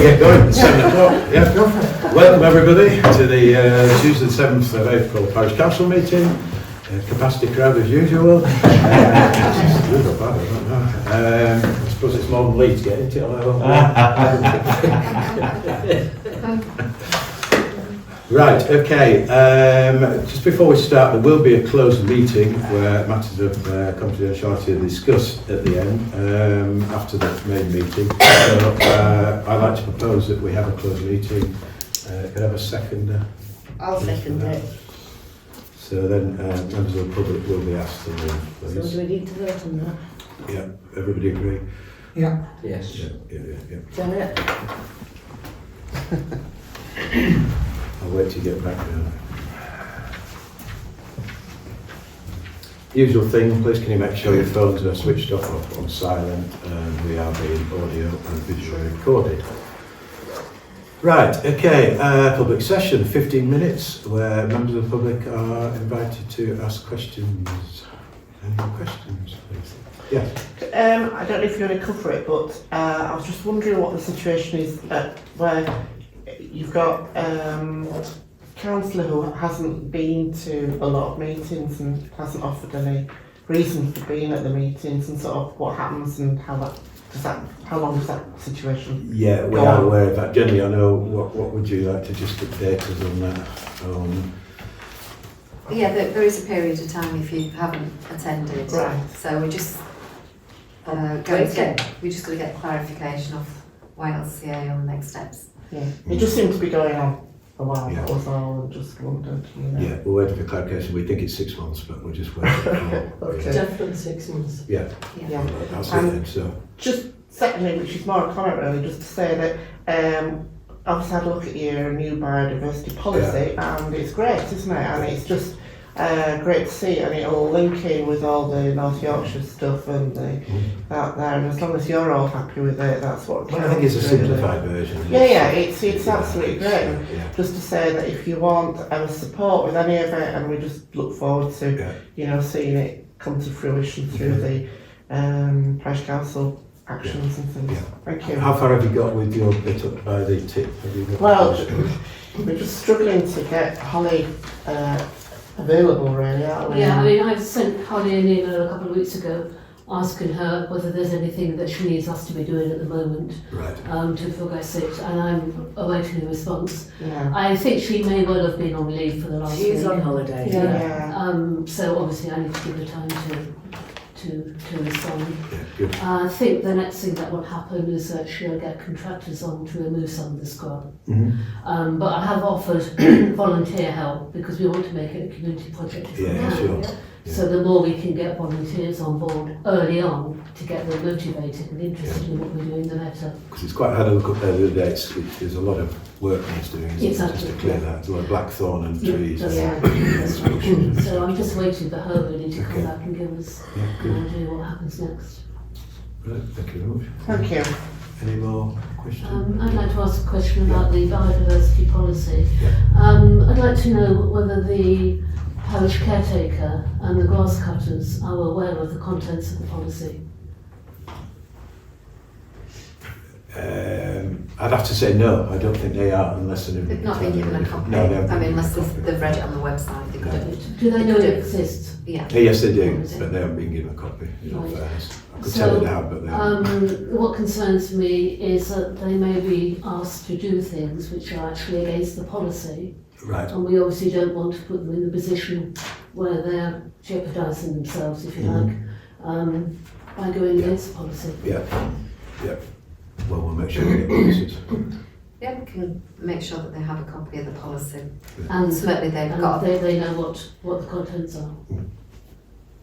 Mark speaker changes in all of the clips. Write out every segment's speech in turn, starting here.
Speaker 1: get going. 7 o'clock. Yeah. Welcome everybody to the Tuesday the 7th of April Parish Council meeting. Capacity crowd as usual. Good or bad, I don't know. I suppose it's more than Leeds get into it. Right, okay. Just before we start, there will be a closed meeting where matters of confidentiality are discussed at the end after the main meeting. So I'd like to propose that we have a closed meeting. Could I have a seconder?
Speaker 2: I'll second it.
Speaker 1: So then members of the public will be asked to leave, please.
Speaker 2: So do we need to vote on that?
Speaker 1: Yeah, everybody agree?
Speaker 2: Yeah.
Speaker 3: Yes.
Speaker 1: Yeah.
Speaker 2: Janet?
Speaker 1: I'll wait till you get back now. Usual thing, please can you make sure your phones are switched off or on silent, and we are being audio and visually recorded. Right, okay, public session, 15 minutes, where members of the public are invited to ask questions. Any more questions, please? Yeah.
Speaker 4: I don't know if you're going to cover it, but I was just wondering what the situation is where you've got councillor who hasn't been to a lot of meetings and hasn't offered any reason for being at the meetings, and sort of what happens and how long does that situation
Speaker 1: Yeah, we
Speaker 4: go
Speaker 1: are
Speaker 4: on?
Speaker 1: aware of that. Jenny, I know, what would you like to just update us on that?
Speaker 5: Yeah, there is a period of time if you haven't attended.
Speaker 4: Right.
Speaker 5: So we're just going to get clarification off YLCA on the next steps.
Speaker 4: Yeah, it just seems to be going on a while.
Speaker 1: Yeah.
Speaker 4: That was all, and just wondered, you know.
Speaker 1: Yeah, we're waiting for clarification. We think it's 6 months, but we're just waiting for
Speaker 4: Okay.
Speaker 2: Definitely 6 months.
Speaker 1: Yeah,
Speaker 4: Yeah.
Speaker 1: that's the thing, so.
Speaker 4: Just secondly, which is more a comment really, just to say that I've had a look at your new biodiversity policy, and it's great, isn't it? And it's just great to see, and it'll link in with all the North Yorkshire stuff and that there. And as long as you're all happy with it, that's what.
Speaker 1: Well, I think it's a
Speaker 4: counts, really.
Speaker 1: simplified version.
Speaker 4: Yeah, it's absolutely great.
Speaker 1: Yeah.
Speaker 4: Just to say that if you want our support with any of it, and we just look forward to seeing it come to fruition through the Parish Council actions and things.
Speaker 1: Yeah.
Speaker 4: Thank you.
Speaker 1: How far have you got with your bit up by the tip? Have you got
Speaker 4: Well, we're just struggling to get Holly available, really, aren't we?
Speaker 6: Yeah, I mean, I sent Holly an email a couple of weeks ago asking her whether there's anything that she needs us to be doing at the moment
Speaker 1: Right.
Speaker 6: to progress it, and I'm awaiting a response.
Speaker 4: Yeah.
Speaker 6: I think she may well have been on leave for the last week.
Speaker 2: She's on holiday.
Speaker 4: Yeah.
Speaker 6: So obviously I need to give her time to respond.
Speaker 1: Yeah, good.
Speaker 6: I think the next thing that will happen is that she'll get contractors on to remove some of the scrub.
Speaker 1: Mm-hmm.
Speaker 6: But I have offered volunteer help because we want to make it a community project if we
Speaker 1: Yeah,
Speaker 6: can.
Speaker 1: sure.
Speaker 6: So the more we can get volunteers on board early on to get them motivated and interested in what we're doing, the better.
Speaker 1: Because it's quite hard to look up there the other day. There's a lot of work needs doing, isn't it?
Speaker 6: Exactly.
Speaker 1: Just to clear that. There's a lot of blackthorn and trees.
Speaker 6: That's
Speaker 4: Yeah.
Speaker 6: right. So I'm just waiting for her really to
Speaker 1: Okay.
Speaker 6: come back and give us
Speaker 1: Yeah,
Speaker 6: an
Speaker 1: good.
Speaker 6: idea what happens next.
Speaker 1: Right, thank you very much.
Speaker 4: Thank you.
Speaker 1: Any more questions?
Speaker 6: I'd like to ask a question about the biodiversity policy.
Speaker 1: Yeah.
Speaker 6: I'd like to know whether the parish caretaker and the grass cutters are aware of the contents of the policy.
Speaker 1: I'd have to say no. I don't think they are, unless they've
Speaker 5: They've not been given a copy.
Speaker 1: No, they haven't
Speaker 5: I
Speaker 1: been
Speaker 5: mean,
Speaker 1: given
Speaker 5: unless
Speaker 1: a copy.
Speaker 5: they've read it on the website, they couldn't.
Speaker 6: Do they know
Speaker 5: They
Speaker 6: it
Speaker 5: could.
Speaker 6: exists?
Speaker 5: Yeah.
Speaker 1: Yes, they do, but they haven't been given a copy. In all
Speaker 6: Right.
Speaker 1: fairness, I could
Speaker 6: So,
Speaker 1: tell it now, but they haven't.
Speaker 6: What concerns me is that they may be asked to do things which are actually against the policy,
Speaker 1: Right.
Speaker 6: and we obviously don't want to put them in a position where they're jeopardising themselves, if you like, by going against the policy.
Speaker 1: Yeah. Yeah. Well, we'll make sure we get answers.
Speaker 5: Yeah, we can make sure that they have a copy of the policy.
Speaker 6: And
Speaker 5: Certainly they've
Speaker 6: and
Speaker 5: got,
Speaker 6: they know what the contents are.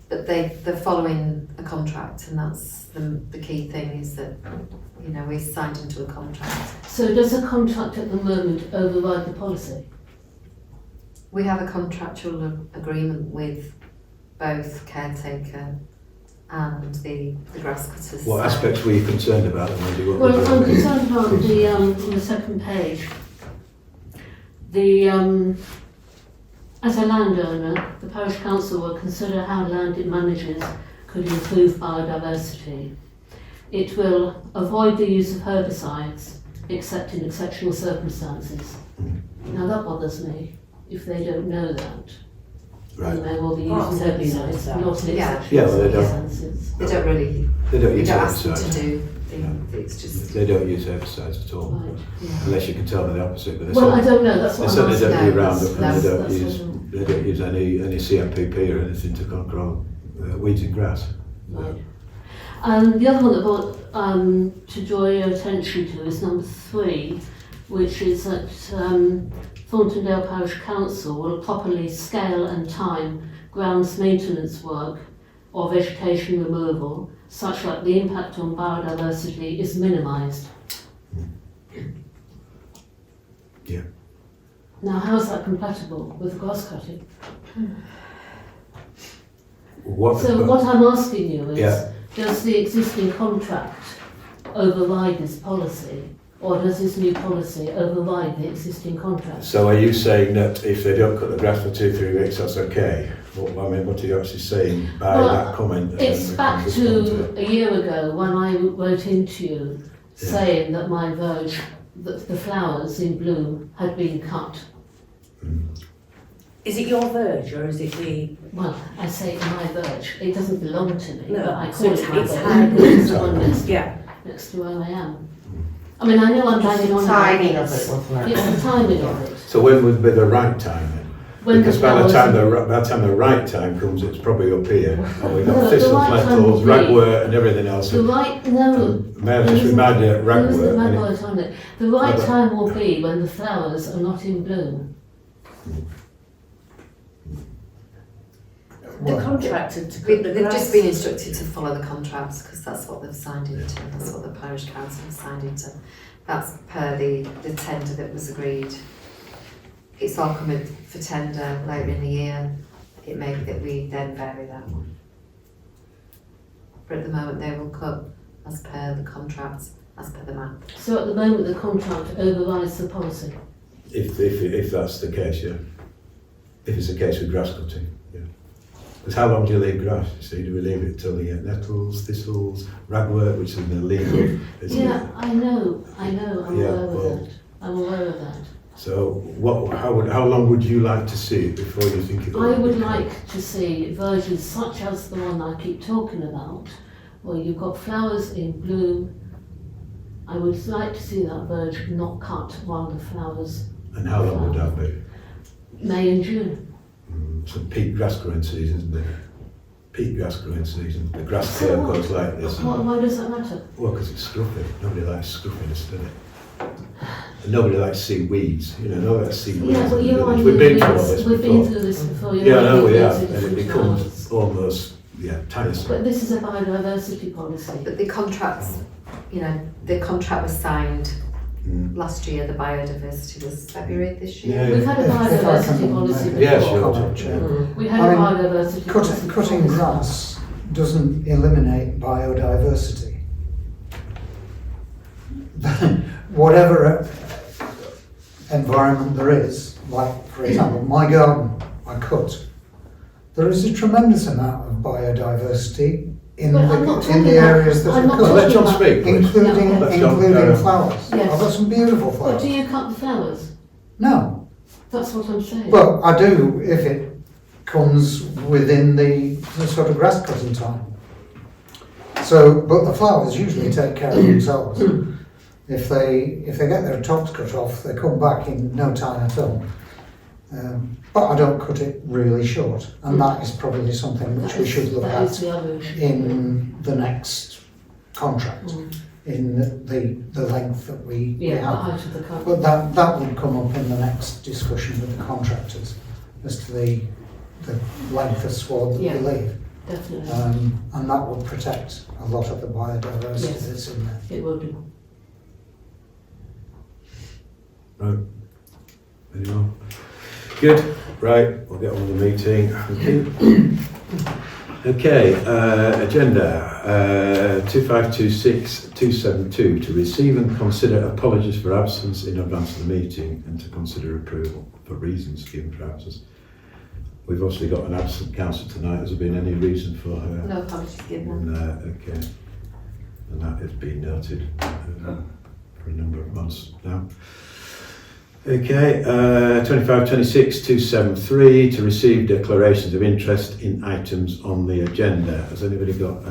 Speaker 5: but they're following a contract, and that's the key thing is that, we signed into a contract.
Speaker 6: So does a contract at the moment override the policy?
Speaker 5: We have a contractual agreement with both caretaker and the grass cutters.
Speaker 1: What aspects were you concerned about? And maybe what
Speaker 6: Well,
Speaker 1: we're
Speaker 6: I'm
Speaker 1: doing?
Speaker 6: concerned about on the second page. As a landowner, the parish council will consider how land it manages could improve biodiversity. It will avoid the use of herbicides except in exceptional circumstances. Now that bothers me, if they don't know that.
Speaker 1: Right.
Speaker 6: They may well be
Speaker 2: Oh,
Speaker 6: using herbicides, not in
Speaker 5: Yeah.
Speaker 6: exceptional
Speaker 1: Yeah, well, they don't.
Speaker 6: circumstances.
Speaker 5: They don't really,
Speaker 1: They don't
Speaker 5: you
Speaker 1: use
Speaker 5: don't ask them to
Speaker 1: herbicides.
Speaker 5: do, it's just,
Speaker 1: They don't use herbicides at all.
Speaker 6: Right, yeah.
Speaker 1: Unless you can tell me the opposite. But they
Speaker 6: Well, I
Speaker 1: certainly,
Speaker 6: don't know, that's
Speaker 1: they
Speaker 6: what I'm
Speaker 1: certainly
Speaker 6: asking.
Speaker 1: don't use
Speaker 5: No,
Speaker 1: Roundup, and
Speaker 5: that's-
Speaker 1: they don't use any CMPP or anything to control weeds and grass.
Speaker 6: Right. And the other one that I want to draw your attention to is number 3, which is that Thornton Parish Council will properly scale and time grounds maintenance work or vegetation removal such that the impact on biodiversity is minimised.
Speaker 1: Yeah.
Speaker 6: Now, how is that compatible with grass cutting? So what I'm asking you is,
Speaker 1: Yeah.
Speaker 6: does the existing contract override this policy, or does this new policy override the existing contract?
Speaker 1: So are you saying that if they don't cut the grass for 2-3 weeks, that's okay? What are you actually saying by
Speaker 6: Well,
Speaker 1: that comment?
Speaker 6: It's back to a year ago when I wrote into you saying that my verge, that the flowers in bloom had been cut.
Speaker 2: Is it your verge or is it the?
Speaker 6: Well, I say my verge, it doesn't belong to me,
Speaker 2: No,
Speaker 6: but I
Speaker 2: so
Speaker 6: call
Speaker 2: it's
Speaker 6: it my
Speaker 2: high
Speaker 6: verge because it's the one next
Speaker 2: Yeah.
Speaker 6: to where I am. I mean, I know I'm banging on
Speaker 4: Timing
Speaker 6: about
Speaker 4: of it,
Speaker 6: this.
Speaker 4: wasn't it?
Speaker 6: It's the timing of it.
Speaker 1: So when would be the right time then?
Speaker 6: When
Speaker 1: Because by the
Speaker 6: flowers-
Speaker 1: time the right time comes, it's probably up here. And we've
Speaker 6: No,
Speaker 1: got
Speaker 6: the
Speaker 1: thistles,
Speaker 6: right time
Speaker 1: lentils,
Speaker 6: would be-
Speaker 1: ragwort and everything else.
Speaker 6: The right, no.
Speaker 1: May I just remind you that
Speaker 6: There isn't
Speaker 1: ragwort,
Speaker 6: ragwort on it. The right
Speaker 1: No, but-
Speaker 6: time will be when the flowers are not in bloom.
Speaker 2: The contractor to
Speaker 5: we-
Speaker 2: cut the
Speaker 5: they've
Speaker 2: grass.
Speaker 5: just been instructed to follow the contracts because that's what they've signed into, that's what the parish council has signed into. That's per the tender that was agreed. It's all coming for tender later in the year. It may be that we then vary that. But at the moment, they will cut as per the contracts, as per the map.
Speaker 6: So at the moment, the contract overrides the policy.
Speaker 1: if that's the case, yeah. If it's the case with grass cutting, yeah. Because how long do you leave grass? You see, do we leave it till you get nettles, thistles, ragwort, which is illegal? isn't it?
Speaker 6: Yeah, I know, I'm
Speaker 1: Yeah,
Speaker 6: aware of
Speaker 1: well-
Speaker 6: that. I'm aware of that.
Speaker 1: So how long would you like to see it before you think it
Speaker 6: I would
Speaker 1: be-
Speaker 6: like to see versions such as the one I keep talking about, where you've got flowers in bloom. I would like to see that verge not cut while the flowers,
Speaker 1: And how long would that be?
Speaker 6: May and June.
Speaker 1: Some peak grass growing season, isn't it? Peak grass growing season. The grass
Speaker 6: So
Speaker 1: curve
Speaker 6: what-
Speaker 1: goes like this.
Speaker 6: Why does that matter?
Speaker 1: Well, because it's scruffy. Nobody likes scruffiness, does it? And nobody likes to see weeds. Nobody likes to see weeds.
Speaker 6: Yeah, well, you know,
Speaker 1: We've been through all this
Speaker 6: we've been
Speaker 1: before.
Speaker 6: through this before.
Speaker 1: Yeah, I know we
Speaker 6: You're
Speaker 1: have,
Speaker 6: right,
Speaker 1: and it
Speaker 6: different
Speaker 1: becomes
Speaker 6: flowers.
Speaker 1: almost, tiresome.
Speaker 6: But this is a biodiversity policy.
Speaker 5: But the contracts, the contract was signed
Speaker 1: Mm.
Speaker 5: last year, the biodiversity was February this year.
Speaker 1: Yeah.
Speaker 6: We've had a
Speaker 3: If I
Speaker 6: biodiversity
Speaker 3: can
Speaker 6: policy
Speaker 3: make a
Speaker 1: Yeah,
Speaker 6: before.
Speaker 1: sure.
Speaker 3: comment, Chair.
Speaker 6: We had
Speaker 3: I
Speaker 6: a
Speaker 3: mean,
Speaker 6: biodiversity policy.
Speaker 3: Cutting
Speaker 6: before.
Speaker 3: grass doesn't eliminate biodiversity. Whatever environment there is, like for example, my garden I cut, there is a tremendous amount of biodiversity in
Speaker 6: But I'm not
Speaker 3: the
Speaker 6: talking
Speaker 3: areas that
Speaker 6: I'm
Speaker 3: are
Speaker 6: not
Speaker 3: cut,
Speaker 1: Well, let
Speaker 6: talking
Speaker 1: John
Speaker 6: about-
Speaker 1: speak, please.
Speaker 3: including
Speaker 1: Let's go, carry on.
Speaker 3: flowers.
Speaker 6: Yes.
Speaker 3: I've got some beautiful
Speaker 6: But
Speaker 3: flowers.
Speaker 6: do you cut the flowers?
Speaker 3: No,
Speaker 6: That's what I'm saying.
Speaker 3: but I do if it comes within the sort of grass cutting time. So, but the flowers usually take care of themselves. If they get their tops cut off, they come back in no time at all. But I don't cut it really short, and that is probably something which we should look
Speaker 6: That is
Speaker 3: at
Speaker 6: the other issue.
Speaker 3: in the next contract,
Speaker 6: Mm.
Speaker 3: in the length that we
Speaker 6: Yeah,
Speaker 3: have.
Speaker 6: out of the cut.
Speaker 3: But that would come up in the next discussion with the contractors as to the length of sward that
Speaker 6: Yeah.
Speaker 3: we leave.
Speaker 6: Definitely,
Speaker 3: And that would protect a lot of the biodiversity
Speaker 6: Yes.
Speaker 3: that's in there.
Speaker 6: it will do.
Speaker 1: Right. Any more? Good. Right. We'll get on with the meeting. Thank you. Okay. Agenda 2526-272 to receive and consider apologies for absence in advance of the meeting and to consider approval for reasons given for absence. We've obviously got an absent councillor tonight. Has there been any reason for her?
Speaker 5: No apologies given.
Speaker 1: Okay. And that has been noted. a number of months now. Okay, 25-26-273 to receive declarations of interest in items on the agenda. Has anybody got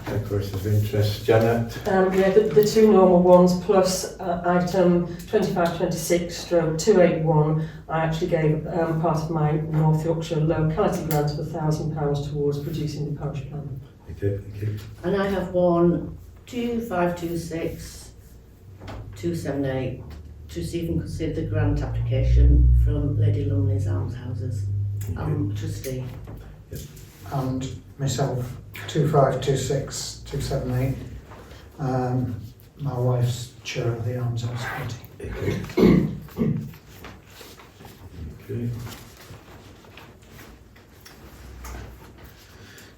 Speaker 1: declarations of interest? Janet?
Speaker 2: Yeah, the two normal ones plus item 25-26/281. I actually gave part of my North Yorkshire locality grant of £1,000 towards producing the parish plan.
Speaker 1: Okay, thank you.
Speaker 7: And I have one 2526-278 to receive and consider the grant application from Lady Lumley's Almshouses. I'm trustee.
Speaker 3: And myself, 2526-278. My wife's chair of the Arms House Committee.
Speaker 1: Okay. Okay.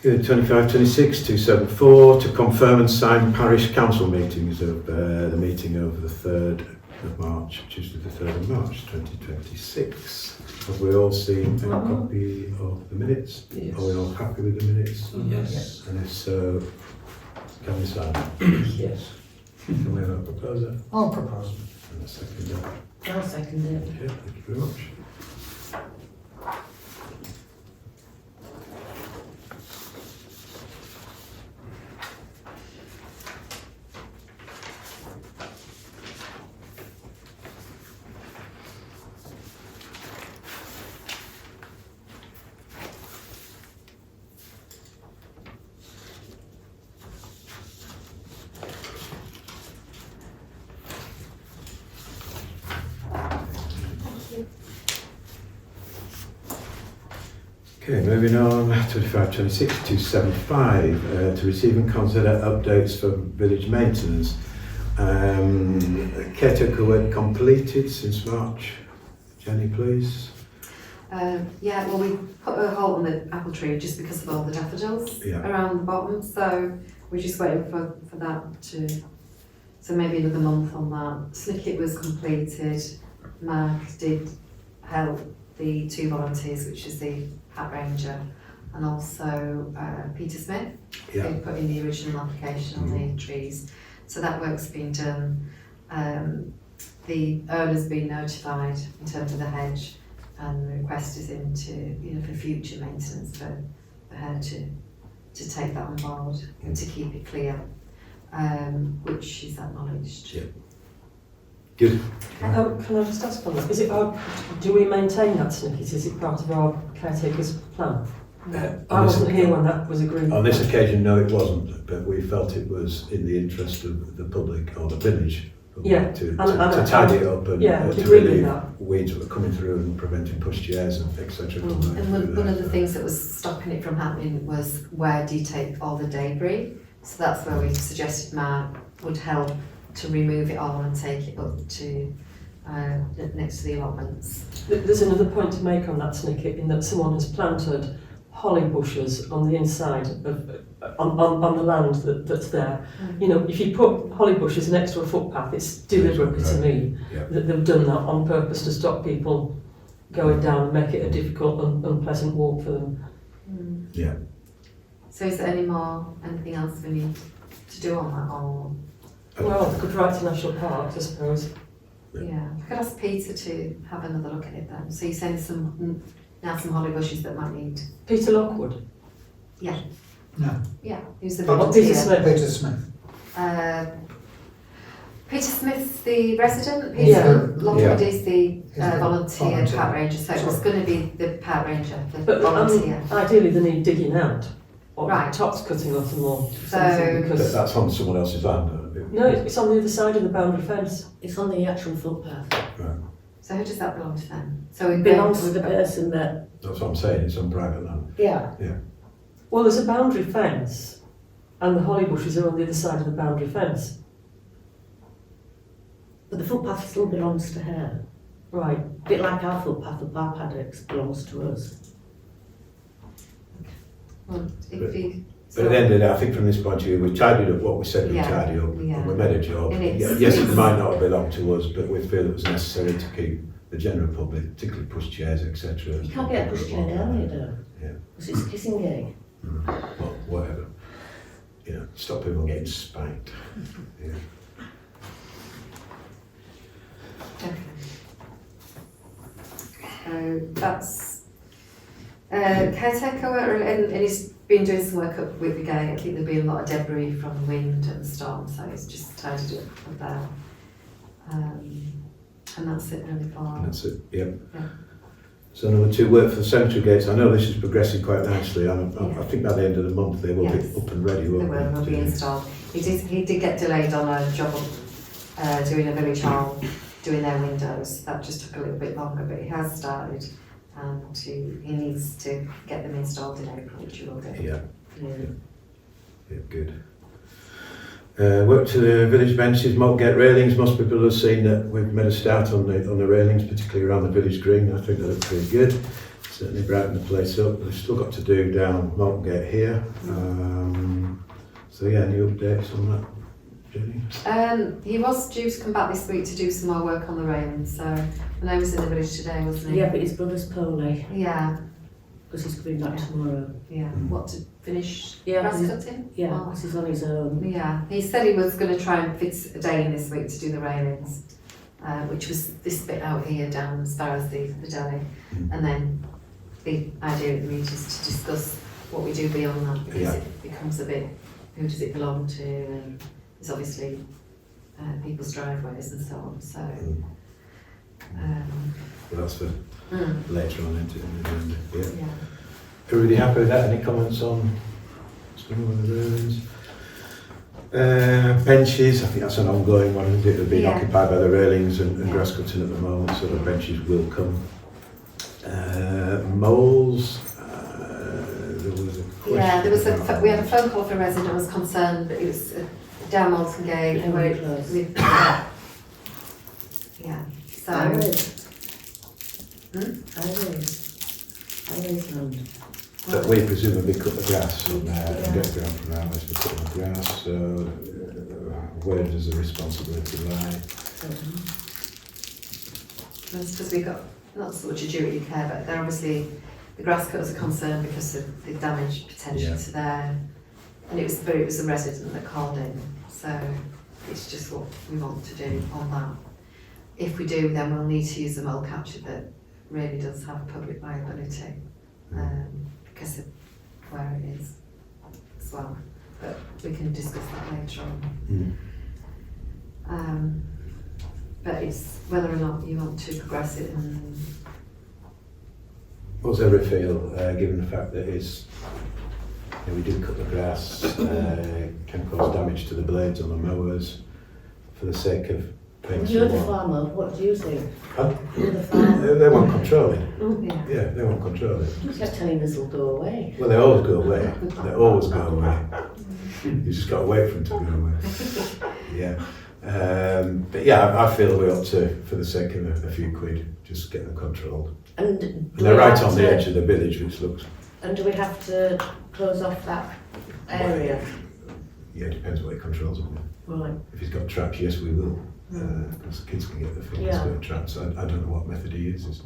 Speaker 1: Good, 25-26-274 to confirm and sign parish council meetings of the meeting over the 3rd of March, Tuesday the 3rd of March 2026. Have we all seen a copy of the minutes?
Speaker 7: Yes.
Speaker 1: Are we all happy with the minutes?
Speaker 7: Yes.
Speaker 1: And if so, can we sign them?
Speaker 7: Yes.
Speaker 1: Can we have a proposer
Speaker 3: I'll propose.
Speaker 1: and a seconder?
Speaker 7: I'll second it.
Speaker 1: Okay, thank you very much. Okay, moving on, 25-26-275 to receive and consider updates for village maintenance. Caretaker work completed since March. Jenny, please.
Speaker 5: Yeah, well, we put a halt on the apple tree just because of all the daffodils
Speaker 1: Yeah.
Speaker 5: around the bottom, so we're just waiting for that to, so maybe another month on that. Snicket was completed. Mark did help the 2 volunteers, which is the Hat Ranger and also Peter Smith,
Speaker 1: Yeah.
Speaker 5: who put in the original application on the trees. So that work's been done. The owner's been notified in terms of the hedge, and the request is into, for future maintenance for her to take that on board and to keep it clear, which she's acknowledged.
Speaker 1: Yeah. Good.
Speaker 2: Can I just ask on that? Is it do we maintain that snicket? Is it part of our caretaker's plan? I wasn't here when that was agreed.
Speaker 1: On this occasion, no, it wasn't, but we felt it was in the interest of the public or the village
Speaker 2: Yeah,
Speaker 1: to
Speaker 2: and
Speaker 1: tidy it up and
Speaker 2: yeah,
Speaker 1: to
Speaker 2: agree with
Speaker 1: relieve
Speaker 2: that.
Speaker 1: weeds that were coming through and preventing pushchairs and etc.
Speaker 5: And one of the things that was stopping it from happening was, where do you take all the debris? So that's where we suggested Mark would help to remove it all and take it up to next to the allotments.
Speaker 2: There's another point to make on that snicket, in that someone has planted holly bushes on the inside of on the land that's there. If you put holly bushes next to a footpath, it's deliberate to me that they've done that on purpose to stop people going down and make it a difficult and unpleasant walk for them.
Speaker 1: Yeah.
Speaker 5: So is there anything else we need to do on that, or?
Speaker 2: Well, I could write to National Parks, I suppose.
Speaker 5: Yeah, I could ask Peter to have another look at it then. So you send some holly bushes that might need.
Speaker 2: Peter Lockwood.
Speaker 5: Yeah.
Speaker 3: No.
Speaker 5: Yeah, who's the
Speaker 2: Oh,
Speaker 5: volunteer?
Speaker 2: Peter Smith.
Speaker 3: Peter Smith.
Speaker 5: Peter Smith's the resident.
Speaker 2: Yeah.
Speaker 5: Peter Lockwood is the
Speaker 3: He's the
Speaker 5: volunteer
Speaker 3: volunteer.
Speaker 5: park ranger. So it was
Speaker 3: Sorry.
Speaker 5: going to be the park ranger, the
Speaker 2: But
Speaker 5: volunteer.
Speaker 2: ideally they need digging out. Or
Speaker 5: Right.
Speaker 2: tops cutting off them all.
Speaker 5: So-
Speaker 2: Because
Speaker 1: That's on someone else's land.
Speaker 2: no, it's on the other side of the boundary fence.
Speaker 7: It's on the actual footpath.
Speaker 5: So who does that belong to then? So
Speaker 7: It belongs to the person that,
Speaker 1: That's what I'm saying, it's on private land.
Speaker 7: yeah.
Speaker 2: Well, there's a boundary fence, and the holly bushes are on the other side of the boundary fence.
Speaker 7: But the footpath still belongs to her.
Speaker 2: Right.
Speaker 7: A bit like our footpath, the bar paddocks belongs to us.
Speaker 5: Well, if you,
Speaker 1: But at the end of the day, I think from this point of view, we tidied up what we said we'd
Speaker 5: Yeah,
Speaker 1: tidy up,
Speaker 5: yeah.
Speaker 1: and we made a job.
Speaker 5: And it's-
Speaker 1: Yes, it might not have belonged to us, but we feel it was necessary to keep the general public, particularly pushchairs, etc.
Speaker 7: You can't get a pushchair down here though.
Speaker 1: Yeah.
Speaker 7: Because it's kissing gay.
Speaker 1: Well, whatever. Stop people getting spanked. Yeah.
Speaker 5: That's caretaker work, and he's been doing some work up with the gate. I think there'll be a lot of debris from the wind and the storm, so he's just tidied it up there. And that's it really far.
Speaker 1: And that's it, yep.
Speaker 5: Yeah.
Speaker 1: So number 2, work for the cemetery gates. I know this is progressing quite nicely. I think by the end of the month they will
Speaker 5: Yes.
Speaker 1: be up and ready,
Speaker 5: They
Speaker 1: won't
Speaker 5: will be installed. He did get delayed on a job doing a village hall, doing their windows. That just took a little bit longer, but he has started, and he needs to get them installed in April, which he will do.
Speaker 1: Yeah,
Speaker 5: Yeah.
Speaker 1: good. Work to the village benches, Maltgate railings. Most people have seen that we've made a start on the railings, particularly around the village green. I think they look pretty good. Certainly brighten the place up. We've still got to do down Maltgate here. So yeah, any updates on that, Jenny?
Speaker 5: He was due to come back this week to do some more work on the railings, so I know he was in the village today, wasn't he?
Speaker 7: Yeah, but his brother's poorly,
Speaker 5: Yeah,
Speaker 7: because he's coming back tomorrow.
Speaker 5: yeah. What, to finish
Speaker 7: Yeah,
Speaker 5: grass
Speaker 7: he's-
Speaker 5: cutting?
Speaker 7: Yeah,
Speaker 5: Oh.
Speaker 7: because he's on his own.
Speaker 5: Yeah, he said he was going to try and fit a day in this week to do the railings, which was this bit out here down as far as the deli. And then the idea of the meeting is to discuss what we do beyond that, because
Speaker 1: Yeah.
Speaker 5: it becomes a bit, who does it belong to, and there's obviously people's driveways and so on, so.
Speaker 1: Well, that's for later on into the yeah.
Speaker 5: Yeah.
Speaker 1: Everybody happy with that? Any comments on some of the railings? Benches, I think that's an ongoing one, isn't it? They're being
Speaker 5: Yeah.
Speaker 1: occupied by the railings and
Speaker 5: Yeah.
Speaker 1: grass cutting at the moment, so the benches will come. Moles, there was a question.
Speaker 5: Yeah, there was
Speaker 1: about
Speaker 5: we had a
Speaker 1: moles.
Speaker 5: phone call from a resident who was concerned that it was down Malton Gate,
Speaker 7: Yeah,
Speaker 5: where
Speaker 7: really close.
Speaker 5: yeah, so.
Speaker 7: Iris land.
Speaker 1: But we presumably cut the grass and get ground from ours for cutting the grass, so where does the responsibility lie?
Speaker 5: That's because we've got not so much a duty of care, but they're obviously, the grass cutters are concerned because of the damage potential
Speaker 1: Yeah.
Speaker 5: to their, and it was a resident that called in, so it's just what we want to do on that. If we do, then we'll need to use a mole catcher that really does have public liability, because of where it is as well, but we can discuss that later on. But it's whether or not you want to progress it and
Speaker 1: What does everybody feel, given the fact that it's, we do cut the grass, can cause damage to the blades on the mowers for the sake of paying
Speaker 7: You're the
Speaker 1: someone?
Speaker 7: farmer, what do you think?
Speaker 1: Huh?
Speaker 7: You're the farmer.
Speaker 1: They won't control it.
Speaker 5: yeah.
Speaker 1: Yeah, they won't control it.
Speaker 7: You kept telling us it'll go away.
Speaker 1: Well, they always go away. They always go away. You just got to wait for them to go away. Yeah. But yeah, I feel we ought to, for the sake of a few quid, just get them controlled.
Speaker 7: And
Speaker 1: And they're right on the edge of the village, which looks,
Speaker 7: And do we have to close off that area?
Speaker 1: yeah, it depends what he controls them with.
Speaker 7: Right.
Speaker 1: If he's got traps, yes, we will. Because the kids can get their fingers
Speaker 7: Yeah.
Speaker 1: with traps. I don't know what method he uses.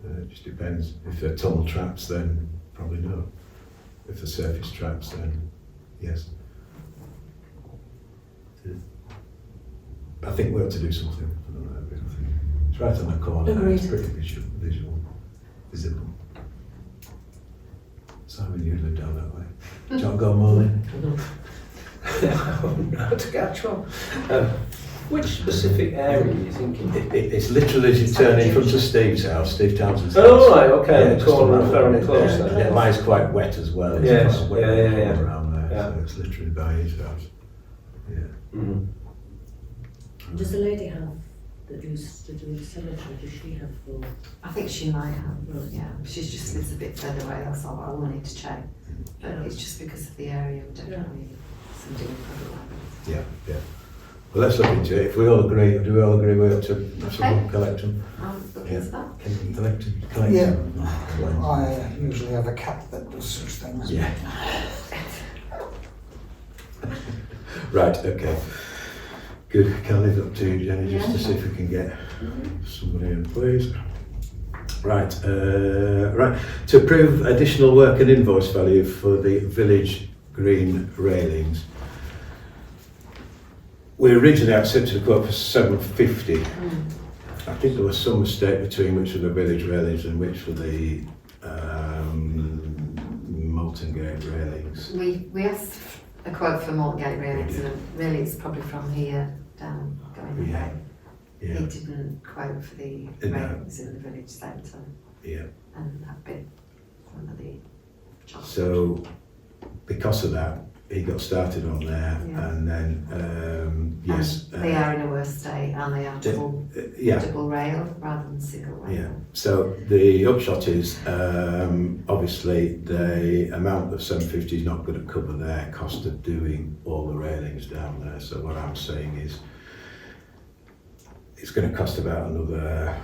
Speaker 1: It just depends. If they're tunnel traps, then probably no. If they're surface traps, then yes. I think we ought to do something. I don't know, I think it's right on the corner.
Speaker 2: Agreed.
Speaker 1: It's pretty visible. Simon, you live down that way. Do you want to go mowing?
Speaker 8: How to catch one. Which specific area are you thinking?
Speaker 1: It's literally as you turn in front of Steve's house, Steve Townsend's house.
Speaker 8: Oh, right, okay, the
Speaker 1: just
Speaker 8: corner
Speaker 1: around
Speaker 8: of Fair and
Speaker 1: there.
Speaker 8: Close
Speaker 1: Yeah,
Speaker 8: then.
Speaker 1: yeah, mine's quite wet as well. It's
Speaker 8: Yes,
Speaker 1: quite wet
Speaker 8: yeah.
Speaker 1: around there,
Speaker 8: Yeah.
Speaker 1: so it's literally by his house. Yeah.
Speaker 8: Mm.
Speaker 7: Does the lady have that used to do the cemetery, does she have full?
Speaker 5: I think she might have, yeah. She just lives a bit further away, that's all. I will need to check. But it's just because of the area, we don't really somebody with public liability.
Speaker 1: Yeah. Well, let's look into it. If we all agree, do we all agree we ought to have someone collect them?
Speaker 5: I'll look
Speaker 1: Yeah.
Speaker 5: into that.
Speaker 1: Can you collect
Speaker 3: Yeah.
Speaker 1: them?
Speaker 3: I usually have a cat that does such things.
Speaker 1: Yeah. Right, okay. Good. Can I leave it up to you, Jenny, just to see if we can get somebody in, please? Right, right. To approve additional work and invoice value for the village green railings. We originally accepted a quote for 750. I think there was some mistake between which were the village railings and which were the Moulton Gate railings.
Speaker 5: We asked a quote for Morton Gate railings, and really it's probably from here down going
Speaker 1: Yeah.
Speaker 5: away.
Speaker 1: Yeah,
Speaker 5: He didn't quote for the
Speaker 1: No.
Speaker 5: railings in the village centre
Speaker 1: yeah.
Speaker 5: and that bit from the job.
Speaker 1: So because of that, he got started on there,
Speaker 5: Yeah.
Speaker 1: and then yes,
Speaker 5: And they are in a worse state, and they are
Speaker 1: yeah.
Speaker 5: double rail rather than single rail.
Speaker 1: Yeah, so the upshot is, obviously, the amount of 750 is not going to cover their cost of doing all the railings down there. So what I'm saying is, it's going to cost about another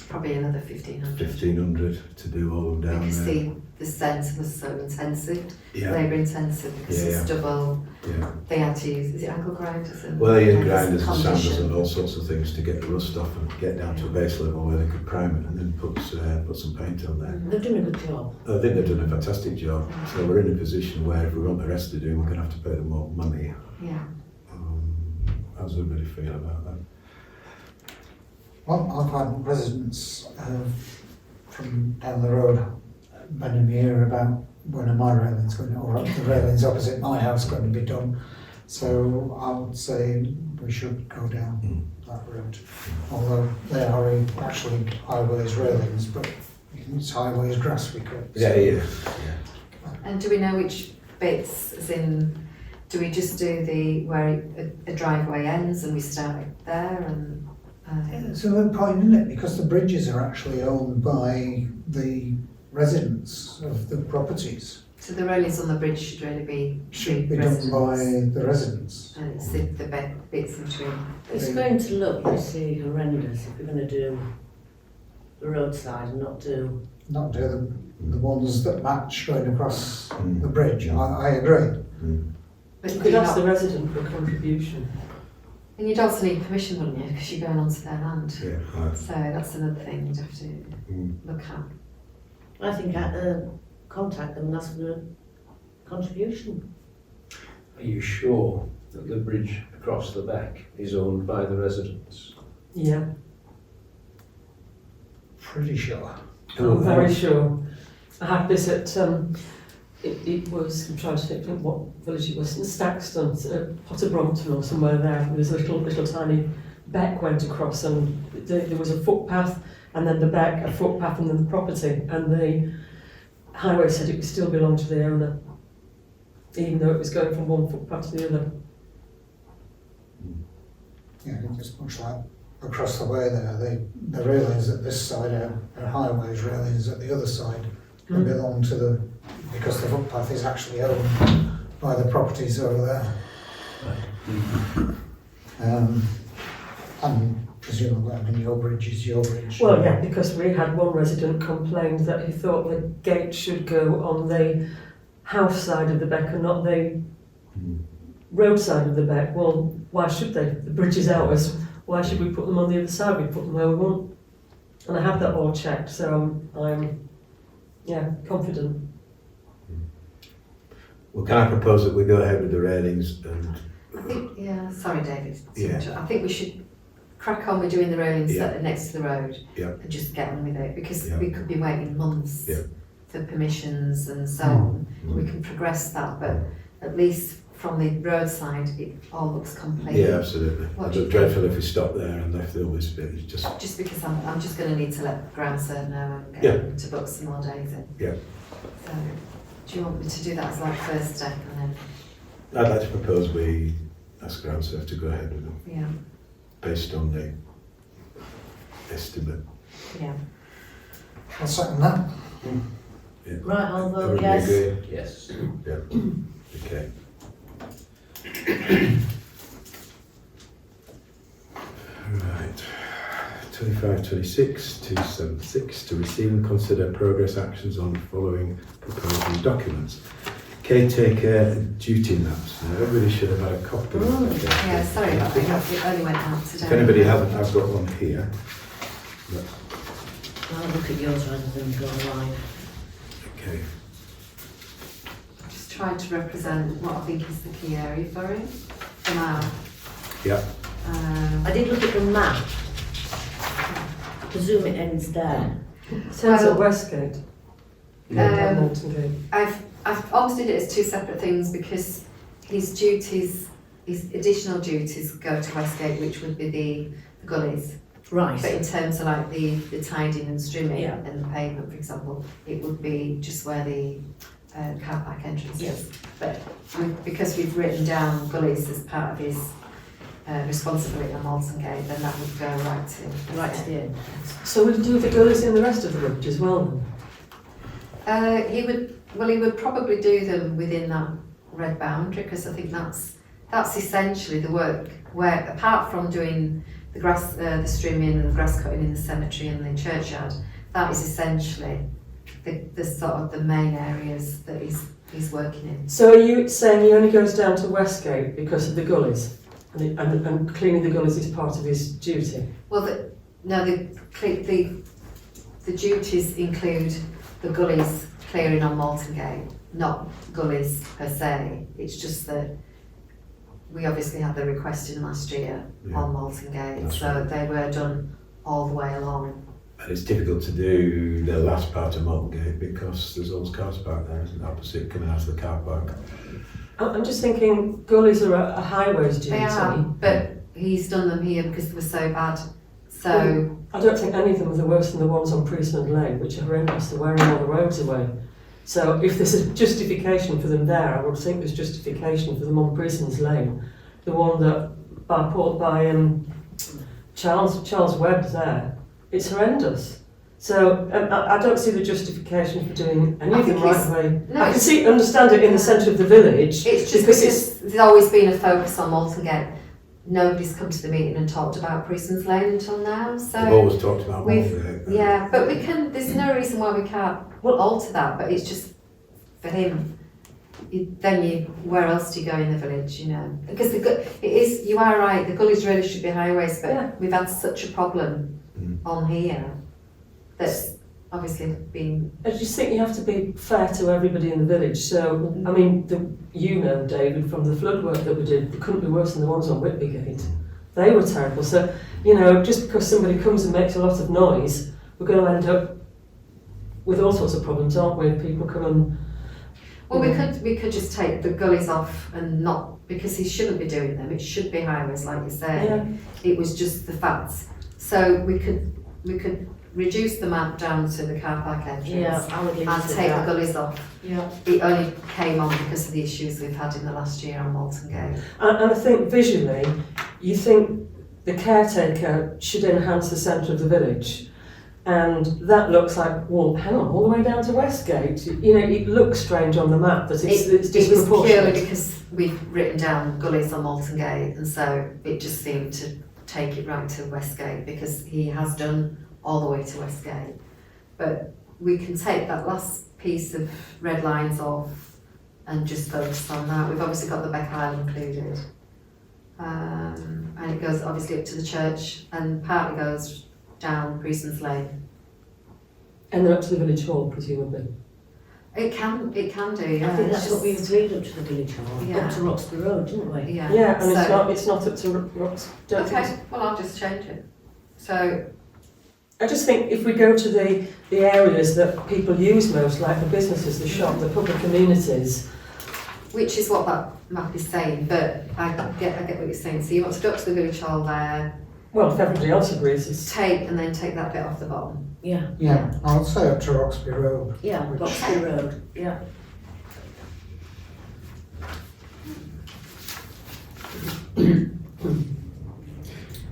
Speaker 5: Probably another 1,500.
Speaker 1: 1,500 to do all of them down
Speaker 5: Because
Speaker 1: there.
Speaker 5: the centre was so intensive,
Speaker 1: Yeah,
Speaker 5: labour intensive, because
Speaker 1: Yeah,
Speaker 5: it's double.
Speaker 1: yeah.
Speaker 5: They had to use, is it angle grinders? And
Speaker 1: Well, they use
Speaker 5: and
Speaker 1: grinders and sanders
Speaker 5: condition.
Speaker 1: and all sorts of things to get the rust off and get down to a base level where they could prime it and then put some paint on there.
Speaker 7: They've done a good job.
Speaker 1: I think they've done a fantastic job. So we're in a position where if we want the rest to do, we're going to have to pay them more money.
Speaker 5: Yeah.
Speaker 1: How does everybody feel about that?
Speaker 3: Well, I've had residents from down the road bending me ear about when are my railings going, or the railings opposite my house going to be done. So I would say we should go down that route. Although they are actually highways railings, but it's highways grass we cut.
Speaker 1: Yeah.
Speaker 5: And do we know which bits, as in, do we just do the, where a driveway ends and we start there and?
Speaker 3: It's a good point, isn't it? Because the bridges are actually owned by the residents of the properties.
Speaker 5: So the railings on the bridge should really be.
Speaker 3: Should be done by the residents.
Speaker 5: And it's the bits in between.
Speaker 7: It's going to look, you see, horrendous if we're going to do the roadside and not do.
Speaker 3: Not do the ones that match going across the bridge. I agree.
Speaker 5: But
Speaker 2: You
Speaker 5: do
Speaker 2: could
Speaker 5: you
Speaker 2: ask
Speaker 5: not,
Speaker 2: the resident for a contribution.
Speaker 5: and you'd also need permission, wouldn't you? Because you're going onto their land.
Speaker 1: Yeah, right.
Speaker 5: So that's another thing you'd have to look at.
Speaker 7: I think contact them and ask for a contribution.
Speaker 8: Are you sure that the bridge across the back is owned by the residents?
Speaker 2: Yeah,
Speaker 3: Pretty sure.
Speaker 2: I'm very sure. I had this at, it was, I'm trying to think what village it was, in Staxton, Potter Brompton or somewhere there. There was a little tiny beck went across, and there was a footpath, and then the beck, a footpath, and then the property. And the highway said it still belonged to the owner, even though it was going from one footpath to the other.
Speaker 3: Yeah, just much like across the way there, the railings at this side are highways railings at the other side. They belong to because the footpath is actually owned by the properties over there. And presumably, I mean, your bridge is your bridge.
Speaker 2: Well, yeah, because we had one resident complained that he thought the gate should go on the house side of the beck and not the road side of the beck. Well, why should they? The bridge is ours. Why should we put them on the other side? We put them where we want. And I have that all checked, so I'm confident.
Speaker 1: Well, can I propose that we go ahead with the railings and
Speaker 5: I think, sorry David,
Speaker 1: Yeah.
Speaker 5: I think we should crack on with doing the railings
Speaker 1: Yeah.
Speaker 5: that are next to the road
Speaker 1: Yeah.
Speaker 5: and just get on with it, because
Speaker 1: Yeah.
Speaker 5: we could be waiting months
Speaker 1: Yeah.
Speaker 5: for permissions and so on. We can progress that, but at least from the roadside, it all looks complete.
Speaker 1: Yeah, absolutely.
Speaker 5: What
Speaker 1: It'd
Speaker 5: do
Speaker 1: be
Speaker 5: you
Speaker 1: dreadful if we stopped there and left all this bit. It's just
Speaker 5: Just because I'm just going to need to let Ground Cert know and get
Speaker 1: Yeah.
Speaker 5: them to book some more days in.
Speaker 1: Yeah.
Speaker 5: So, do you want me to do that as like first step and
Speaker 1: I'd like to propose we ask Ground Surf to go ahead with them
Speaker 5: then,
Speaker 1: based on the estimate.
Speaker 5: yeah.
Speaker 3: I'll second that.
Speaker 7: Right, I'll vote
Speaker 1: Everybody
Speaker 7: yes.
Speaker 1: agree?
Speaker 8: Yes.
Speaker 1: Yeah. Okay. Right. 2526 276 to receive and consider progress actions on the following proposed documents. Caretaker duty maps. Now, everybody should have had a copy of that.
Speaker 5: Yeah, sorry about that. It only went out today.
Speaker 1: If anybody hasn't, I've got one here. But,
Speaker 7: I'll look at yours rather than go online.
Speaker 1: okay.
Speaker 5: Just tried to represent what I think is the key area for it. For now.
Speaker 1: Yeah.
Speaker 7: I did look at the map presume it ends there.
Speaker 2: It ends
Speaker 5: Well,
Speaker 2: at Westgate.
Speaker 5: Um,
Speaker 2: Not Malton Gate.
Speaker 5: I've almost did it as two separate things because his duties, his additional duties go to Westgate, which would be the gullies. But
Speaker 7: Right.
Speaker 5: in terms of like the tidying and strimming
Speaker 7: Yeah.
Speaker 5: and the pavement, for example, it would be just where the car park entrance is. But because we've written down gullies as part of his responsibility on Malton Gate, then that would go right to
Speaker 7: Right to the end.
Speaker 2: So would you do the gullies in the rest of the village as well then?
Speaker 5: He would probably do them within that red boundary because I think that's essentially the work where, apart from doing the grass, the strimming and the grass cutting in the cemetery and the churchyard, that is essentially the sort of the main areas that he's working in.
Speaker 2: So are you saying he only goes down to Westgate because of the gullies? And cleaning the gullies is part of his duty?
Speaker 5: Well, the duties include the gullies clearing on Malton Gate, not gullies per se. It's just that we obviously had the request in last year on Malton Gate,
Speaker 1: That's
Speaker 5: so
Speaker 1: right.
Speaker 5: they were done all the way along.
Speaker 1: And it's difficult to do the last part of Malton Gate because there's all those cars parked there, isn't it, opposite coming out of the car park.
Speaker 2: I'm just thinking gullies are a highways duty.
Speaker 5: They are, but he's done them here because they were so bad. So
Speaker 2: I don't think any of them are worse than the ones on Priestland Lane, which are horrendous. They're wearing all the roads away. So if there's a justification for them there, I would think there's justification for them on Priestland Lane. The one that by Charles Webb there, it's horrendous. So I don't see the justification for doing any
Speaker 5: I
Speaker 2: of them
Speaker 5: think
Speaker 2: right away.
Speaker 5: no,
Speaker 2: I
Speaker 5: it's-
Speaker 2: can understand it in the centre of the village.
Speaker 5: it's just because there's always been a focus on Malton Gate. Nobody's come to the meeting and talked about Priestlands Lane until now.
Speaker 1: We've
Speaker 5: So
Speaker 1: always talked about
Speaker 5: we've-
Speaker 1: Malton Gate.
Speaker 5: yeah, but we can. There's no reason why we can't alter that. But it's just for him. Where else do you go in the village? You know, because it is. You are right. The gullies really should be highways, but
Speaker 2: Yeah.
Speaker 5: we've had such a problem
Speaker 1: Mm.
Speaker 5: on here that's obviously been.
Speaker 2: I just think you have to be fair to everybody in the village. So, I mean, David, from the flood work that we did, they couldn't be worse than the ones on Whitby Gate. They were terrible. So, just because somebody comes and makes a lot of noise, we're going to end up with all sorts of problems, aren't we? People come and...
Speaker 5: Well, we could just take the gullies off and not, because he shouldn't be doing them. It should be highways, like you say.
Speaker 2: Yeah.
Speaker 5: It was just the facts. So we could reduce the map down to the car park entrance.
Speaker 7: Yeah, I would leave
Speaker 5: And
Speaker 7: it at
Speaker 5: take
Speaker 7: that.
Speaker 5: the gullies off.
Speaker 7: Yeah.
Speaker 5: It only came on because of the issues we've had in the last year on Malton Gate.
Speaker 2: And I think visually, you think the caretaker should enhance the centre of the village. And that looks like, well, hang on, all the way down to Westgate. It looks strange on the map that it's
Speaker 5: It was
Speaker 2: disproportionate.
Speaker 5: purely because we've written down gullies on Malton Gate, and so it just seemed to take it right to Westgate because he has done all the way to Westgate. But we can take that last piece of red lines off and just focus on that. We've obviously got the Beck Isle included. And it goes obviously up to the church and partly goes down Priestlands Lane.
Speaker 2: And then up to the village hall, presumably.
Speaker 5: It can do, yeah.
Speaker 7: I think
Speaker 5: it's
Speaker 7: that's what we
Speaker 5: just-
Speaker 7: agreed up to the village hall,
Speaker 5: Yeah.
Speaker 7: up to Roxby Road, didn't we?
Speaker 5: Yeah,
Speaker 2: Yeah, and
Speaker 5: so-
Speaker 2: it's not up to rocks. Don't think
Speaker 5: Okay, well, I'll just change it. So,
Speaker 2: I just think if we go to the areas that people use most, like the businesses, the shop, the public amenities,
Speaker 5: which is what that map is saying, but I get what you're saying. So you want to go up to the village hall there,
Speaker 2: well, if everybody else agrees, it's...
Speaker 5: take that bit off the bottom.
Speaker 7: Yeah,
Speaker 3: Yeah, I'll say up to Roxby Road.
Speaker 7: yeah,
Speaker 3: Which-
Speaker 7: Roxby Road, yeah.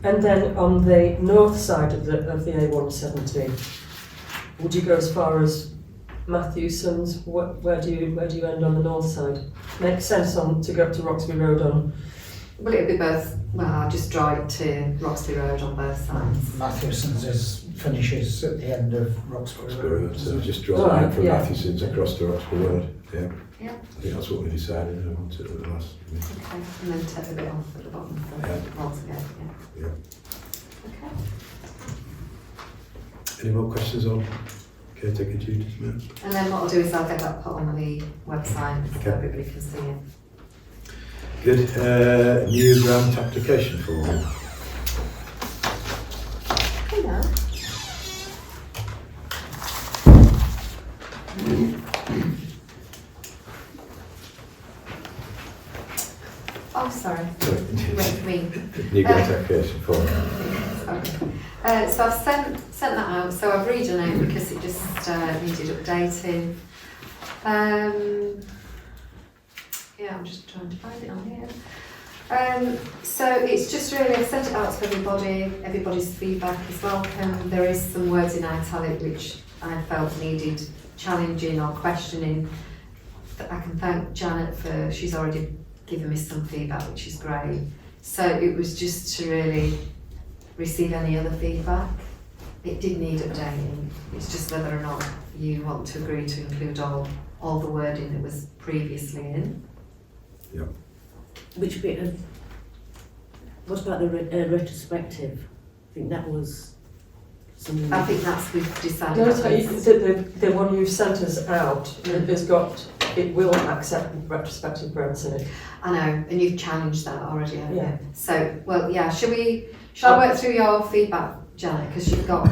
Speaker 2: And then on the north side of the A170, would you go as far as Matthewson's? Where do you end on the north side? Makes sense to go up to Roxby Road on.
Speaker 5: Well, it'll be both. Well, I'll just draw it to Roxby Road on both sides.
Speaker 3: Matthewson's finishes at the end of Roxby
Speaker 1: Roxby
Speaker 3: Road.
Speaker 1: Road, so just
Speaker 2: Oh,
Speaker 1: draw a line from
Speaker 2: yeah.
Speaker 1: Matthewson's across to Roxby Road. Yeah.
Speaker 5: Yeah.
Speaker 1: I think that's what we decided at the last meeting.
Speaker 5: Okay, and then take a bit off at the bottom for
Speaker 1: Yeah.
Speaker 5: altogether.
Speaker 1: Yeah.
Speaker 5: Okay.
Speaker 1: Any more questions on caretaker duties, ma'am?
Speaker 5: And then what I'll do is I'll get that put on the website so
Speaker 1: Okay.
Speaker 5: everybody can see it.
Speaker 1: Good. New grant application form.
Speaker 5: Hey now.
Speaker 1: new grant application form.
Speaker 5: So I've sent that out, so I've redone it because it just needed updating. Yeah, I'm just trying to find it on here. So it's just really, I've sent it out to everybody, everybody's feedback is welcome. There is some words in italic which I felt needed challenging or questioning. I can thank Janet for, she's already given me some feedback, which is great. So it was just to really receive any other feedback. It did need updating. It's just whether or not you want to agree to include all the wording that was previously in.
Speaker 1: Yeah.
Speaker 7: Which bit of, what about the retrospective? I think that was something.
Speaker 5: I think that's, we've decided.
Speaker 2: Can I
Speaker 5: that
Speaker 2: tell you,
Speaker 5: is-
Speaker 2: the one you've sent us out has got, it will accept retrospective grants in it.
Speaker 5: I know, and you've challenged that already, haven't
Speaker 2: Yeah.
Speaker 5: you? So, well, yeah, shall I work through your feedback, Janet, because you've got,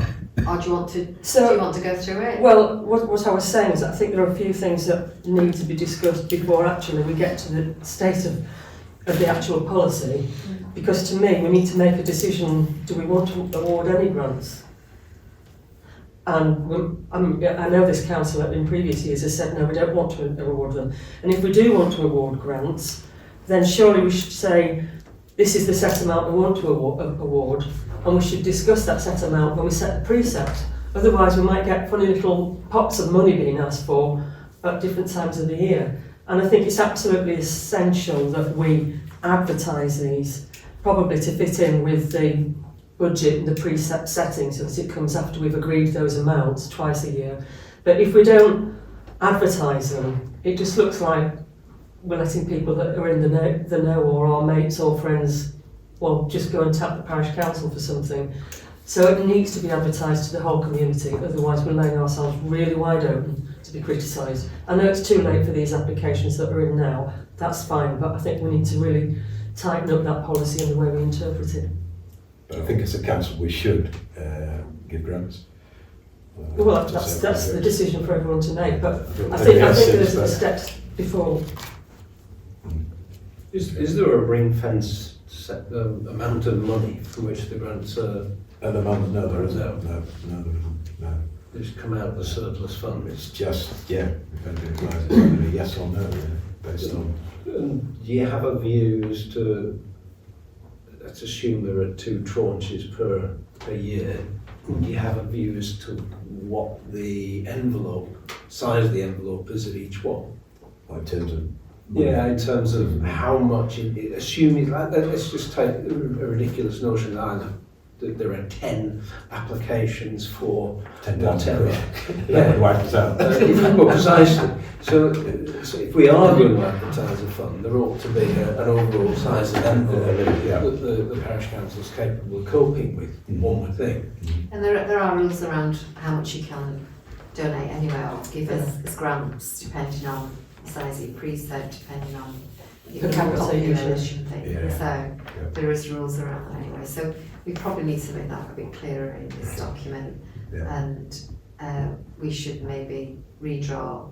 Speaker 5: or do you want to go through it?
Speaker 2: Well, what I was saying is I think there are a few things that need to be discussed before actually we get to the state of the actual policy, because to me we need to make a decision, do we want to award any grants? And I know this council in previous years has said no, we don't want to award them, and if we do want to award grants, then surely we should say this is the set amount we want to award, and we should discuss that set amount when we set the precept. Otherwise we might get funny little pots of money being asked for at different times of the year. And I think it's absolutely essential that we advertise these, probably to fit in with the budget and the precept setting, so that it comes after we've agreed those amounts twice a year. But if we don't advertise them, it just looks like we're letting people that are in the know or our mates or friends, well, just go and tap the parish council for something. So it needs to be advertised to the whole community, otherwise we're laying ourselves really wide open to be criticised. I know it's too late for these applications that are in now, that's fine, but I think we need to really tighten up that policy and the way we interpret it.
Speaker 1: But I think as a council we should give grants.
Speaker 2: Well, that's the decision for everyone to make, but I think there's the steps before.
Speaker 8: Is there a ring fence set amount of money from which the grants are?
Speaker 1: At the moment, no, there isn't.
Speaker 8: No.
Speaker 1: No, there isn't. No.
Speaker 8: They just come out of the surplus fund.
Speaker 1: It's just, yeah, if anything applies, it's either a yes or no, really, based on.
Speaker 8: And do you have a view as to, let's assume there are 2 tranches per year, do you have a view as to what the size of the envelope is at each one?
Speaker 1: In terms of.
Speaker 8: Yeah, in terms of how much, assuming, let's just take a ridiculous notion that there are 10 applications for
Speaker 1: 10,000.
Speaker 8: whatever.
Speaker 1: That would wipe us out.
Speaker 8: Well, precisely. So if we are going to advertise a fund, there ought to be an overall size of envelope that the parish council is capable of coping with, one would think.
Speaker 5: And there are rules around how much you can donate anyway or give as grants, depending on the size of your precept, depending on your population thing.
Speaker 1: Yeah.
Speaker 5: So there is rules around that anyway. So we probably need to make that a bit clearer in this document, and we should maybe redraw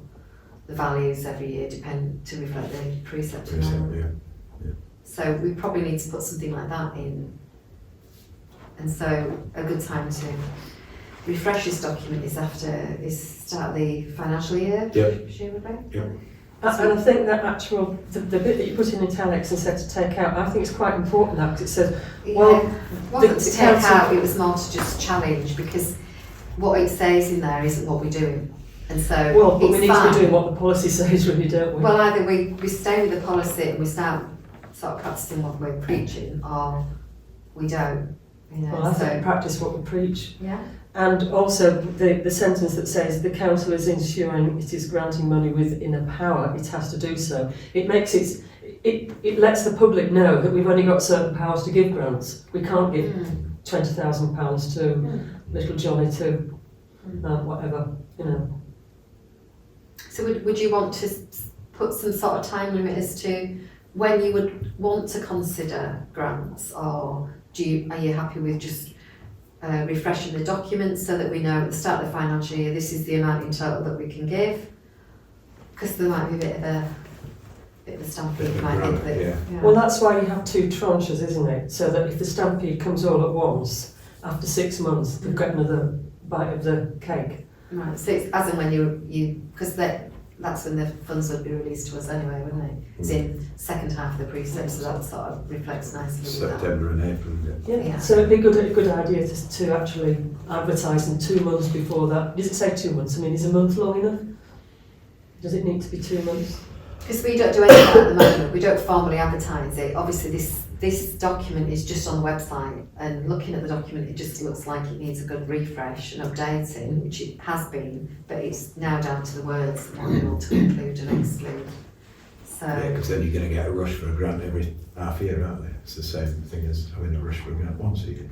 Speaker 5: the values every year to reflect the precept amount. So we probably need to put something like that in. And so a good time to refresh this document is start the financial year, presumably.
Speaker 1: Yep.
Speaker 2: And I think that the bit that you put in italics and said to take out, I think it's quite important that, because it says, well,
Speaker 5: it wasn't to take out, it was more to just challenge, because what it says in there isn't what we're doing. And so
Speaker 2: well, but we need
Speaker 5: fine.
Speaker 2: to be doing what the policy says, really, don't we?
Speaker 5: Well, either we stay with the policy and we start sort of practicing what we're preaching, or we don't. You know,
Speaker 2: Well, I think we practice what we preach.
Speaker 5: Yeah.
Speaker 2: And also the sentence that says the council is ensuring it is granting money within a power, it has to do so. It makes it lets the public know that we've only got certain powers to give grants. We can't give £20,000 to little Johnny to whatever, you know.
Speaker 5: So would you want to put some sort of time limit as to when you would want to consider grants, or are you happy with just refreshing the documents so that we know at the start of the financial year this is the amount in total that we can give? Because there might be a bit of bit of a stampede, you might think that.
Speaker 1: Yeah.
Speaker 2: Well, that's why you have 2 tranches, isn't it? So that if the stampede comes all at once, after 6 months, they've got another bite of the cake.
Speaker 5: Right, so it's as and when you because that's when the funds would be released to us anyway, wouldn't it? It's in second half of the precinct, so that sort of reflects nicely with that.
Speaker 1: September and April.
Speaker 2: Yeah. So it'd be a good idea to actually advertise in 2 months before that. Does it say 2 months? I mean, is a month long enough? Does it need to be 2 months?
Speaker 5: Because we don't do any of that at the moment, we don't formally advertise it. Obviously this document is just on the website, and looking at the document it just looks like it needs a good refresh and updating, which it has been, but it's now down to the words and what we want to include and exclude. So,
Speaker 1: Yeah, because then you're going to get a rush for a grant every half year, aren't they? It's the same thing as having a rush for a grant once a year.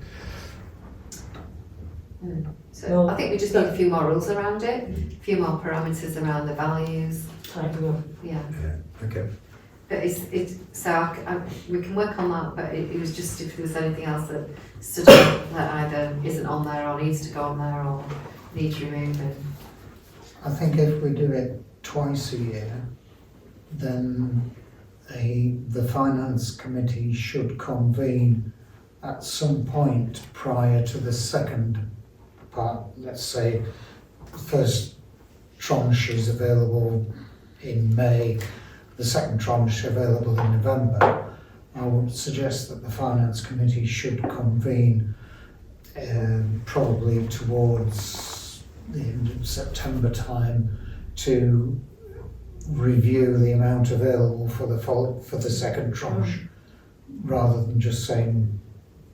Speaker 5: so I think we just need a few more rules around it, a few more parameters around the values.
Speaker 2: Tighten up.
Speaker 5: Yeah.
Speaker 1: Yeah, okay.
Speaker 5: But we can work on that, but it was just if there was anything else that stood out that either isn't on there or needs to go on there or needs removing.
Speaker 3: I think if we do it twice a year, then the finance committee should convene at some point prior to the second part. Let's say the first tranche is available in May, the second tranche available in November. I would suggest that the finance committee should convene probably towards the end of September time to review the amount available for the second tranche, rather than just saying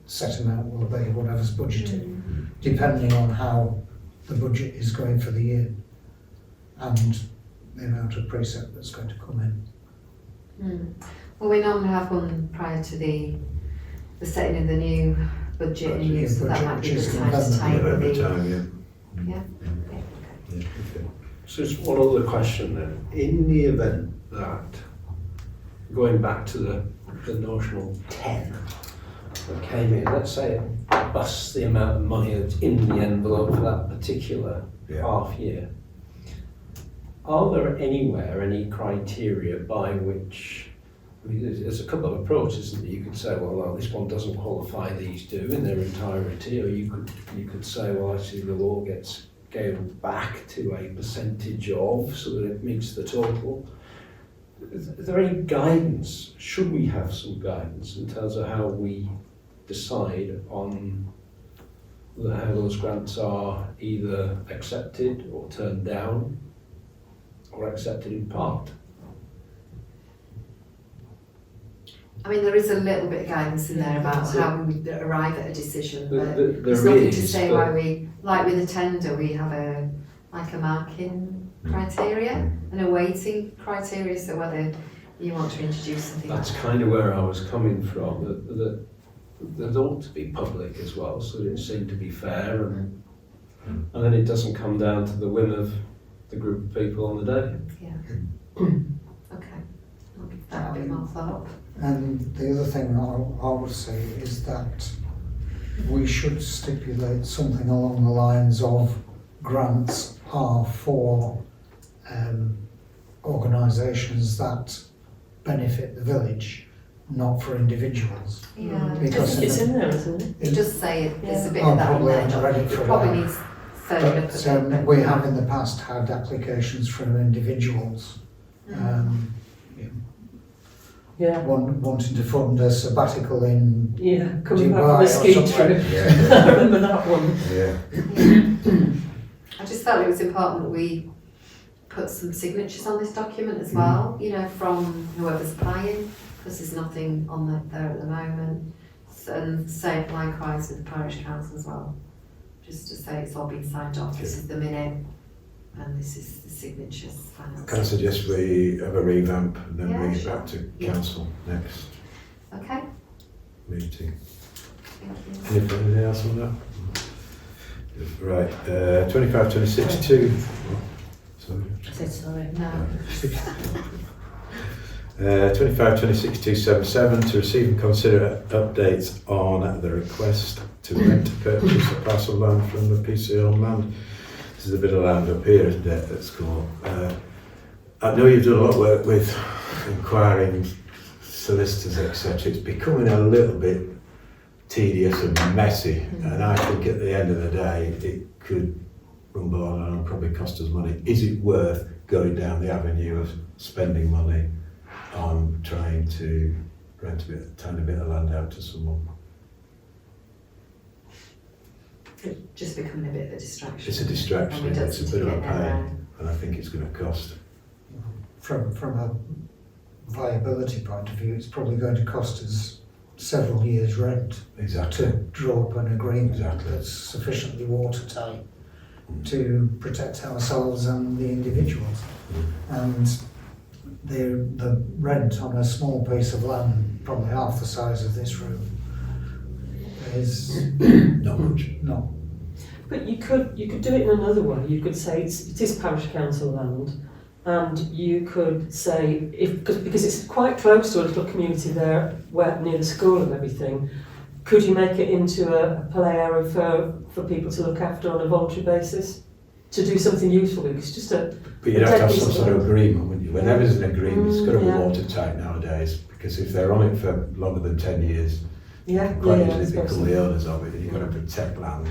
Speaker 3: set amount will be whatever's budgeted, depending on how the budget is going for the year and the amount of precept that's going to come in.
Speaker 5: Well, we normally have one prior to the setting of the new budget in use, so that might be the time to take
Speaker 1: November
Speaker 5: the.
Speaker 1: time,
Speaker 5: Yeah.
Speaker 1: yeah. Okay.
Speaker 8: So just one other question then. In the event that, going back to the notional 10 that came in, let's say it busts the amount of money that's in the envelope for that particular half year, are there anywhere any criteria by which, I mean, there's a couple of approaches, isn't there? You could say, well, this one doesn't qualify, these do in their entirety, or you could say, well, actually the law gets scaled back to a percentage of, so that it meets the total. Is there any guidance? Should we have some guidance in terms of how we decide on how those grants are either accepted or turned down, or accepted in part?
Speaker 5: I mean, there is a little bit of guidance in there about how we would arrive at a decision, but
Speaker 8: There
Speaker 5: there's nothing to
Speaker 8: is,
Speaker 5: say
Speaker 8: but-
Speaker 5: why we, like with a tender, we have a marking criteria and a weighting criteria, so whether you want to introduce something like
Speaker 8: That's
Speaker 5: that.
Speaker 8: kind of where I was coming from, that there ought to be public as well, so that it seemed to be fair, and then it doesn't come down to the whim of the group of people on the day.
Speaker 5: Yeah. Okay. I'll give that a bit more thought.
Speaker 3: And the other thing I would say is that we should stipulate something along the lines of grants are for organisations that benefit the village, not for individuals.
Speaker 5: Yeah.
Speaker 3: Because
Speaker 2: It's in there, isn't it?
Speaker 5: It does say there's a bit
Speaker 3: Oh,
Speaker 5: of that in
Speaker 3: probably
Speaker 5: there.
Speaker 3: haven't read it
Speaker 5: It
Speaker 3: for a
Speaker 5: probably
Speaker 3: while.
Speaker 5: needs firming up a bit.
Speaker 3: But we have in the past had applications from individuals
Speaker 2: Yeah.
Speaker 3: wanting to fund a sabbatical in
Speaker 2: Yeah, coming back
Speaker 3: Dubai
Speaker 2: from a
Speaker 3: or
Speaker 2: ski
Speaker 3: somewhere.
Speaker 2: trip.
Speaker 1: Yeah.
Speaker 2: I remember that one.
Speaker 1: Yeah.
Speaker 5: I just felt it was important that we put some signatures on this document as well, you know, from whoever's applying, because there's nothing on there at the moment. And same likewise with the Parish Council as well, just to say it's all been signed off, this is the minute, and this is the signatures. final
Speaker 1: Can I suggest we have a revamp and then
Speaker 5: Yeah,
Speaker 1: bring it
Speaker 5: sure.
Speaker 1: back to
Speaker 5: Yeah.
Speaker 1: council next
Speaker 5: Okay,
Speaker 1: meeting?
Speaker 5: thank you.
Speaker 1: Anything else on that? Right, 25, 26, 2. Sorry.
Speaker 7: I said sorry.
Speaker 5: No.
Speaker 1: 25, 26, 277 to receive and consider updates on the request to rent to purchase a parcel of land from the PCL land. This is a bit of land up here, isn't it, at school. I know you've done a lot of work with inquiring solicitors, etc., it's becoming a little bit tedious and messy. And I think at the end of the day, it could rumble on and probably cost us money. Is it worth going down the avenue of spending money on trying to rent a tiny bit of land out to someone?
Speaker 5: It's just becoming a bit of a distraction.
Speaker 1: It's a distraction,
Speaker 5: And we don't
Speaker 1: it's a
Speaker 5: seem
Speaker 1: bit
Speaker 5: to
Speaker 1: of a
Speaker 5: get there
Speaker 1: pain,
Speaker 5: now.
Speaker 1: and I think it's going to cost.
Speaker 3: From a viability point of view, it's probably going to cost us several years' rent
Speaker 1: Exactly.
Speaker 3: to draw up an agreement
Speaker 1: Exactly.
Speaker 3: that's sufficiently watertight to protect ourselves and the individuals. And the rent on a small piece of land, probably half the size of this room, is
Speaker 1: Not much.
Speaker 3: not.
Speaker 2: But you could do it in another way. You could say it is parish council land, and you could say because it's quite close to a little community there, where near the school and everything. Could you make it into a play area for people to look after on a voluntary basis, to do something useful with? It's just a
Speaker 1: But you'd have to have some
Speaker 2: Technically,
Speaker 1: sort of agreement, wouldn't you? Whenever there's an agreement, it's got to be
Speaker 2: yeah.
Speaker 1: watertight nowadays, because if they're on it for longer than 10 years,
Speaker 2: yeah,
Speaker 1: quite
Speaker 2: I
Speaker 1: easily
Speaker 2: suppose
Speaker 1: become
Speaker 2: so.
Speaker 1: the owners of it, and you've got to protect land.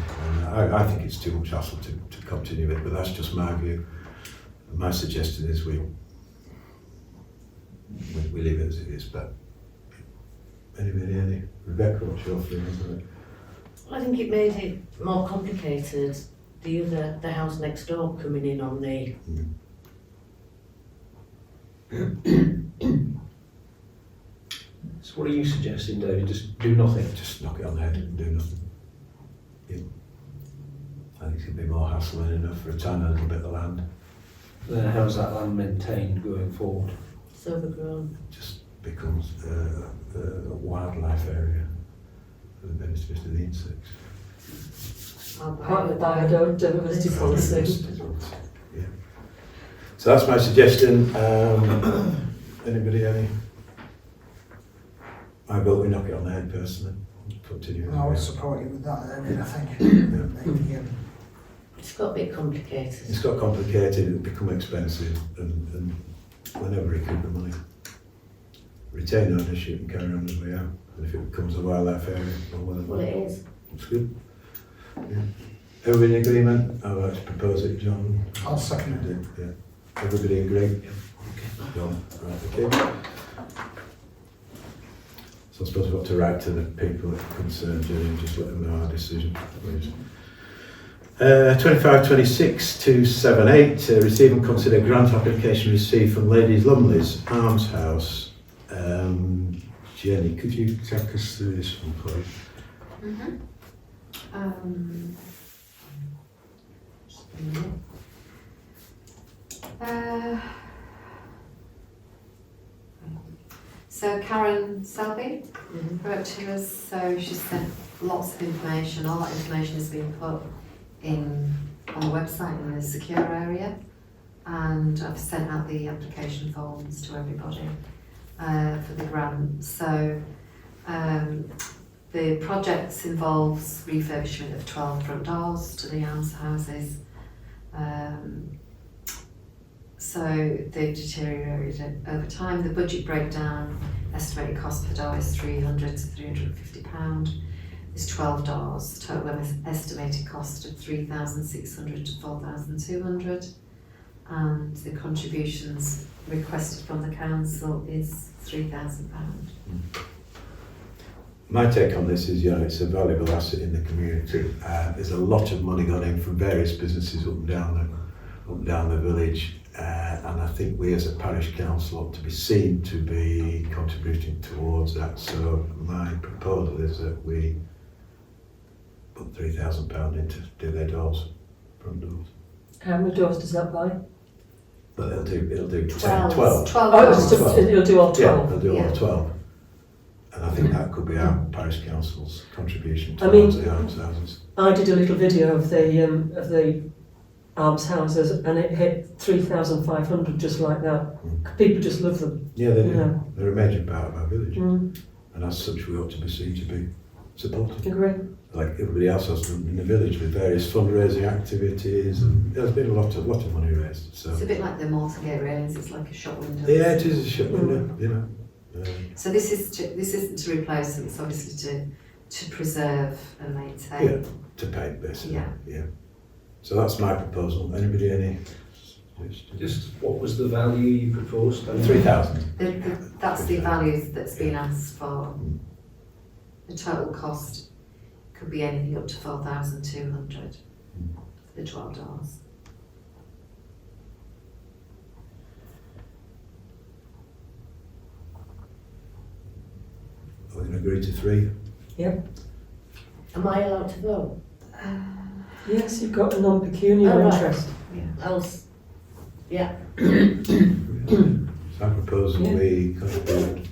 Speaker 1: And I think it's too much hassle to continue it, but that's just my view. My suggestion is we leave it as it is, but any? Rebecca, what's your feelings on it?
Speaker 7: I think it made it more complicated. The house next door coming in on the.
Speaker 8: So what are you suggesting, David? Just do nothing?
Speaker 1: Just knock it on the head and do nothing. Yeah. I think it'd be more hassle than enough for a tiny little bit of land.
Speaker 8: Then how's that land maintained going forward?
Speaker 7: It's overgrown.
Speaker 1: Just becomes a wildlife area for the benefit of the insects.
Speaker 2: Part of the biodiversity policy.
Speaker 1: Yeah. So that's my suggestion. Anybody any? I vote we knock it on the head personally. Continue.
Speaker 3: I would support you with that, David, I think.
Speaker 7: It's got a bit complicated.
Speaker 1: It's got complicated, it'll become expensive, and we'll never recoup the money. Retain ownership and carry on as we are. And if it becomes a wildlife area,
Speaker 7: Well, it is.
Speaker 1: it's good. Yeah. Everybody in agreement? I'd like to propose it, John.
Speaker 3: I'll second it.
Speaker 1: Yeah. Everybody agree? John, right, okay. So I suppose we've got to write to the people that are concerned, Jenny, and just let them know our decision, please. 2526-278, receive and consider grant application received from Ladies Lumley's Arms House. Jenny, could you take us through this one, please?
Speaker 5: Just a minute. So Karen Selby wrote to us, so she sent lots of information. All that information has been put on the website in the secure area, and I've sent out the application forms to everybody for the grant. So the project involves refurbishment of 12 front doors to the almshouses. So they've deteriorated over time. The budget breakdown, estimated cost per door is £300 to £350. There's 12 doors, total estimated cost of £3,600 to £4,200, and the contributions requested from the council is £3,000.
Speaker 1: My take on this is, it's a valuable asset in the community. There's a lot of money gone in from various businesses up and down the village, and I think we as a parish council ought to be seen to be contributing towards that. So my proposal is that we put £3,000 in to do their doors, front doors.
Speaker 2: How many doors does that buy?
Speaker 1: But it'll do
Speaker 5: 12.
Speaker 1: 12.
Speaker 5: 12
Speaker 2: Oh,
Speaker 5: doors.
Speaker 2: it'll do all 12.
Speaker 1: Yeah, they'll do all
Speaker 5: Yeah.
Speaker 1: 12. And I think that could be our parish council's contribution
Speaker 2: I mean-
Speaker 1: towards the almshouses.
Speaker 2: I did a little video of the almshouses, and it hit 3,500 just like that. People just love them.
Speaker 1: Yeah, they do.
Speaker 2: Yeah.
Speaker 1: They're a major part of our village.
Speaker 2: Mm.
Speaker 1: And as such, we ought to be seen to be supported.
Speaker 2: Agree.
Speaker 1: Like everybody else has done in the village with various fundraising activities, and there's been a lot of money raised. So
Speaker 5: It's a bit like the Mortigate raise, it's like a shop window.
Speaker 1: yeah, it is a shop window, you know.
Speaker 5: So this isn't to replace them, it's obviously to preserve and maintain.
Speaker 1: Yeah, to paint basically.
Speaker 5: Yeah.
Speaker 1: So that's my proposal. Anybody any?
Speaker 8: Just what was the value you proposed?
Speaker 1: 3,000.
Speaker 5: That's the value that's been asked for. The total cost could be anything up to 4,200 for the 12 doors.
Speaker 1: Are we going to agree to 3?
Speaker 7: Am I allowed to vote?
Speaker 2: Yes, you've got a non-pecuniary
Speaker 7: Oh, right.
Speaker 2: interest.
Speaker 7: Else, yeah.
Speaker 1: So I propose that we contribute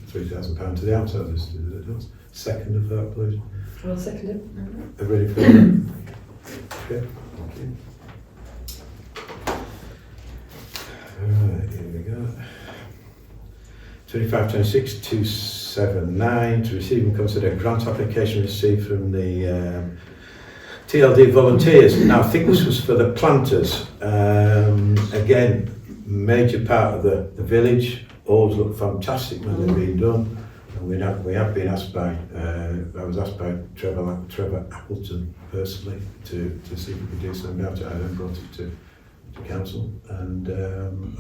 Speaker 1: £3,000 to the outsiders. Second of that, please.
Speaker 2: I'll second it.
Speaker 1: Everybody for that? Okay, thank you. Right, here we go. 25-26-279 to receive and consider a grant application received from the TLD volunteers. Now I think this was for the planters. Again, major part of the village, always look fantastic when they've been done. And we have been asked by, I was asked by Trevor Appleton personally to see if we could do something about it. I then brought it to council, and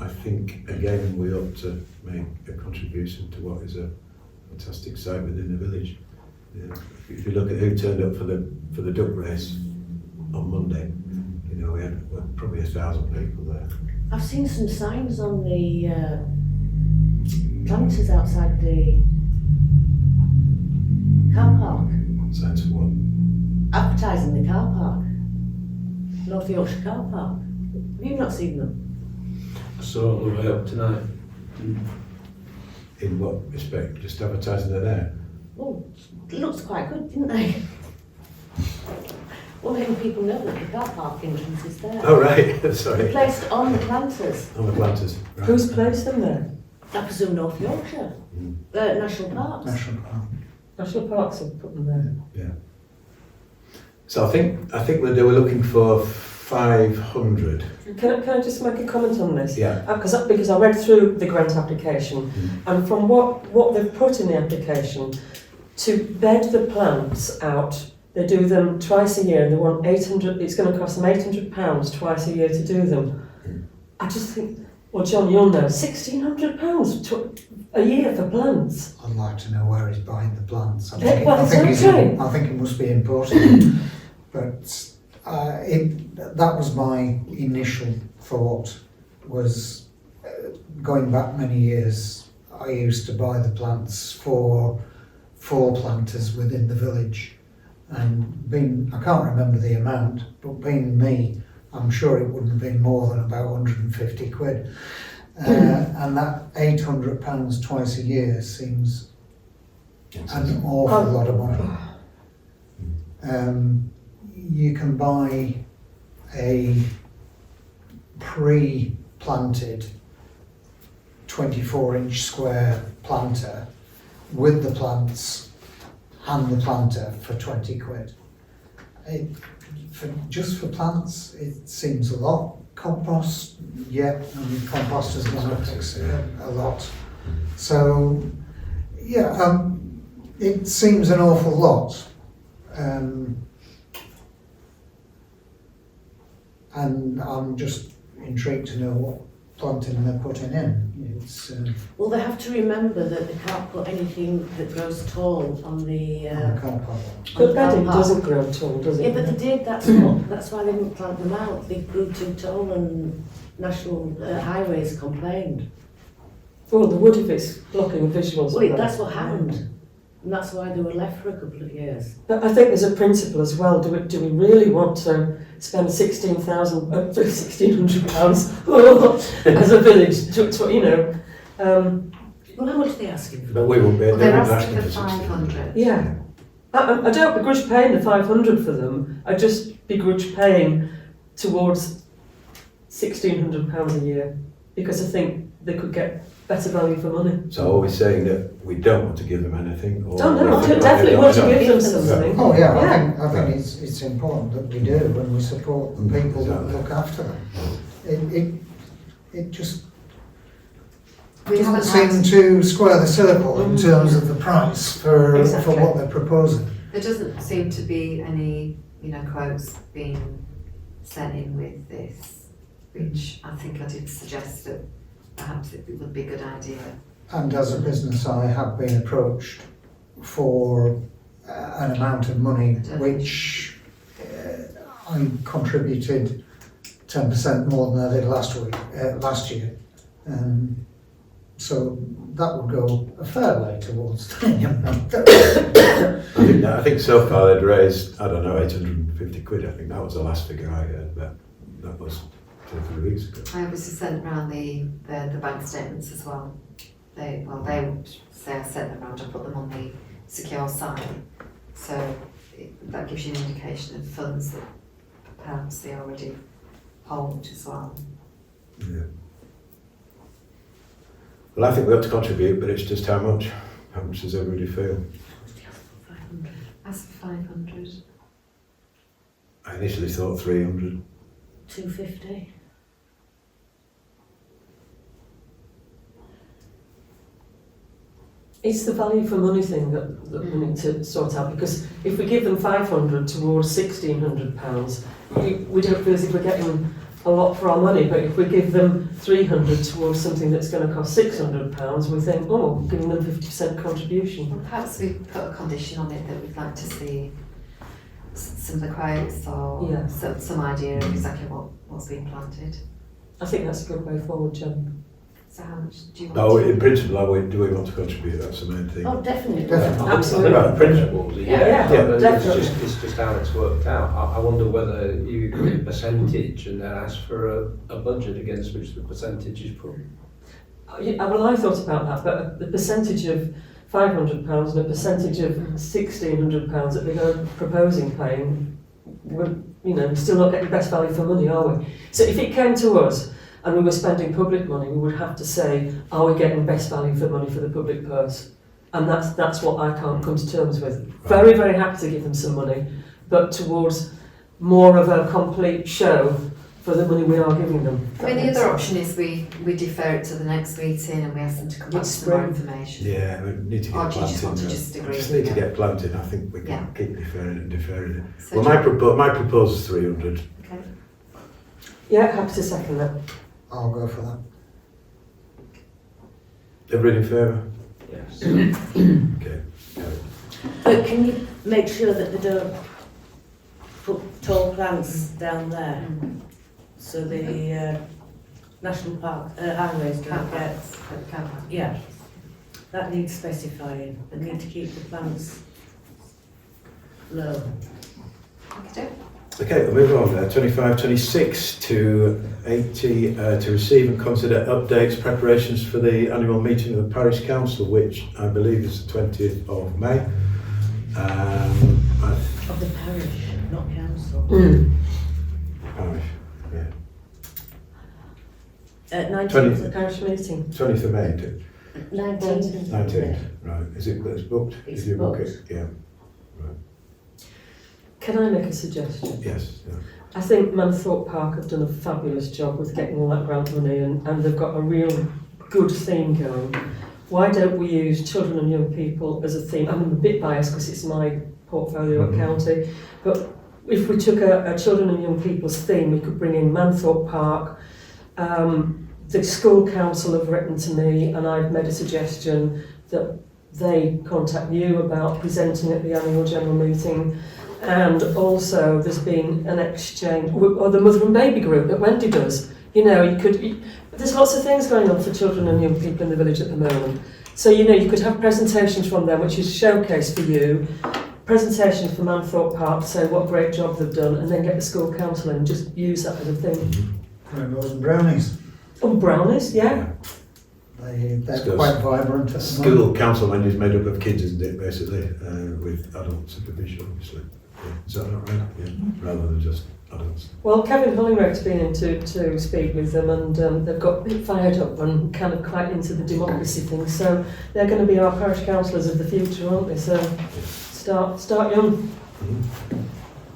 Speaker 1: I think again we ought to make a contribution to what is a fantastic site within the village. Yeah. If you look at who turned up for the duck race on Monday, you know, we had probably 1,000 people there.
Speaker 7: I've seen some signs on the planters outside the car park,
Speaker 1: Signs for what?
Speaker 7: advertising the car park, North Yorkshire car park. Have you not seen them?
Speaker 8: I saw it on the way up tonight.
Speaker 1: In what respect? Just advertising they're there?
Speaker 7: Oh, it looks quite good, didn't they? Well, letting people know that the car park entrance is there.
Speaker 1: Oh right, sorry.
Speaker 7: Placed on the planters.
Speaker 1: On the planters. Right.
Speaker 2: Who's placed them there?
Speaker 7: I presume North Yorkshire. National Parks.
Speaker 3: National Park.
Speaker 2: National Parks have put them there.
Speaker 1: Yeah. So I think they were looking for 500.
Speaker 2: Can I just make a comment on this?
Speaker 1: Yeah.
Speaker 2: Because I read through the grant application, and from what they've put in the application, to bed the plants out, they do them twice a year, and they want 800. It's going to cost them £800 twice a year to do them. I just think, well, John, you'll know, £1,600 a year for plants.
Speaker 3: I'd like to know where he's buying the plants. I
Speaker 2: Well,
Speaker 3: think
Speaker 2: exactly.
Speaker 3: I think it must be important. But that was my initial thought, was going back many years, I used to buy the plants for planters within the village. And I can't remember the amount, but being me, I'm sure it wouldn't have been more than about 150 quid. And that £800 twice a year seems an awful lot of money. You can buy a pre-planted 24-inch square planter with the plants and the planter for 20 quid. Just for plants, it seems a lot. Compost, yeah, and compost has gone up a lot. So, yeah, it seems an awful lot. And I'm just intrigued to know what planting they're putting in. It's,
Speaker 7: Well, they have to remember that they can't put anything that grows tall on the.
Speaker 3: on the car park.
Speaker 2: But bedding doesn't grow tall, does it?
Speaker 7: Yeah, but they did. That's why they didn't plant them out. They grew too tall, and national highways complained.
Speaker 2: Well, they would if it's blocking visuals.
Speaker 7: Well, that's what happened, and that's why they were left for a couple of years.
Speaker 2: But I think there's a principle as well. Do we really want to spend £1,600 as a village to you know?
Speaker 7: Well, how much are they asking for?
Speaker 1: But we won't be.
Speaker 5: Well, they're
Speaker 1: they won't be
Speaker 5: asking for
Speaker 1: 60.
Speaker 5: 500.
Speaker 2: Yeah. I don't begrudge paying the 500 for them. I just begrudge paying towards £1,600 a year, because I think they could get better value for money.
Speaker 1: So are we saying that we don't want to give them anything? Or
Speaker 2: Oh no,
Speaker 1: we
Speaker 2: I
Speaker 1: think
Speaker 2: definitely
Speaker 1: they
Speaker 2: want to
Speaker 1: don't?
Speaker 2: give them something.
Speaker 3: Oh yeah,
Speaker 2: Yeah.
Speaker 3: I think it's important that we do when we support the people that look after them. It just
Speaker 5: We
Speaker 3: doesn't
Speaker 5: haven't
Speaker 3: seem
Speaker 5: had,
Speaker 3: to square the circle in terms of the price for
Speaker 2: Exactly.
Speaker 3: what they're proposing.
Speaker 5: there doesn't seem to be any, quotes being sent in with this, which I think I did suggest that perhaps it would be a good idea.
Speaker 3: And as a business, I have been approached for an amount of money which I contributed 10% more than I did last year. So that would go a fair way towards the amount.
Speaker 1: I think so far they'd raised, I don't know, 850 quid. I think that was the last figure I heard, but that was 2 or 3 weeks ago.
Speaker 5: I obviously sent around the bank statements as well. They would say I sent them around, I put them on the secure site. So that gives you an indication of funds that perhaps they already hold as well.
Speaker 1: Yeah. Well, I think we ought to contribute, but it's just how much? How much does everybody feel?
Speaker 7: 500.
Speaker 5: Ask for 500.
Speaker 1: I initially thought 300.
Speaker 7: 250.
Speaker 2: It's the value for money thing that we need to sort out, because if we give them 500 towards £1,600, we don't feel as if we're getting a lot for our money, but if we give them 300 towards something that's going to cost £600, we think, oh, we're giving them 50% contribution.
Speaker 5: Well, perhaps we put a condition on it that we'd like to see some of the quotes or
Speaker 2: Yeah.
Speaker 5: some idea of exactly what's being planted.
Speaker 2: I think that's a good way forward, Jen.
Speaker 5: So how much do you want
Speaker 1: No,
Speaker 5: to?
Speaker 1: in principle, do we want to contribute? That's the main thing.
Speaker 7: Oh, definitely.
Speaker 3: Definitely.
Speaker 2: Absolutely.
Speaker 8: About principles,
Speaker 2: Yeah,
Speaker 8: but
Speaker 2: definitely.
Speaker 8: it's just how it's worked out. I wonder whether you agree a percentage and then ask for a budget against which the percentage is put.
Speaker 2: Well, I thought about that, but the percentage of £500 and a percentage of £1,600 that they're proposing paying, we're still not getting best value for money, are we? So if it came to us and we were spending public money, we would have to say, are we getting best value for money for the public purse? And that's what I can't come to terms with. Very, very happy to give them some money, but towards more of a complete show for the money we are giving them.
Speaker 5: I mean, the other option is we defer it to the next meeting and we ask them to come back with some more information.
Speaker 1: Yeah, we need to get
Speaker 5: Or do you just
Speaker 1: planting.
Speaker 5: want to just agree?
Speaker 1: Just need to
Speaker 5: Yeah.
Speaker 1: get planting. I think we can
Speaker 5: Yeah.
Speaker 1: keep deferring it.
Speaker 5: So
Speaker 1: Well, my proposal is 300.
Speaker 5: okay.
Speaker 2: Yeah, happy to second that.
Speaker 3: I'll go for that.
Speaker 1: Everybody in favour?
Speaker 8: Yes.
Speaker 1: Okay.
Speaker 7: But can you make sure that they don't put tall plants down there? So the national park, highways don't get, yeah, that needs specifying. They need to keep the plants low.
Speaker 5: Okay.
Speaker 1: Okay, we'll move on. 25-26 to 80 to receive and consider updates, preparations for the annual meeting of the Parish Council, which I believe is the 20th of May.
Speaker 7: Of the parish, not council.
Speaker 1: Parish, yeah.
Speaker 7: 19th.
Speaker 2: The parish meeting.
Speaker 1: 20th of May,
Speaker 7: 19th.
Speaker 1: 19th, right. Is it it's booked?
Speaker 7: It's
Speaker 1: Did you book
Speaker 7: booked.
Speaker 1: it? Yeah.
Speaker 2: Can I make a suggestion?
Speaker 1: Yes. Yeah.
Speaker 2: I think Manthorpe Park have done a fabulous job with getting all that grant money and they've got a real good theme going. Why don't we use children and young people as a theme? I'm a bit biased because it's my portfolio at county, but if we took a children and young people's theme, we could bring in Manthorpe Park. The school council have written to me and I've made a suggestion that they contact you about presenting at the annual general meeting. And also there's been an exchange, or the mother and baby group that Wendy does. There's lots of things going on for children and young people in the village at the moment. So, you could have presentations from them, which is a showcase for you, presentations from Manthorpe Park to say what a great job they've done, and then get the school council in and just use that as a thing.
Speaker 3: Rainbows and brownies.
Speaker 2: Oh, brownies, yeah.
Speaker 3: They're
Speaker 1: Schools.
Speaker 3: quite vibrant at the
Speaker 1: School
Speaker 3: moment.
Speaker 1: council when is made up of kids, isn't it, basically, with adult supervision, obviously. Yeah. Is that not right? Yeah. Rather than just adults. council?
Speaker 2: Well, Kevin Hollingworth's been in to speak with them, and they've got a bit fired up and kind of quite into the democracy thing. So they're going to be our parish councillors of the future, aren't they? So start young.
Speaker 1: Mm-hmm.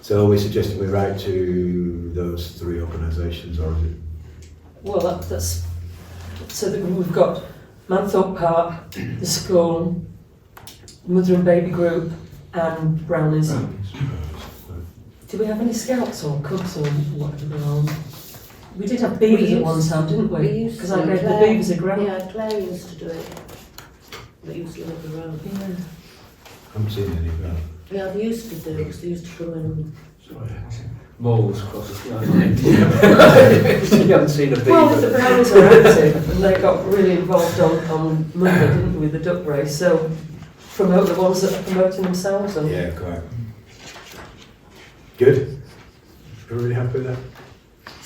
Speaker 1: So are we suggesting we write to those three organisations, or is it?
Speaker 2: Well, that's so that we've got Manthorpe Park, the school, mother and baby group, and Brownies. Do we have any scouts or cubs or whatever they are? We did have beavers at one time, didn't we?
Speaker 7: used
Speaker 2: Because
Speaker 7: to.
Speaker 2: I gave the
Speaker 7: Claire-
Speaker 2: beavers a grant.
Speaker 7: Yeah, Claire used to do it. But used to live up the road.
Speaker 2: Yeah.
Speaker 1: I haven't seen any of that.
Speaker 7: Yeah, they used to do it, 'cause they used to come in.
Speaker 8: Sorry. Moles crossed the line. You haven't seen a beaver.
Speaker 2: Well, the Brownies are active, and they got really involved on Monday, didn't they, with the duck race? So promote the ones that are promoting themselves. And
Speaker 1: Yeah, quite. Good. Everybody happy with that?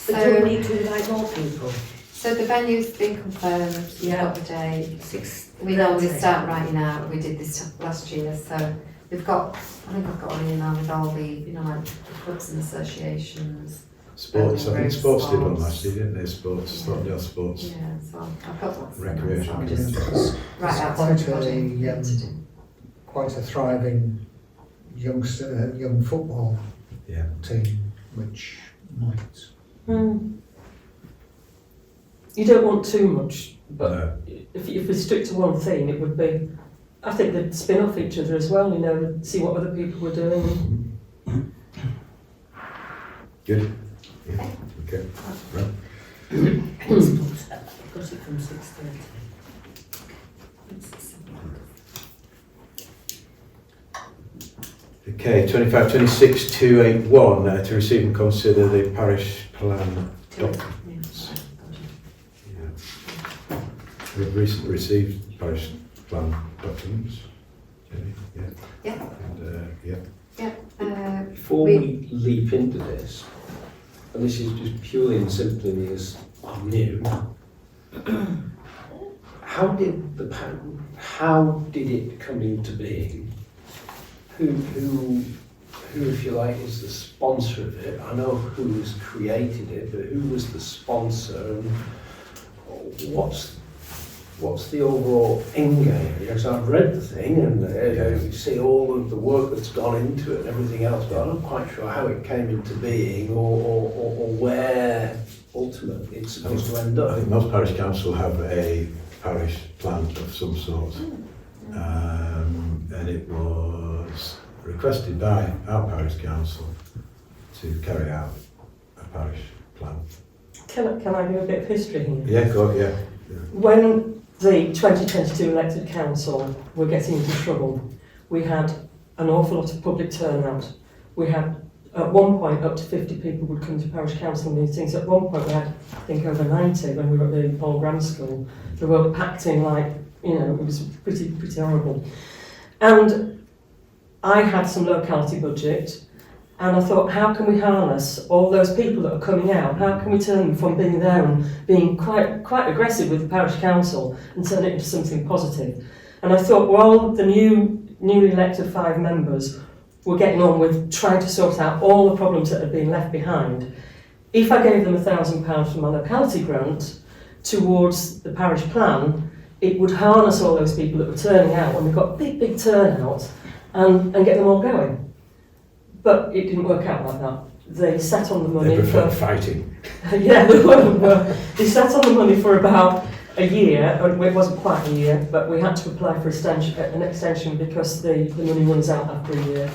Speaker 7: But do we
Speaker 5: So,
Speaker 7: need to invite more people?
Speaker 5: so the venue's been confirmed, we've
Speaker 7: Yeah.
Speaker 5: got the date.
Speaker 7: 6:30.
Speaker 5: We normally start writing out, we did this last year, so we've got, I think I've got an email with all the, you know, like the clubs and associations.
Speaker 1: Sports, I think
Speaker 5: Road
Speaker 1: sports did one
Speaker 5: sports.
Speaker 1: last year, didn't they? Sports, Thornton Sports.
Speaker 5: Yeah, so I've got lots of them,
Speaker 1: Recreation
Speaker 5: so I'll just
Speaker 1: committee.
Speaker 5: write out to
Speaker 3: Quite
Speaker 5: everybody
Speaker 3: a,
Speaker 5: to do.
Speaker 3: quite a thriving young football
Speaker 1: Yeah.
Speaker 3: team, which might.
Speaker 2: you don't want too much, but
Speaker 1: No.
Speaker 2: if we stick to one theme, it would be, I think they'd spin off each other as well, you know, see what other people were doing.
Speaker 1: Good. Yeah. Okay. Right.
Speaker 7: Got it from 6:30.
Speaker 1: Okay, 25-26-281, to receive and consider the parish plan documents. Yeah. We've recently received parish plan documents. Jenny? Yeah.
Speaker 5: Yeah.
Speaker 1: And, yeah.
Speaker 8: Before we leap into this, and this is just purely and simply because I'm new, how did it come into being? Who, if you like, is the sponsor of it? I know who has created it, but who was the sponsor, and what's the overall end game? Because I've read the thing, and you see all of the work that's gone into it and everything else, but I'm not quite sure how it came into being or where ultimately it's supposed to end
Speaker 1: I
Speaker 8: up.
Speaker 1: think most parish council have a parish plan of some sort, and it was requested by our parish council to carry out a parish plan.
Speaker 2: Can I give a bit of history here?
Speaker 1: Yeah, go on, yeah.
Speaker 2: When the 2022 elected council were getting into trouble, we had an awful lot of public turnout. We had, at one point, up to 50 people would come to parish council meetings. At one point, we had, I think, over 90 when we were at the Paul Grammar School. They were packed in like, you know, it was pretty horrible. And I had some locality budget, and I thought, how can we harness all those people that are coming out? How can we turn them from being there and being quite aggressive with the parish council and turn it into something positive? And I thought, well, the newly elected 5 members were getting on with trying to sort out all the problems that had been left behind. If I gave them £1,000 from my locality grant towards the parish plan, it would harness all those people that were turning out, and we got big turnout, and get them all going. But it didn't work out like that. They sat on the money
Speaker 1: They prefer
Speaker 2: for...
Speaker 1: fighting.
Speaker 2: Yeah, they sat on the money for about a year. It wasn't quite a year, but we had to apply for an extension because the money runs out after a year.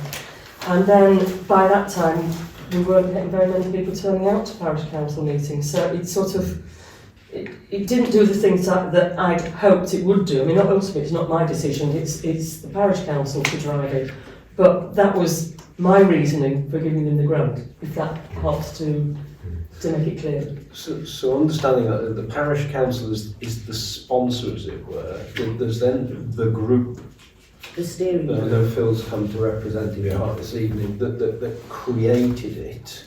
Speaker 2: And then by that time, we weren't getting very many people turning out to parish council meetings. So it sort of, it didn't do the things that I'd hoped it would do. I mean, ultimately, it's not my decision. It's the parish council to drive it. But that was my reasoning for giving them the grant, if that helps to make it clear.
Speaker 8: So understanding that the parish council is the sponsor, as it were, there's then the group
Speaker 7: The steering
Speaker 8: that I
Speaker 7: group.
Speaker 8: know Phil's come to represent in part this evening, that created it,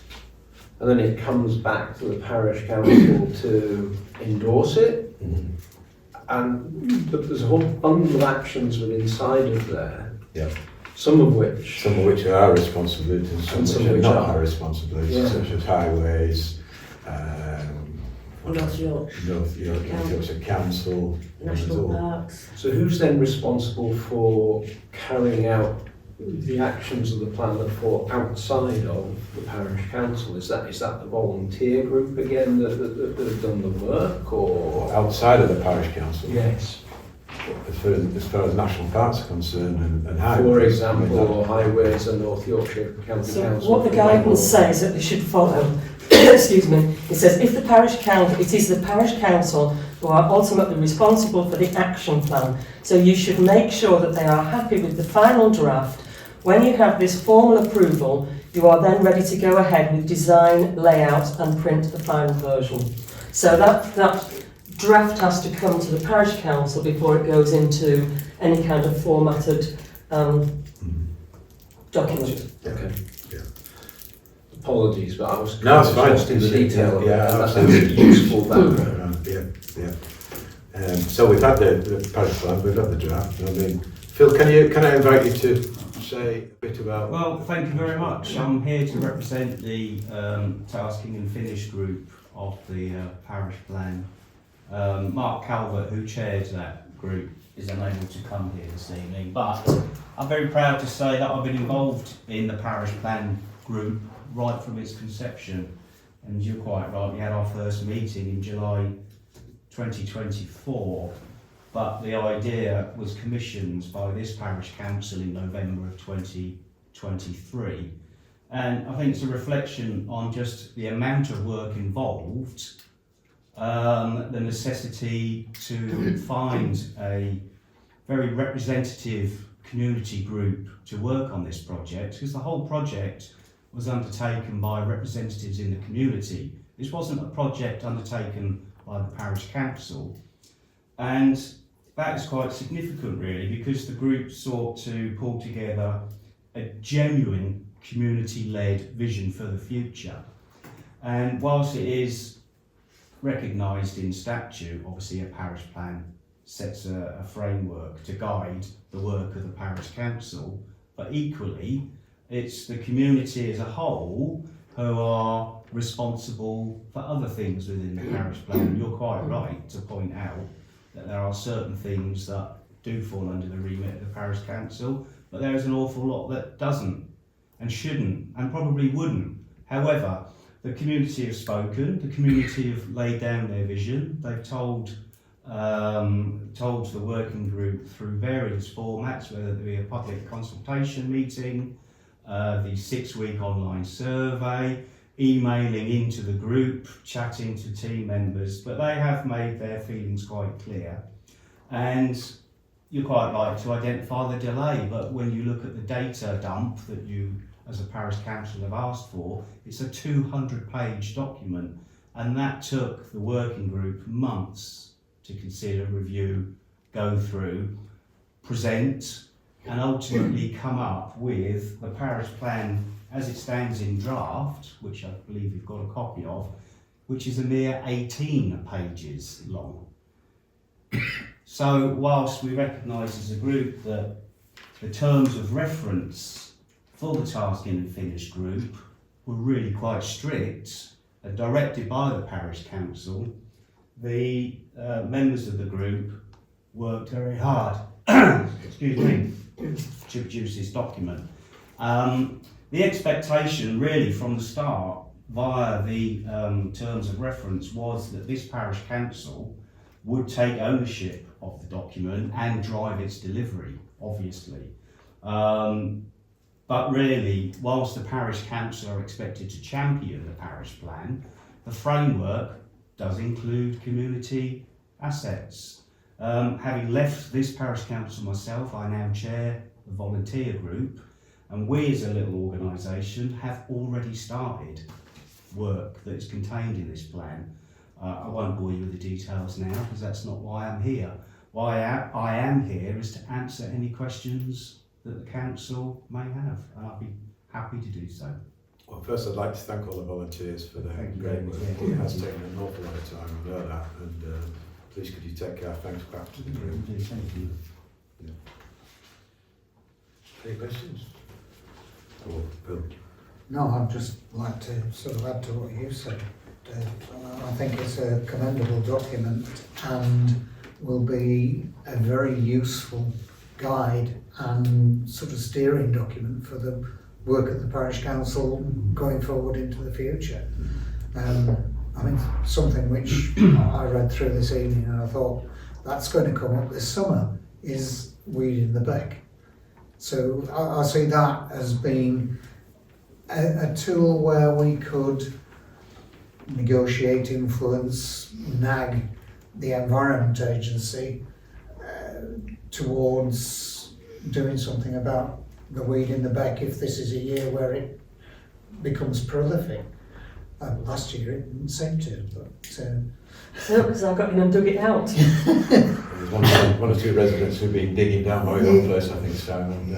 Speaker 8: and then it comes back to the parish council to endorse it, but there's a whole bundle of actions within inside of there.
Speaker 1: Yeah.
Speaker 8: Some of which.
Speaker 1: Some of which are our responsibilities, and some which are not our responsibilities,
Speaker 8: Yeah.
Speaker 1: such as highways,
Speaker 7: North Yorkshire,
Speaker 1: North Yorkshire Council,
Speaker 7: national parks.
Speaker 8: So who's then responsible for carrying out the actions of the plan that fall outside of the parish council? Is that the volunteer group again that have done the work, or
Speaker 1: outside of the parish council.
Speaker 8: yes,
Speaker 1: As far as national parks are concerned and highways.
Speaker 8: for example, highways and North Yorkshire County
Speaker 2: So
Speaker 8: Council?
Speaker 2: what the guidance says that they should follow, excuse me, it says if the parish council, it is the parish council who are ultimately responsible for the action plan. So you should make sure that they are happy with the final draft. When you have this formal approval, you are then ready to go ahead with design, layout and print the final version. So that draft has to come to the parish council before it goes into any kind of formatted document.
Speaker 8: Okay.
Speaker 1: Yeah.
Speaker 8: Apologies, but I was
Speaker 1: No, it's fine.
Speaker 8: just in the detail.
Speaker 1: Yeah,
Speaker 8: That's
Speaker 1: absolutely.
Speaker 8: useful background.
Speaker 1: Yeah. So we've had the parish plan, we've had the draft. I mean, Phil, can I invite you to say a bit about?
Speaker 9: Well, thank you very much. I'm here to represent the tasking and finish group of the parish plan. Mark Calvert, who chairs that group, is unable to come here this evening, but I'm very proud to say that I've been involved in the parish plan group right from its conception. And you're quite right, we had our first meeting in July 2024, but the idea was commissioned by this parish council in November of 2023. And I think it's a reflection on just the amount of work involved, the necessity to find a very representative community group to work on this project, because the whole project was undertaken by representatives in the community. This wasn't a project undertaken by the parish council, and that is quite significant really, because the group sought to pull together a genuine community-led vision for the future. And whilst it is recognised in statute, obviously a parish plan sets a framework to guide the work of the parish council, but equally it's the community as a whole who are responsible for other things within the parish plan. You're quite right to point out that there are certain things that do fall under the remit of the parish council, but there is an awful lot that doesn't and shouldn't and probably wouldn't. However, the community have spoken, the community have laid down their vision, they've told the working group through various formats, whether it be a public consultation meeting, the 6-week online survey, emailing into the group, chatting to team members, but they have made their feelings quite clear. And you're quite right to identify the delay, but when you look at the data dump that you as a parish council have asked for, it's a 200-page document, and that took the working group months to consider, review, go through, present, and ultimately come up with the parish plan as it stands in draft, which I believe you've got a copy of, which is a mere 18 pages long. So whilst we recognise as a group that the terms of reference for the tasking and finish group were really quite strict, directed by the parish council, the members of the group worked very hard excuse me, to produce this document. The expectation really from the start via the terms of reference was that this parish council would take ownership of the document and drive its delivery, obviously. But really, whilst the parish council are expected to champion the parish plan, the framework does include community assets. Having left this parish council myself, I now chair the volunteer group, and we as a little organisation have already started work that is contained in this plan. I won't bore you with the details now because that's not why I'm here. Why I am here is to answer any questions that the council may have, and I'll be happy to do so.
Speaker 1: Well, first I'd like to thank all the volunteers for their
Speaker 9: Thank you
Speaker 1: great
Speaker 9: very
Speaker 1: work.
Speaker 9: much.
Speaker 1: It has taken an awful lot of time, I know that, and please could you take our thanks back to the group.
Speaker 9: Thank you.
Speaker 1: Any questions? Or Bill?
Speaker 3: No, I'd just like to sort of add to what you said, Dave. I think it's a commendable document and will be a very useful guide and sort of steering document for the work at the parish council going forward into the future. I mean, something which I read through this evening and I thought that's going to come up this summer is weeding the beck. So I see that as being a tool where we could negotiate, influence, nag the Environment Agency towards doing something about the weed in the beck if this is a year where it becomes prolific. Last year it didn't seem to, but...
Speaker 2: So, because I got in and dug it out.
Speaker 1: There's one or two residents who've been digging down by your place, I think so. And,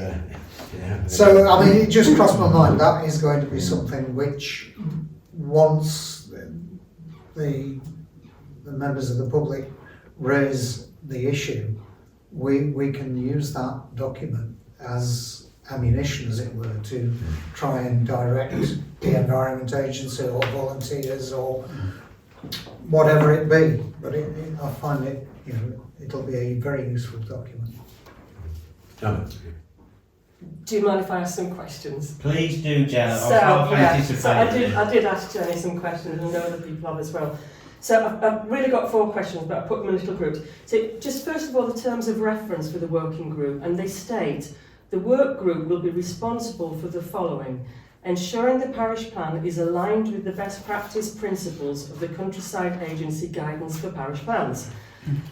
Speaker 1: yeah.
Speaker 3: So, I mean, it just crossed my mind that is going to be something which, once the members of the public raise the issue, we can use that document as ammunition, as it were, to try and direct the Environment Agency or volunteers or whatever it be. But I find it, you know, it'll be a very useful document.
Speaker 1: Janet?
Speaker 2: Do you mind if I ask some questions?
Speaker 9: Please do, Janet.
Speaker 2: So, I
Speaker 9: anticipating.
Speaker 2: did ask Jenny some questions, and I know other people have as well. So I've really got 4 questions, but I put them in little groups. So just first of all, the terms of reference for the working group, and they state, the work group will be responsible for the following: ensuring the parish plan is aligned with the best practice principles of the Countryside Agency guidance for parish plans.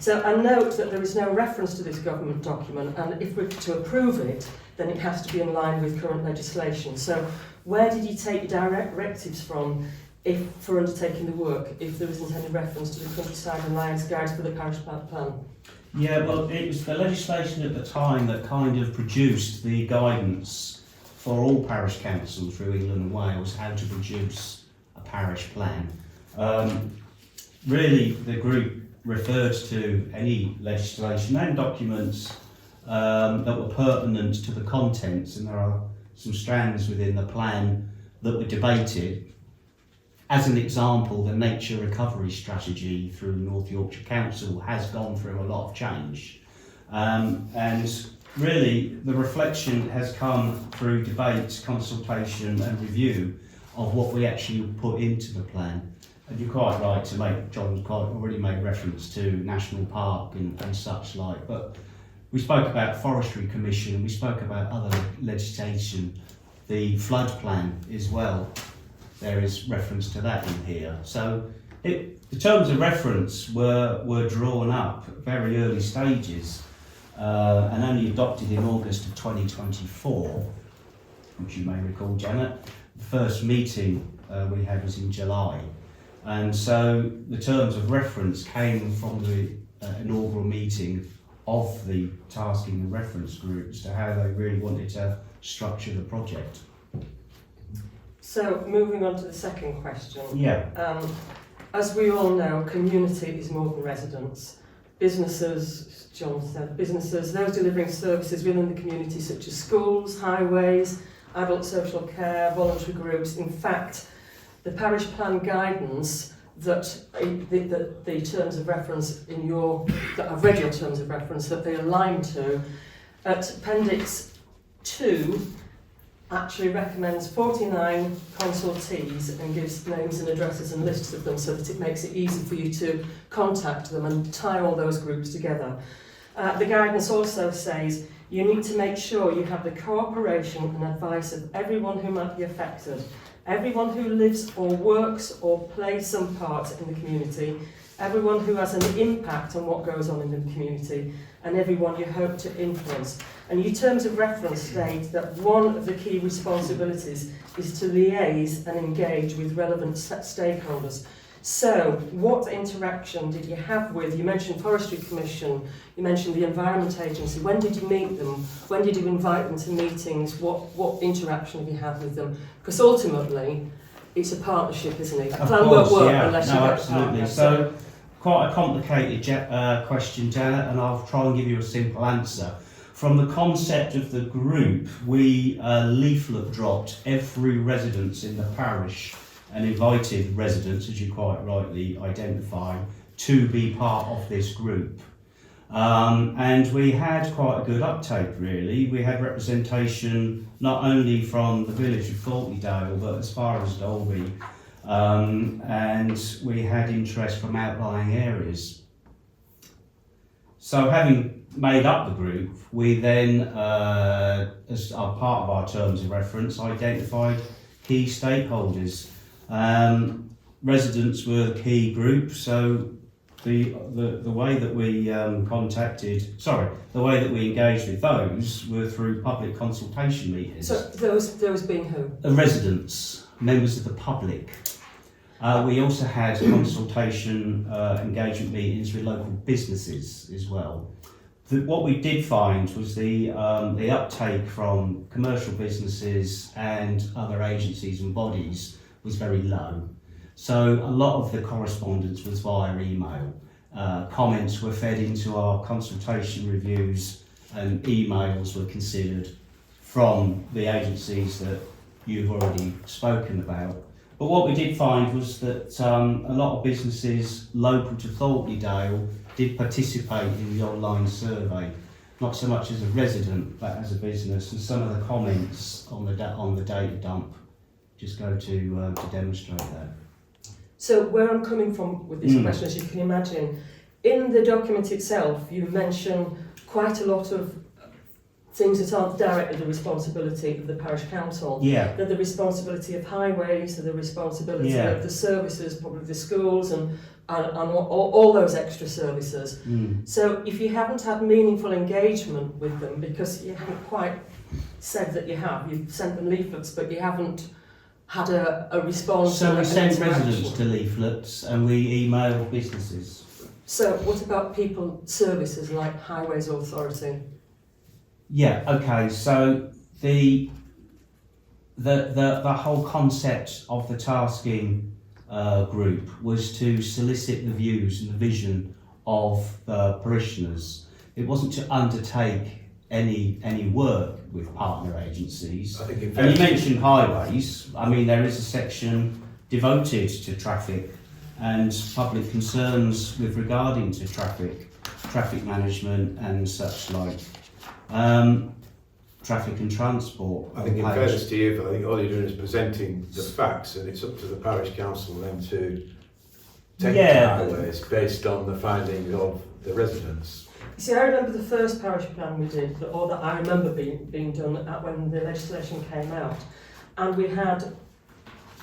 Speaker 2: So I note that there is no reference to this government document, and if we're to approve it, then it has to be in line with current legislation. So where did you take directives from for undertaking the work, if there isn't any reference to the Countryside Alliance guides for the parish plan?
Speaker 9: Yeah, well, it was the legislation at the time that kind of produced the guidance for all parish councils through England and Wales how to produce a parish plan. Really, the group referred to any legislation and documents that were pertinent to the contents, and there are some strands within the plan that were debated. As an example, the nature recovery strategy through North Yorkshire Council has gone through a lot of change. And really, the reflection has come through debate, consultation and review of what we actually put into the plan. And you're quite right to make, John's already made reference to National Park and such like, but we spoke about Forestry Commission, we spoke about other legislation, the flood plan as well. There is reference to that in here. So the terms of reference were drawn up at very early stages and only adopted in August of 2024, which you may recall, Janet. The first meeting we had was in July. And so the terms of reference came from the inaugural meeting of the tasking and reference groups to how they really wanted to structure the project.
Speaker 2: So moving on to the second question.
Speaker 9: Yeah.
Speaker 2: As we all know, community is more than residents. Businesses, John said, businesses, those delivering services within the community such as schools, highways, adult social care, voluntary groups. In fact, the parish plan guidance that the terms of reference in that I've read your terms of reference, that they align to, at Appendix 2, actually recommends 49 consultees and gives names and addresses and lists of them so that it makes it easy for you to contact them and tie all those groups together. The guidance also says you need to make sure you have the cooperation and advice of everyone who might be affected, everyone who lives or works or plays some part in the community, everyone who has an impact on what goes on in the community, and everyone you hope to influence. And your terms of reference state that one of the key responsibilities is to liaise and engage with relevant stakeholders. So, what interaction did you have with, you mentioned Forestry Commission, you mentioned the Environment Agency, when did you meet them? When did you invite them to meetings? What interaction have you had with them? Because ultimately, it's a partnership, isn't it? A plan won't work unless you get a partner.
Speaker 9: So, quite a complicated question, Janet, and I'll try and give you a simple answer. from the concept of the group, we leaflet dropped every residence in the parish and invited residents, as you quite rightly identify, to be part of this group. And we had quite a good uptake, really. We had representation not only from the village of Thornton, but as far as Dolby, and we had interest from outlying areas. So having made up the group, we then, as a part of our terms of reference, identified key stakeholders. Residents were the key group, so the way that we the way that we engaged with those were through public consultation meetings.
Speaker 2: So those being who?
Speaker 9: The residents, members of the public. We also had consultation engagement meetings with local businesses as well. What we did find was the uptake from commercial businesses and other agencies and bodies was very low. So a lot of the correspondence was via email. Comments were fed into our consultation reviews and emails were considered from the agencies that you've already spoken about. But what we did find was that a lot of businesses local to Thornton did participate in the online survey, not so much as a resident but as a business, and some of the comments on the data dump just go to demonstrate that.
Speaker 2: So where I'm coming from with this question, as you can imagine, in the document itself, you mention quite a lot of things that aren't directly the responsibility of the parish council.
Speaker 9: Yeah.
Speaker 2: They're the responsibility of highways, they're the responsibility of the services, probably the schools and all those extra services. So if you haven't had meaningful engagement with them, because you haven't quite said that you've sent them leaflets, but you haven't had a response.
Speaker 9: So we sent residents to leaflets and we emailed businesses.
Speaker 2: So what about people, services like Highways Authority?
Speaker 9: Yeah, okay, so the whole concept of the tasking group was to solicit the views and the vision of the parishioners. It wasn't to undertake any work with partner agencies.
Speaker 1: I think
Speaker 9: and you mentioned highways. I mean, there is a section devoted to traffic and public concerns with regarding to traffic management and such like. Traffic and transport.
Speaker 1: I think in fairness to you, I think all you're doing is presenting the facts, and it's up to the parish council then to take the highways based on the findings of the residents.
Speaker 2: You see, I remember the first parish plan we did, or that I remember being done when the legislation came out, and we had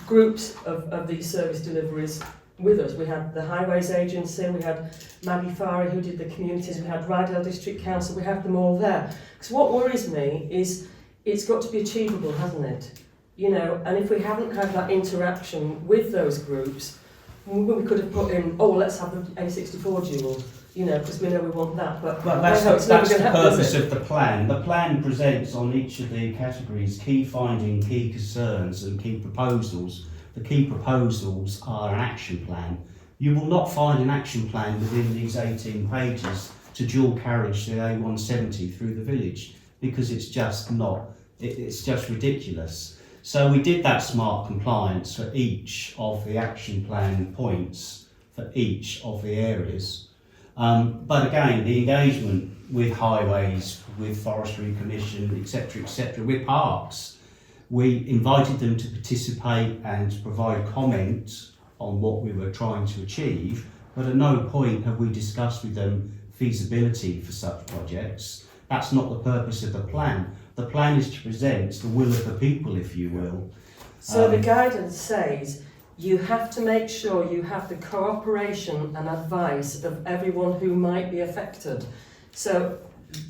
Speaker 2: groups of these service deliveries with us. We had the Highways Agency, we had Maggie Farry who did the communities, we had Rydell District Council, we had them all there. Because what worries me is it's got to be achievable, hasn't it? You know, and if we haven't had that interaction with those groups, we could have put in, oh, let's have the A64 dual, you know, because we know we want that. But
Speaker 9: that's the purpose of the plan. The plan presents on each of the categories key findings, key concerns and key proposals. The key proposals are an action plan. You will not find an action plan within these 18 pages to dual carriage the A170 through the village, because it's just not, it's just ridiculous. So we did that smart compliance for each of the action plan points for each of the areas. But again, the engagement with highways, with Forestry Commission, etc., with parks, we invited them to participate and to provide comment on what we were trying to achieve, but at no point have we discussed with them feasibility for such projects. That's not the purpose of the plan. The plan is to present the will of the people, if you will.
Speaker 2: So the guidance says you have to make sure you have the cooperation and advice of everyone who might be affected. So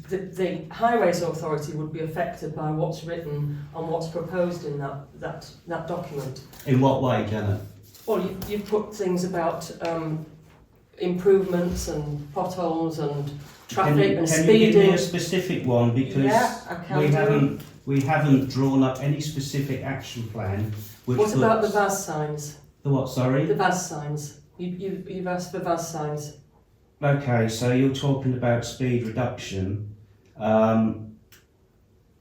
Speaker 2: the Highways Authority would be affected by what's written and what's proposed in that document.
Speaker 9: In what way, Janet?
Speaker 2: Well, you've put things about improvements and potholes and traffic and speeding.
Speaker 9: Can you give me a specific one, because we haven't drawn up any specific action plan.
Speaker 2: What about the VAS signs?
Speaker 9: The what, sorry?
Speaker 2: The VAS signs. You've asked for VAS signs.
Speaker 9: Okay, so you're talking about speed reduction,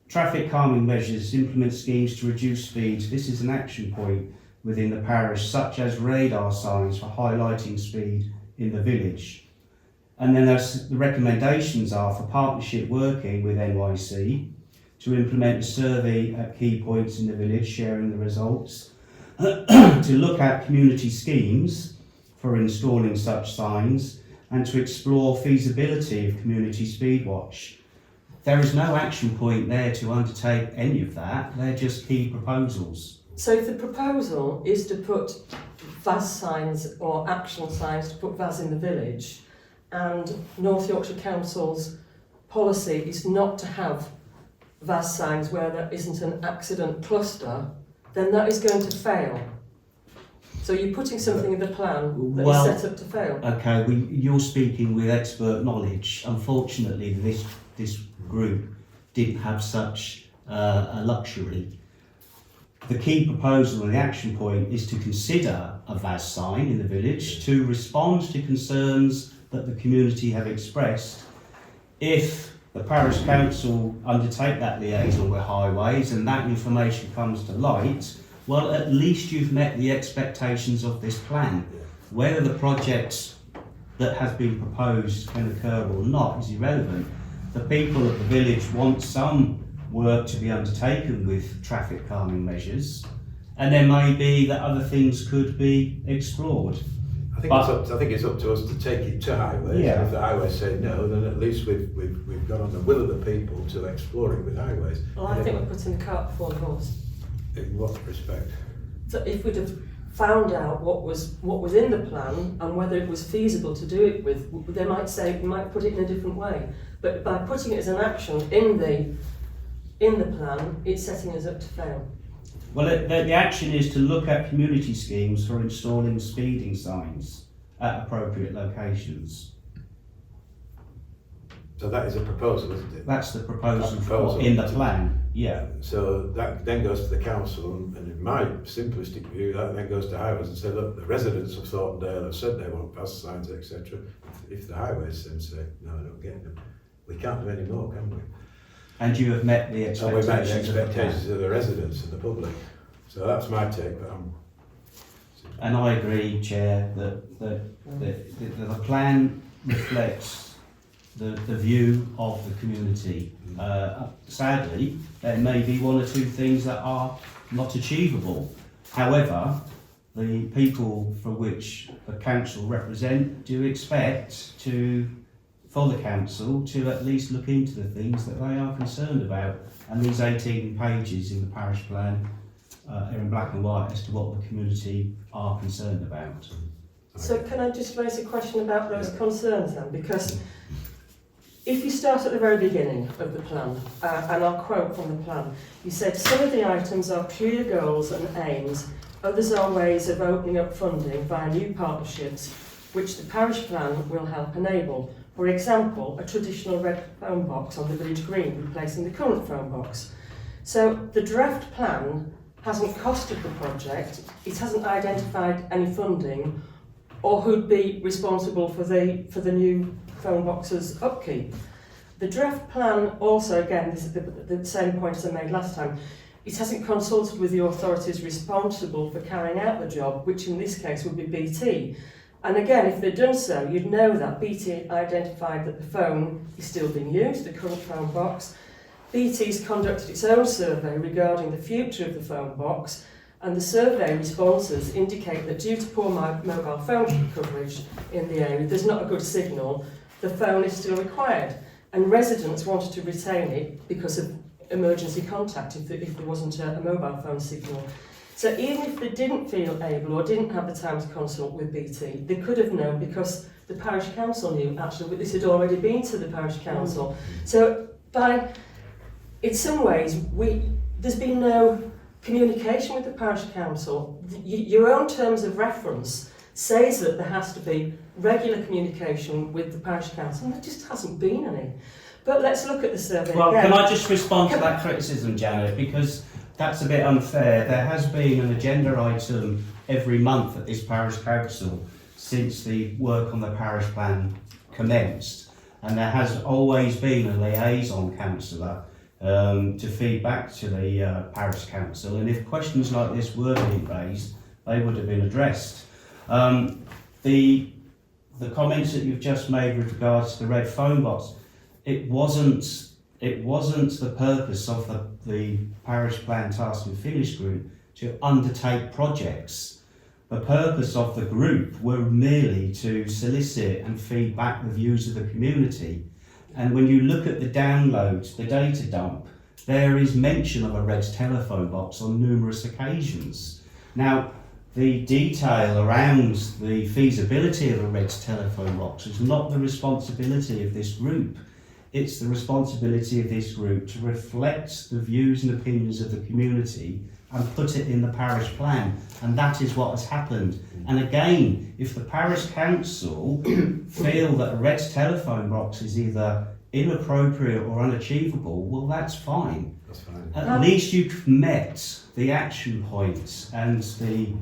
Speaker 9: Traffic calming measures, implement schemes to reduce speeds. This is an action point within the parish, such as radar signs for highlighting speed in the village. And then the recommendations are for partnership working with NYC to implement a survey at key points in the village, sharing the results, to look at community schemes for installing such signs, and to explore feasibility of community speed watch. There is no action point there to undertake any of that, they're just key proposals.
Speaker 2: So if the proposal is to put VAS signs or action signs to put VAS in the village, and North Yorkshire Council's policy is not to have VAS signs where there isn't an accident cluster, then that is going to fail. So you're putting something in the plan that is set up to fail.
Speaker 9: Okay, you're speaking with expert knowledge. Unfortunately, this group didn't have such a luxury. The key proposal and the action point is to consider a VAS sign in the village to respond to concerns that the community have expressed. If the parish council undertake that liaison with highways and that information comes to light, well, at least you've met the expectations of this plan. Whether the project that has been proposed can occur or not is irrelevant. The people of the village want some work to be undertaken with traffic calming measures, and there may be that other things could be explored.
Speaker 1: I think it's up to us to take it to highways.
Speaker 9: Yeah.
Speaker 1: If the highways say no, then at least we've got on the will of the people to explore it with highways.
Speaker 2: Well, I think we're putting the cart before the horse.
Speaker 1: In what respect?
Speaker 2: So if we'd have found out what was in the plan and whether it was feasible to do it with, they might say we might put it in a different way. But by putting it as an action in the plan, it's setting us up to fail.
Speaker 9: Well, the action is to look at community schemes for installing speeding signs at appropriate locations.
Speaker 1: So that is a proposal, isn't it?
Speaker 9: That's the proposal,
Speaker 1: Proposal.
Speaker 9: in the plan, yeah.
Speaker 1: So that then goes to the council, and in my simplistic view, that then goes to highways and say, look, the residents of Thornton have said they want VAS signs, etc. If the highways then say, no, I don't get them, we can't do any more, can we?
Speaker 9: And you have met the
Speaker 1: And we've met the
Speaker 9: expectations of the plan.
Speaker 1: expectations of the residents and the public. So that's my take, but
Speaker 9: And I agree, Chair, that the plan reflects the view of the community. Sadly, there may be one or two things that are not achievable. However, the people for which the council represent do expect for the council to at least look into the things that they are concerned about. And these 18 pages in the parish plan are in black and white as to what the community are concerned about.
Speaker 2: So can I just raise a question about those concerns then? Because if you start at the very beginning of the plan, and I'll quote from the plan, you said some of the items are clear goals and aims, others are ways of opening up funding via new partnerships, which the parish plan will help enable. For example, a traditional red phone box on the village green replacing the current phone box. So the draft plan hasn't costed the project, it hasn't identified any funding or who'd be responsible for the new phone box's upkeep. The draft plan also, again, this is the same point as I made last time, it hasn't consulted with the authorities responsible for carrying out the job, which in this case would be BT. And again, if they'd done so, you'd know that BT identified that the phone is still being used, the current phone box. BT's conducted its own survey regarding the future of the phone box, and the survey responses indicate that due to poor mobile phone coverage in the area, there's not a good signal, the phone is still required. And residents wanted to retain it because of emergency contact if there wasn't a mobile phone signal. So even if they didn't feel able or didn't have the time to consult with BT, they could have known because the parish council knew actually this had already been to the parish council. So in some ways, there's been no communication with the parish council. Your own terms of reference says that there has to be regular communication with the parish council, and there just hasn't been any. But let's look at the survey
Speaker 9: Well,
Speaker 2: again.
Speaker 9: can I just respond to that criticism, Janet, because that's a bit unfair. There has been an agenda item every month at this parish council since the work on the parish plan commenced. and there has always been a liaison councillor to feed back to the parish council, and if questions like this were being raised, they would have been addressed. The comments that you've just made with regards to the red phone box, it wasn't the purpose of the parish plan task and finish group to undertake projects. The purpose of the group were merely to solicit and feed back the views of the community. And when you look at the downloads, the data dump, there is mention of a red telephone box on numerous occasions. Now, the detail around the feasibility of a red telephone box is not the responsibility of this group. It's the responsibility of this group to reflect the views and opinions of the community and put it in the parish plan, and that is what has happened. And again, if the parish council feel that a red telephone box is either inappropriate or unachievable, well, that's fine.
Speaker 1: That's fine.
Speaker 9: At least you've met the action points and the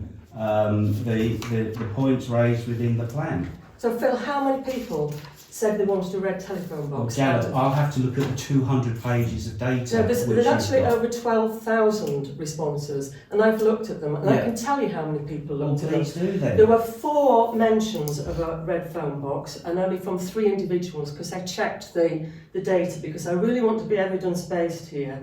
Speaker 9: points raised within the plan.
Speaker 2: So Phil, how many people said they wanted a red telephone
Speaker 9: Well,
Speaker 2: box?
Speaker 9: Janet, I'll have to look at the 200 pages of data.
Speaker 2: So there's
Speaker 9: which
Speaker 2: actually
Speaker 9: you've got.
Speaker 2: over 12,000 responses, and I've looked at them, and I
Speaker 9: Yeah.
Speaker 2: can tell you how many people
Speaker 9: Well,
Speaker 2: looked at them.
Speaker 9: please do then.
Speaker 2: There were 4 mentions of a red phone box, and only from 3 individuals, because I checked the data, because I really want to be evidence-based here.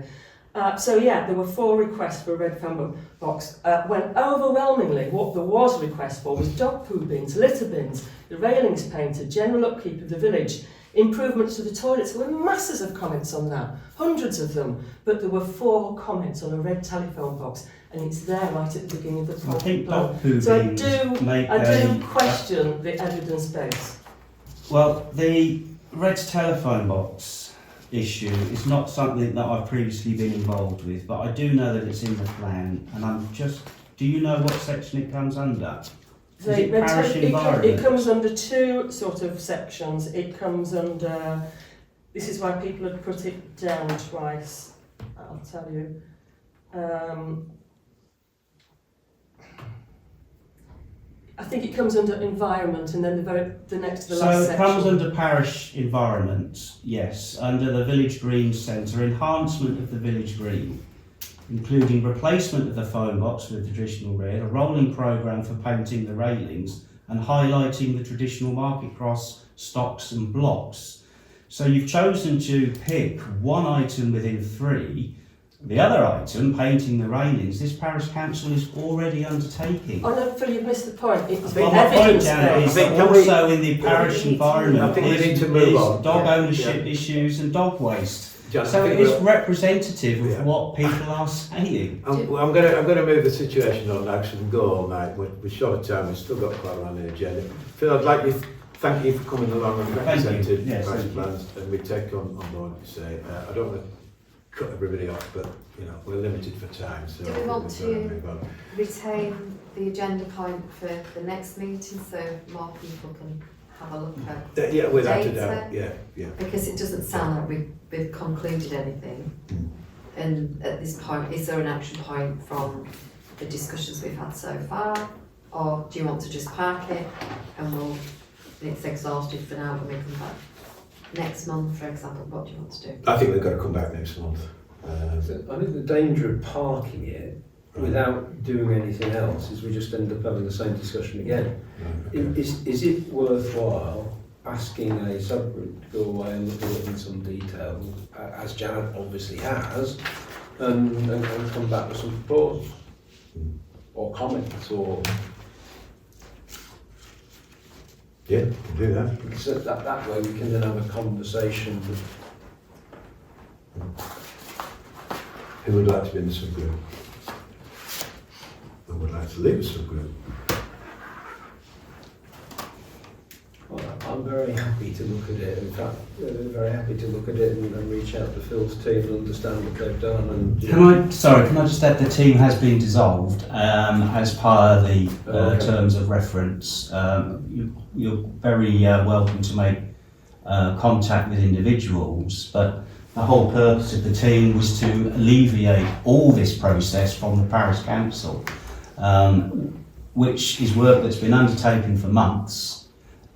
Speaker 2: So yeah, there were 4 requests for a red phone box, when overwhelmingly what there was a request for was dog poo bins, litter bins, the railings painted, general upkeep of the village, improvements to the toilets. There were masses of comments on that, hundreds of them, but there were 4 comments on a red telephone box, and it's there right at the beginning of the
Speaker 9: I think
Speaker 2: plan.
Speaker 9: dog poo
Speaker 2: So I
Speaker 9: bins
Speaker 2: do
Speaker 9: make
Speaker 2: question the evidence base.
Speaker 9: Well, the red telephone box issue is not something that I've previously been involved with, but I do know that it's in the plan, and I'm just... Do you know what section it comes under? Is it parish environment?
Speaker 2: It comes under 2 sort of sections. It comes under... This is why people had put it down twice. I'll tell you. I think it comes under environment, and then the next to the last
Speaker 9: So it
Speaker 2: section.
Speaker 9: comes under parish environment, yes, under the village green centre, enhancement of the village green, including replacement of the phone box with the traditional red, a rolling programme for painting the railings and highlighting the traditional market cross, stocks and blocks. So you've chosen to pick one item within 3. The other item, painting the railings, this parish council is already undertaking.
Speaker 2: Oh no, Phil, you've missed the point. It's
Speaker 9: Well, my point, Janet, is
Speaker 2: evidence-based.
Speaker 9: that also in the parish environment
Speaker 1: I think we need to move
Speaker 9: is
Speaker 1: on.
Speaker 9: dog
Speaker 1: Yeah,
Speaker 9: ownership issues and dog waste.
Speaker 1: Janet,
Speaker 9: So
Speaker 1: I
Speaker 9: it
Speaker 1: think
Speaker 9: is representative of
Speaker 1: Yeah.
Speaker 9: what people are saying.
Speaker 1: I'm going to move the situation on now because we can go all night. We're short of time. We've still got quite a lot on the agenda. Phil, I'd like you thank you for coming along and
Speaker 9: Thank you.
Speaker 1: representing
Speaker 9: Yes,
Speaker 1: parish
Speaker 9: thank you.
Speaker 1: plans, and we take on board what you say. I don't want to cut everybody off, but you know we're limited for time, so
Speaker 5: Do we want
Speaker 1: we've got
Speaker 5: to-
Speaker 1: move on.
Speaker 5: Retain the agenda point for the next meeting so more people can have a look at,
Speaker 1: Yeah, without a
Speaker 5: Data.
Speaker 1: doubt. Yeah.
Speaker 5: because it doesn't sound like we've concluded anything. And at this point, is there an action point from the discussions we've had so far? Or do you want to just park it and it's exhausted for now when we come back next month, for example? What do you want to do?
Speaker 1: I think we've got to come back next month.
Speaker 8: I think the danger of parking it without doing anything else is we just end up having the same discussion again.
Speaker 1: Okay.
Speaker 8: Is it worthwhile asking a subgroup to go away and look at it in some detail, as Janet obviously has, and come back with some proposals or comments, or
Speaker 1: Yeah, we can do that.
Speaker 8: so that way we can then have a conversation.
Speaker 1: Who would like to be in the subgroup? Who would like to leave the subgroup?
Speaker 8: Well, I'm very happy to look at it. In fact, very happy to look at it and reach out to Phil's team and understand what they've done. And
Speaker 9: Can I just add the team has been dissolved as per the
Speaker 8: Okay.
Speaker 9: terms of reference. You're very welcome to make contact with individuals, but the whole purpose of the team was to alleviate all this process from the parish council, which is work that's been undertaken for months.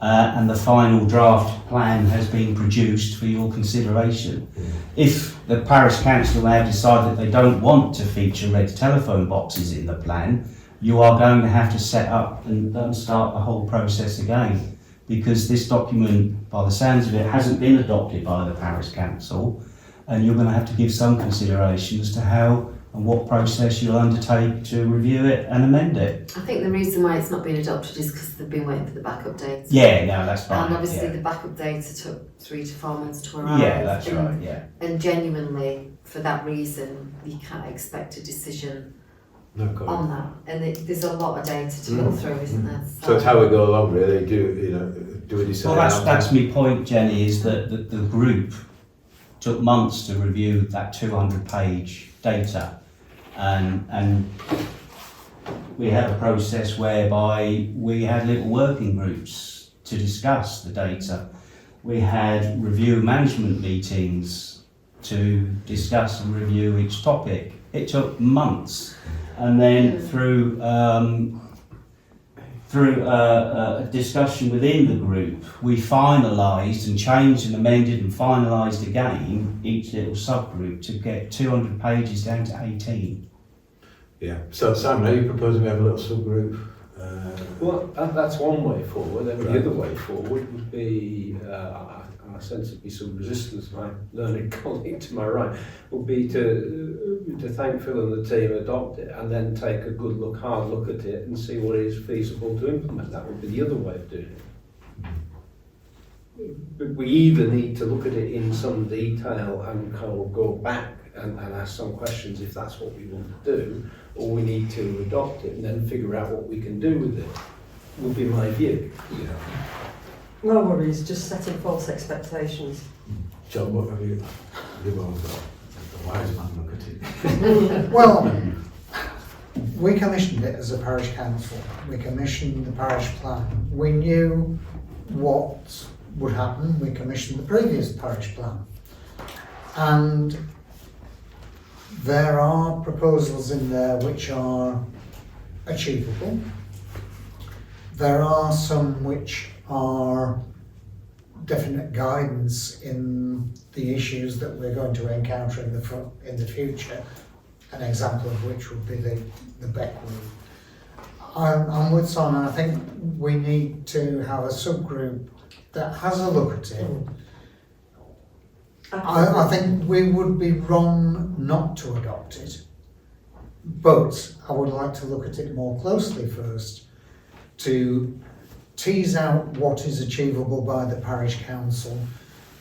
Speaker 9: and the final draft plan has been produced for your consideration. If the parish council now decide that they don't want to feature red telephone boxes in the plan, you are going to have to set up and start the whole process again, because this document, by the sounds of it, hasn't been adopted by the parish council, and you're going to have to give some consideration as to how and what process you'll undertake to review it and amend it.
Speaker 5: I think the reason why it's not been adopted is because they've been waiting for the backup data.
Speaker 9: Yeah, no, that's fine.
Speaker 5: And obviously
Speaker 9: yeah.
Speaker 5: the backup data took 3 to 4 months to arrive.
Speaker 9: Yeah, that's right, yeah.
Speaker 5: And genuinely, for that reason, you can't expect a decision on that. And there's a lot of data to go through, isn't there?
Speaker 1: So it's how we go along, really. Do we decide?
Speaker 9: Well, that's my point, Jenny, is that the group took months to review that 200-page data, and we had a process whereby we had little working groups to discuss the data. We had review management meetings to discuss and review each topic. It took months, and then through a discussion within the group, we finalised and changed and amended and finalised again each little subgroup to get 200 pages down to 18.
Speaker 1: Yeah. So Simon, are you proposing we have a little subgroup?
Speaker 8: Well, that's one way forward. Then
Speaker 1: Right.
Speaker 8: the other way forward would be, I sense there'd be some resistance, my learned colleague to my right, would be to thank Phil and the team, adopt it, and then take a good look, hard look at it and see what is feasible to implement. That would be the other way of doing it. But we either need to look at it in some detail and kind of go back and ask some questions if that's what we want to do, or we need to adopt it and then figure out what we can do with it, would be my view.
Speaker 1: Yeah.
Speaker 2: No worries, just setting false expectations.
Speaker 1: John, what have you all got? The wise man look at it.
Speaker 3: Well, we commissioned it as a parish council. We commissioned the parish plan. We knew what would happen. We commissioned the previous parish plan. And there are proposals in there which are achievable. There are some which are definite guidance in the issues that we're going to encounter in the future. An example of which would be the Beck route. I'm with Simon. I think we need to have a subgroup that has a look at it. I think we would be wrong not to adopt it, but I would like to look at it more closely first to tease out what is achievable by the parish council,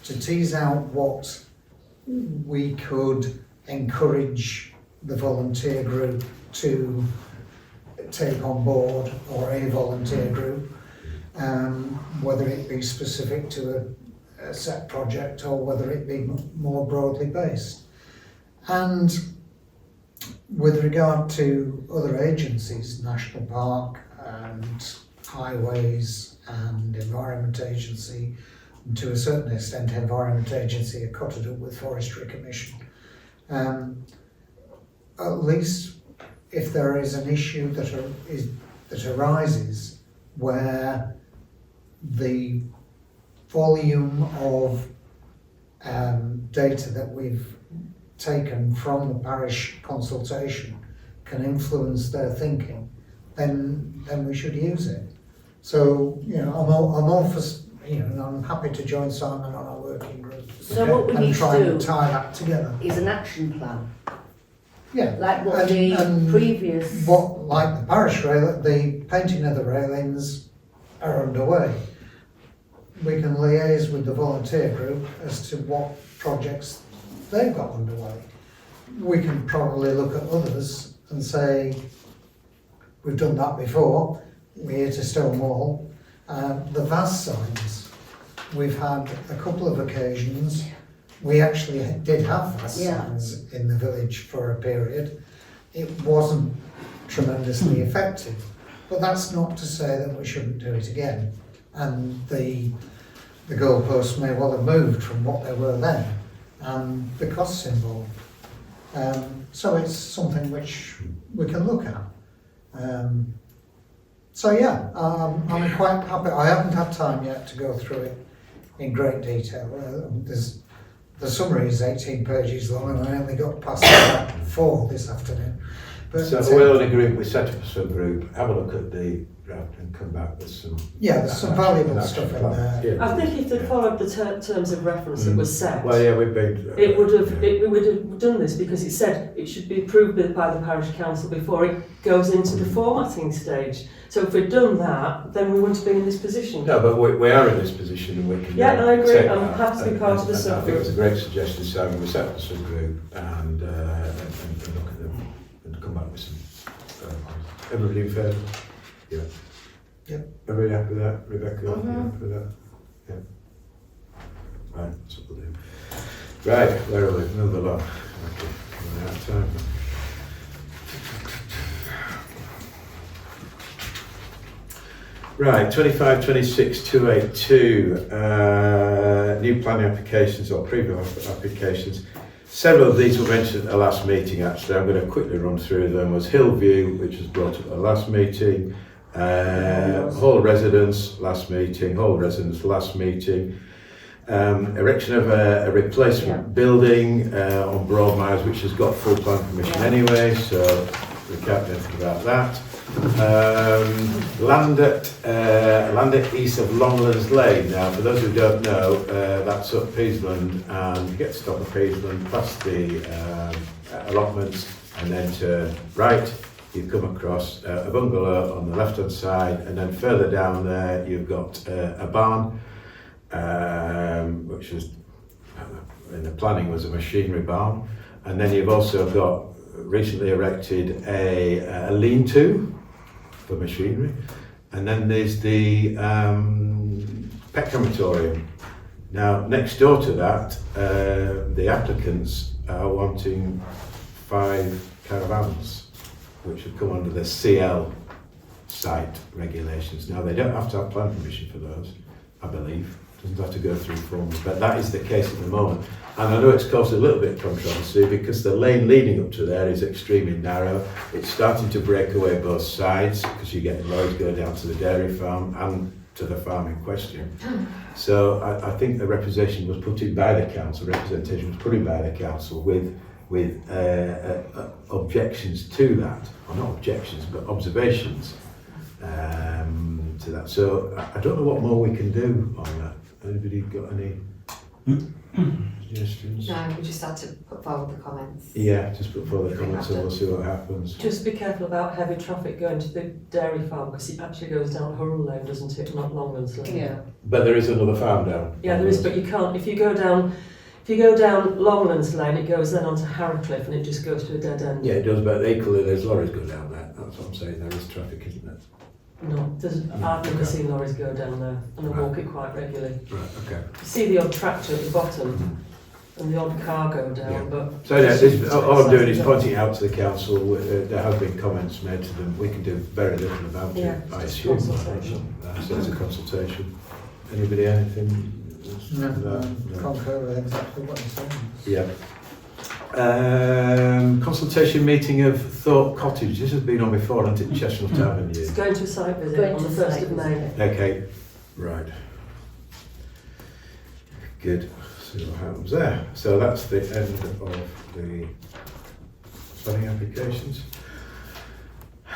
Speaker 3: to tease out what we could encourage the volunteer group to take on board, or a volunteer group, whether it be specific to a set project or whether it be more broadly based. And with regard to other agencies, National Park and Highways and Environment Agency, and to a certain extent Environment Agency are cotted up with Forestry Commission, at least if there is an issue that arises where the volume of data that we've taken from the parish consultation can influence their thinking, then we should use it. So, I'm all for, I'm happy to join Simon on a working group.
Speaker 7: So what we
Speaker 3: and
Speaker 7: need
Speaker 3: try
Speaker 7: to
Speaker 3: and
Speaker 7: do
Speaker 3: tie that together.
Speaker 7: is an action plan,
Speaker 3: Yeah.
Speaker 7: like what
Speaker 3: And
Speaker 7: the previous.
Speaker 3: like the parish rail, the painting of the railings are underway. We can liaise with the volunteer group as to what projects they've got underway. We can probably look at others and say, we've done that before, we're here to Stonewall. The VAS signs, we've had a couple of occasions. We actually did have VAS signs in the village for a period. It wasn't tremendously effective, but that's not to say that we shouldn't do it again. And the goalposts may well have moved from what they were then, and the costs involved. So it's something which we can look at. So yeah, I'm quite happy. I haven't had time yet to go through it in great detail. The summary is 18 pages long, and I only got past about 4 this afternoon. But
Speaker 1: So we'll agree, we set up a subgroup, have a look at the draft and come back with some.
Speaker 3: yeah, there's some valuable
Speaker 1: action
Speaker 3: stuff in
Speaker 1: plan.
Speaker 3: there.
Speaker 1: Yeah.
Speaker 2: I think if they'd followed the terms of reference that was set,
Speaker 1: Well, yeah, we've been.
Speaker 2: it would have we would have done this because it said it should be approved by the parish council before it goes into the formatting stage. So if we'd done that, then we wouldn't have been in this position.
Speaker 1: No, but we are in this position and we can.
Speaker 2: Yeah, I agree.
Speaker 1: take
Speaker 2: I'm
Speaker 1: that.
Speaker 2: happy to be part of the
Speaker 1: And I think it's a
Speaker 2: subgroup.
Speaker 1: great suggestion, Simon. We set up a subgroup and look at them and come back with some. Everybody in favour? Yeah.
Speaker 3: Yep.
Speaker 1: Everybody happy with that? Rebecca, you
Speaker 5: Mhm.
Speaker 1: happy with that? Yeah. Right, that's what we'll do. Right, where are we? Move along. Okay, running out of time. Right, 25, 26, 282, new planning applications or previous applications. Several of these were mentioned at the last meeting actually. I'm going to quickly run through them. Was Hillview, which was brought up at the last meeting, Hall Residence, last meeting, erection of a replacement building on Broadmires, which has got full plan permission anyway, so we can't do anything about that. Land at east of Longlands Lane. Now, for those who don't know, that's up Peaseland, and you get to stop at Peaseland, past the allotments, and then to right, you come across a bungalow on the left-hand side, and then further down there, you've got a barn, which was, in the planning, was a machinery barn, and then you've also got recently erected a lean-to for machinery, and then there's the pet crematorium. Now, next door to that, the applicants are wanting 5 caravans, which have come under the CL site regulations. Now, they don't have to have plan permission for those, I believe. Doesn't have to go through forms, but that is the case at the moment. And I know it's caused a little bit of controversy because the lane leading up to there is extremely narrow. It's starting to break away both sides because you get lorries go down to the dairy farm and to the farm in question. So I think the representation was put in by the council, with objections to that, or not objections, but observations to that. So I don't know what more we can do on that. Anybody got any suggestions?
Speaker 5: No, we just had to put forward the comments.
Speaker 1: Yeah, just put forward the comments and we'll see what happens.
Speaker 2: Just be careful about heavy traffic going to the dairy farm because it actually goes down Hurrell Lane, doesn't it? Not Longlands Lane.
Speaker 7: Yeah.
Speaker 1: But there is another farm down.
Speaker 2: Yeah, there is, but you can't. If you go down Longlands Lane, it goes then onto Harrowcliffe and it just goes to a dead end.
Speaker 1: Yeah, it does, but equally there's lorries go down there. That's what I'm saying. There is traffic, isn't it?
Speaker 2: No, I've never seen lorries go down there, and I walk it quite regularly.
Speaker 1: Right. Okay.
Speaker 2: You see the odd tractor at the bottom and the odd car go down,
Speaker 1: Yeah.
Speaker 2: but...
Speaker 1: So yeah, all I'm doing is pointing out to the council, there have been comments made to them, we can do very little about
Speaker 2: Yeah,
Speaker 1: it, I
Speaker 2: just
Speaker 1: assume.
Speaker 2: consultation.
Speaker 1: So it's a consultation. Anybody, anything?
Speaker 3: No, concur with exactly what you're saying.
Speaker 1: Yeah. Consultation meeting of Thorpe Cottage, this has been on before, hasn't it, Chestnut Avenue?
Speaker 2: It's going to a site visit
Speaker 7: Going
Speaker 2: on
Speaker 7: to
Speaker 2: the 1st
Speaker 7: site
Speaker 2: of May.
Speaker 7: visit.
Speaker 1: Okay, right. Good, see what happens there. So that's the end of the planning applications.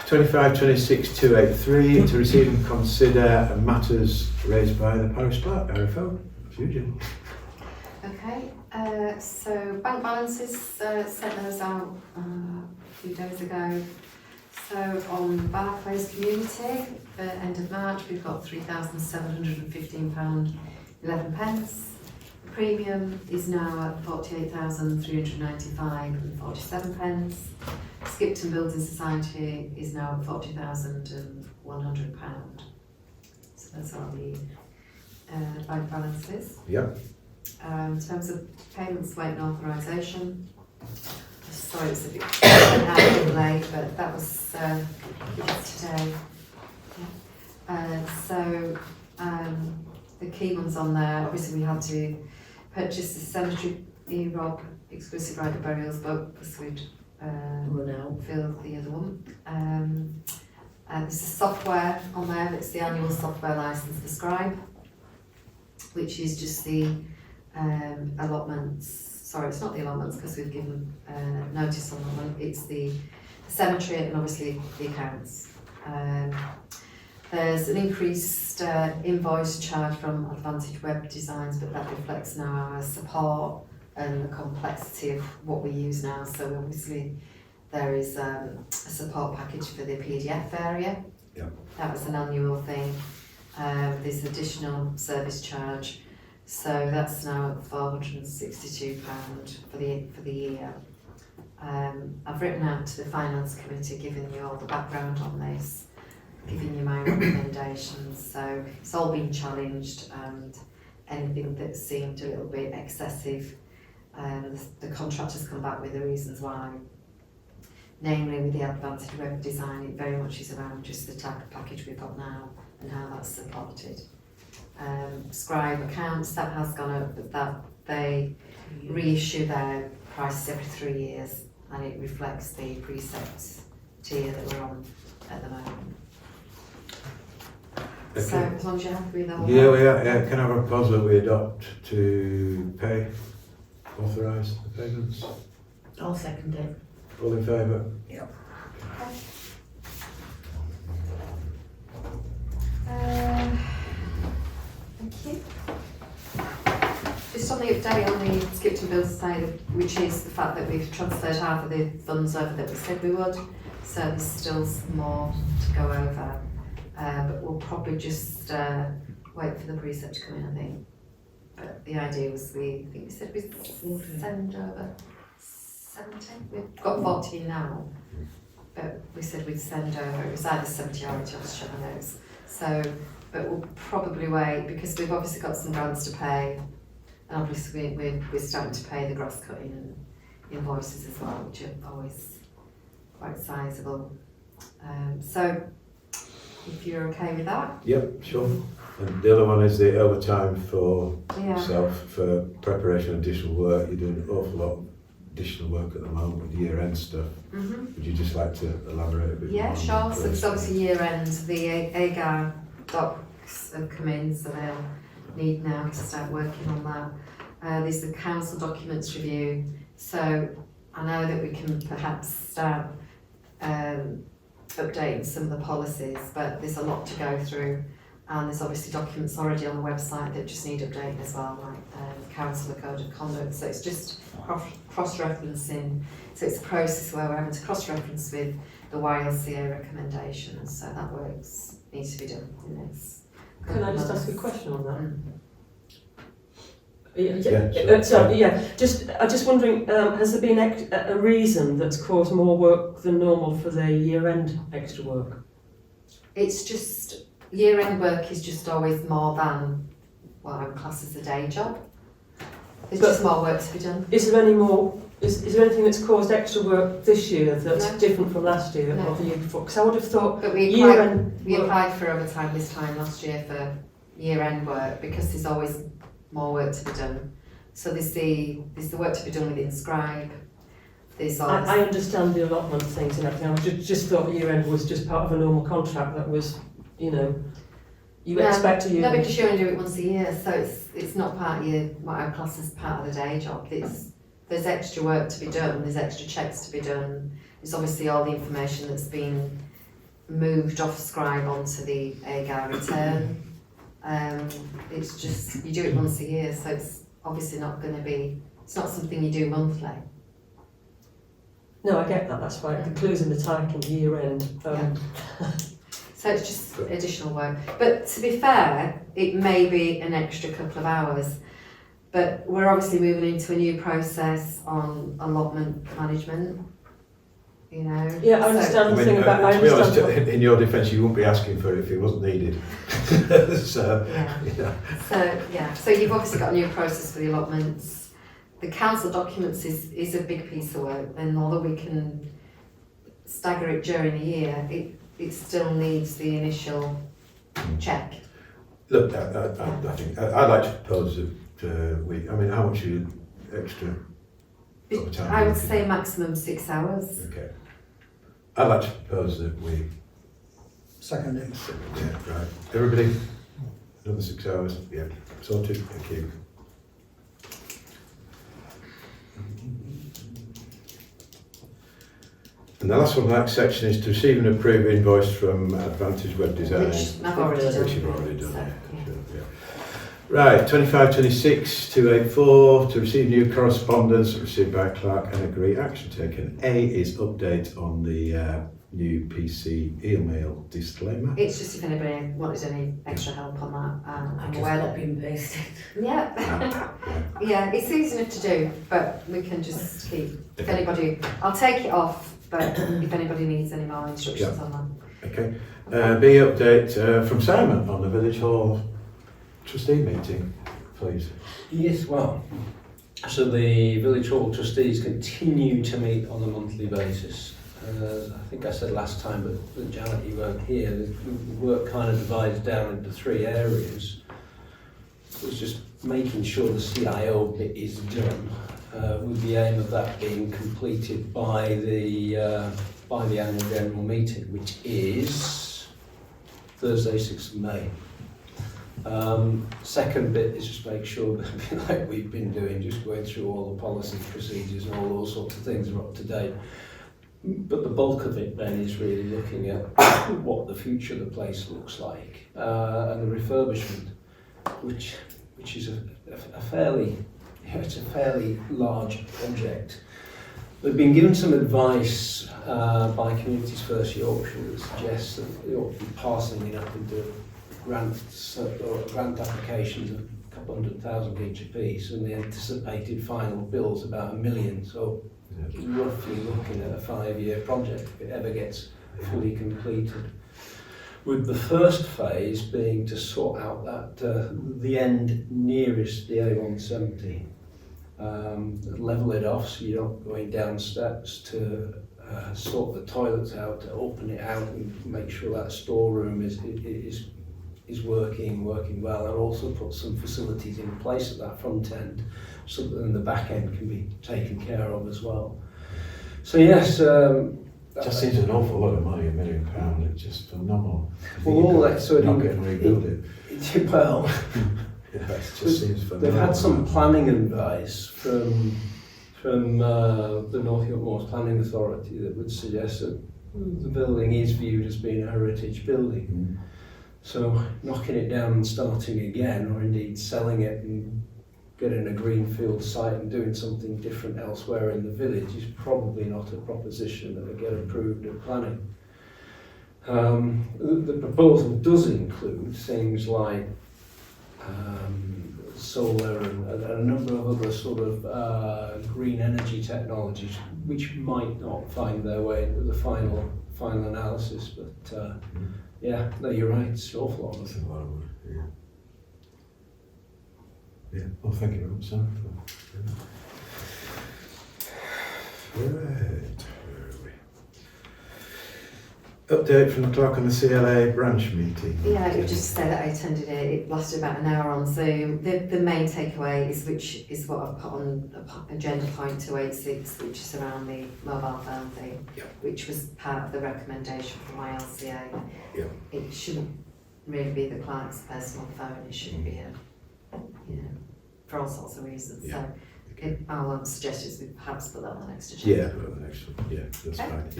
Speaker 1: 25, 26, 283, to receive and consider matters raised by the parish clerk, RFO. Eugene.
Speaker 5: Okay, so bank balances, sent those out a few days ago. So on Barclays Community, for end of March, we've got £3,715.11. The premium is now at £48,395.47. Skipton Building Society is now at £40,100. So those are the bank balances.
Speaker 1: Yep.
Speaker 5: In terms of payments, waiting authorisation, sorry it's a bit late, but that was today. The key ones on there, obviously we had to purchase the cemetery E-Rob exclusive right of burials book because we'd
Speaker 7: Run out.
Speaker 5: filled the other one. There's a software on there, it's the annual software licence for Scribe, which is just the allotments. Sorry, it's not the allotments because we've given notice on that one. It's the cemetery and obviously the accounts. There's an increased invoice charge from Advantage Web Designs, but that reflects now our support and the complexity of what we use now. So obviously there is a support package for the PDF area.
Speaker 1: Yeah.
Speaker 5: That was an annual thing. There's additional service charge. So that's now at £462 for the year. I've written out to the Finance Committee, giving you all the background on this, giving you my recommendations. So it's all been challenged, and anything that seemed a little bit excessive, the contractors come back with the reasons why. Namely, with the Advantage Web Design, it very much is around just the type of package we've got now and how that's supported. Scribe accounts, that has gone up, but that they reissue their prices every 3 years, and it reflects the precept tier that we're on at the moment.
Speaker 1: Okay.
Speaker 5: So as long as you're happy with all
Speaker 1: Yeah,
Speaker 5: that.
Speaker 1: we are. Yeah. Can I have a proposal that we adopt to authorise the payments?
Speaker 7: I'll second it.
Speaker 1: All in favour?
Speaker 5: Thank you. Just on the update on the Skipton Bill Society, which is the fact that we've transferred half of the funds over that we said we would, so there's still some more to go over. But we'll probably just wait for the precept to come in, I think. But the idea was I think we said we'd send over 70. We've got 14 now, but we said we'd send over, it was either 70 or 80, I'll just check my notes. So, but we'll probably wait because we've obviously got some grants to pay, and obviously we're starting to pay the grass cutting and invoices as well, which are always quite sizable. So, if you're okay with that.
Speaker 1: Yep, sure. And the other one is the overtime for
Speaker 5: Yeah.
Speaker 1: yourself for preparation of additional work. You're doing an awful lot of additional work at the moment with year-end stuff.
Speaker 5: Mm-hmm.
Speaker 1: Would you just like to elaborate a bit more?
Speaker 5: Yeah,
Speaker 1: on
Speaker 5: sure.
Speaker 1: that,
Speaker 5: So it's
Speaker 1: please?
Speaker 5: obviously year end, the AGAR docs have come in, so they'll need now to start working on that. There's the council documents review, so I know that we can perhaps start updating some of the policies, but there's a lot to go through, and there's obviously documents already on the website that just need updating as well, like councillor code of conduct. So it's just cross-referencing. So it's a process where we're having to cross-reference with the YLCA recommendations. So that works needs to be done in this.
Speaker 2: Can I just ask a question on that?
Speaker 5: Mm.
Speaker 1: Yeah, sure.
Speaker 2: I'm just wondering, has there been a reason that's caused more work than normal for the year-end extra work?
Speaker 5: It's just year-end work is just always more than what I would class as a day job. There's just more work to be done.
Speaker 2: Is there any more? Is there anything that's caused extra work this year that's
Speaker 5: No.
Speaker 2: different from last year
Speaker 5: No.
Speaker 2: or the year before? Because I would have thought
Speaker 5: But we
Speaker 2: year-end work.
Speaker 5: applied for overtime this time last year for year-end work because there's always more work to be done. So there's the work to be done with Inscribe. There's all
Speaker 2: I understand the allotment things and everything. I just thought year-end was just part of a normal contract that was, you
Speaker 5: No,
Speaker 2: expect a year.
Speaker 5: No, because you only do it once a year, so it's not part of what I class as part of the day job. There's extra work to be done, there's extra checks to be done. There's obviously all the information that's been moved off Scribe onto the AGAR return. It's just, you do it once a year, so it's obviously not going to be, it's not something you do monthly.
Speaker 2: No, I get that. That's why the clue's in the title, year-end.
Speaker 5: So it's just additional work. But to be fair, it may be an extra couple of hours. But we're obviously moving into a new process on allotment management.
Speaker 2: Yeah, I understand the thing about. I
Speaker 1: to be honest,
Speaker 2: understand.
Speaker 1: in your defence, you wouldn't be asking for it if it wasn't needed. So,
Speaker 5: Yeah. So you've obviously got a new process for the allotments. The council documents is a big piece of work, and although we can stagger it during the year, it still needs the initial check.
Speaker 1: Look, I think I'd like to propose that we. I mean, how much are you extra? overtime
Speaker 5: I would
Speaker 1: looking
Speaker 5: say
Speaker 1: at?
Speaker 5: maximum 6 hours.
Speaker 1: Okay. I'd like to propose that we
Speaker 3: Second it.
Speaker 1: Yeah, right. Everybody, another 6 hours. Yeah, sorted. Thank you. And the last one, that section, is to receive and approve invoice from Advantage Web Design.
Speaker 5: Which I've already done.
Speaker 1: Which you've already done,
Speaker 5: So,
Speaker 1: yeah, sure, yeah. Right, 2526 284, to receive new correspondence received by clerk and agree action taken. A is update on the new PC email disclaimer.
Speaker 5: It's just if anybody wanted any extra help on that. I'm aware that.
Speaker 7: copy and pasted.
Speaker 5: Yeah.
Speaker 1: Yeah.
Speaker 5: Yeah, it's easy enough to do, but we can just keep, if anybody, I'll take it off, but if anybody needs any more instructions
Speaker 1: Yeah.
Speaker 5: on
Speaker 1: Okay. B, update from Simon on the Village Hall trustee meeting, please.
Speaker 8: Yes, well, so the Village Hall trustees continue to meet on a monthly basis. I think I said last time, but Janet, you weren't here, the work kind of divides down into 3 areas. It's just making sure the CIO bit is done, with the aim of that being completed by the annual general meeting, which is Thursday, 6th of May. Second bit is just make sure that, like we've been doing, just going through all the policies, procedures and all those sorts of things are up to date. But the bulk of it then is really looking at what the future of the place looks like, and the refurbishment, which is a fairly large project. We've been given some advice by Communities First Yorkshire that suggests that they ought to be parceling it up into grants or grant applications of a couple £100,000 each apiece, and the anticipated final bill's about £1 million. So roughly looking at a 5-year project if it ever gets fully completed. With the first phase being to sort out that the end nearest the A170, level it off so you're not going down steps, to sort the toilets out, to open it out and make sure that storeroom is working well, and also put some facilities in place at that front end so that the back end can be taken care of as well. So yes,
Speaker 1: It just seems an awful lot of money, £1 million. It's just phenomenal.
Speaker 8: well, all that sort
Speaker 1: not
Speaker 8: of
Speaker 1: getting rebuild it.
Speaker 8: well,
Speaker 1: Yeah, it just seems phenomenal.
Speaker 8: they've had some planning advice from the North York Moors Planning Authority that would suggest that the building is viewed as being a heritage building. So knocking it down and starting again, or indeed selling it and getting a greenfield site and doing something different elsewhere in the village, is probably not a proposition that would get approved at planning. The proposal does include things like solar and a number of other sort of green energy technologies, which might not find their way into the final analysis, but yeah, no, you're right, it's an awful lot of
Speaker 1: That's a lot of money, yeah. Yeah, well, thank you very much, Sam. Right, where are we? Update from the clerk on the CLA branch meeting.
Speaker 5: Yeah, it was just to say that I attended it. It lasted about an hour on Zoom. The main takeaway is, which is what I've put on agenda point 286, which is around the mobile phone thing, which was part of the recommendation from ILCA.
Speaker 1: Yeah.
Speaker 5: It shouldn't really be the client's personal phone. It should be for all sorts of reasons.
Speaker 1: Yeah.
Speaker 5: So I'll suggest is we perhaps put that on the next agenda.
Speaker 1: Yeah, well, the next one. Yeah, that's fine.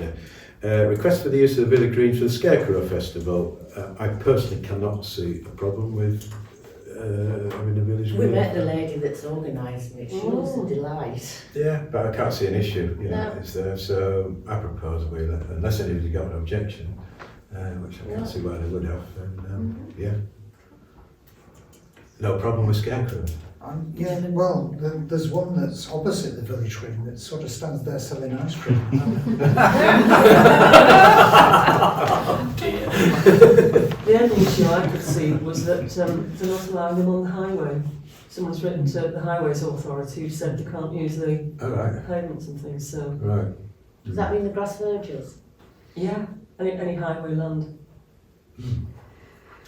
Speaker 1: Yeah. Request for the use of the Villa Green for the Scarecrow Festival. I personally cannot see a problem with having the village.
Speaker 7: We met the lady that's organising it. She was a delight.
Speaker 1: Yeah, but I can't see an issue. You know,
Speaker 7: No.
Speaker 1: it's there. So I propose we, unless anybody's got an objection, which I can't see why they would have. Then yeah, no problem with scarecrows.
Speaker 3: Yeah, well, there's one that's opposite the village green that sort of stands there selling ice cream.
Speaker 2: The only issue I could see was that they're not allowing them on the highway. Someone's written to the Highways Authority who said they can't use the
Speaker 1: All right.
Speaker 2: pavements and things, so
Speaker 1: Right.
Speaker 7: Does that mean the grass verges?
Speaker 2: yeah, any highway land.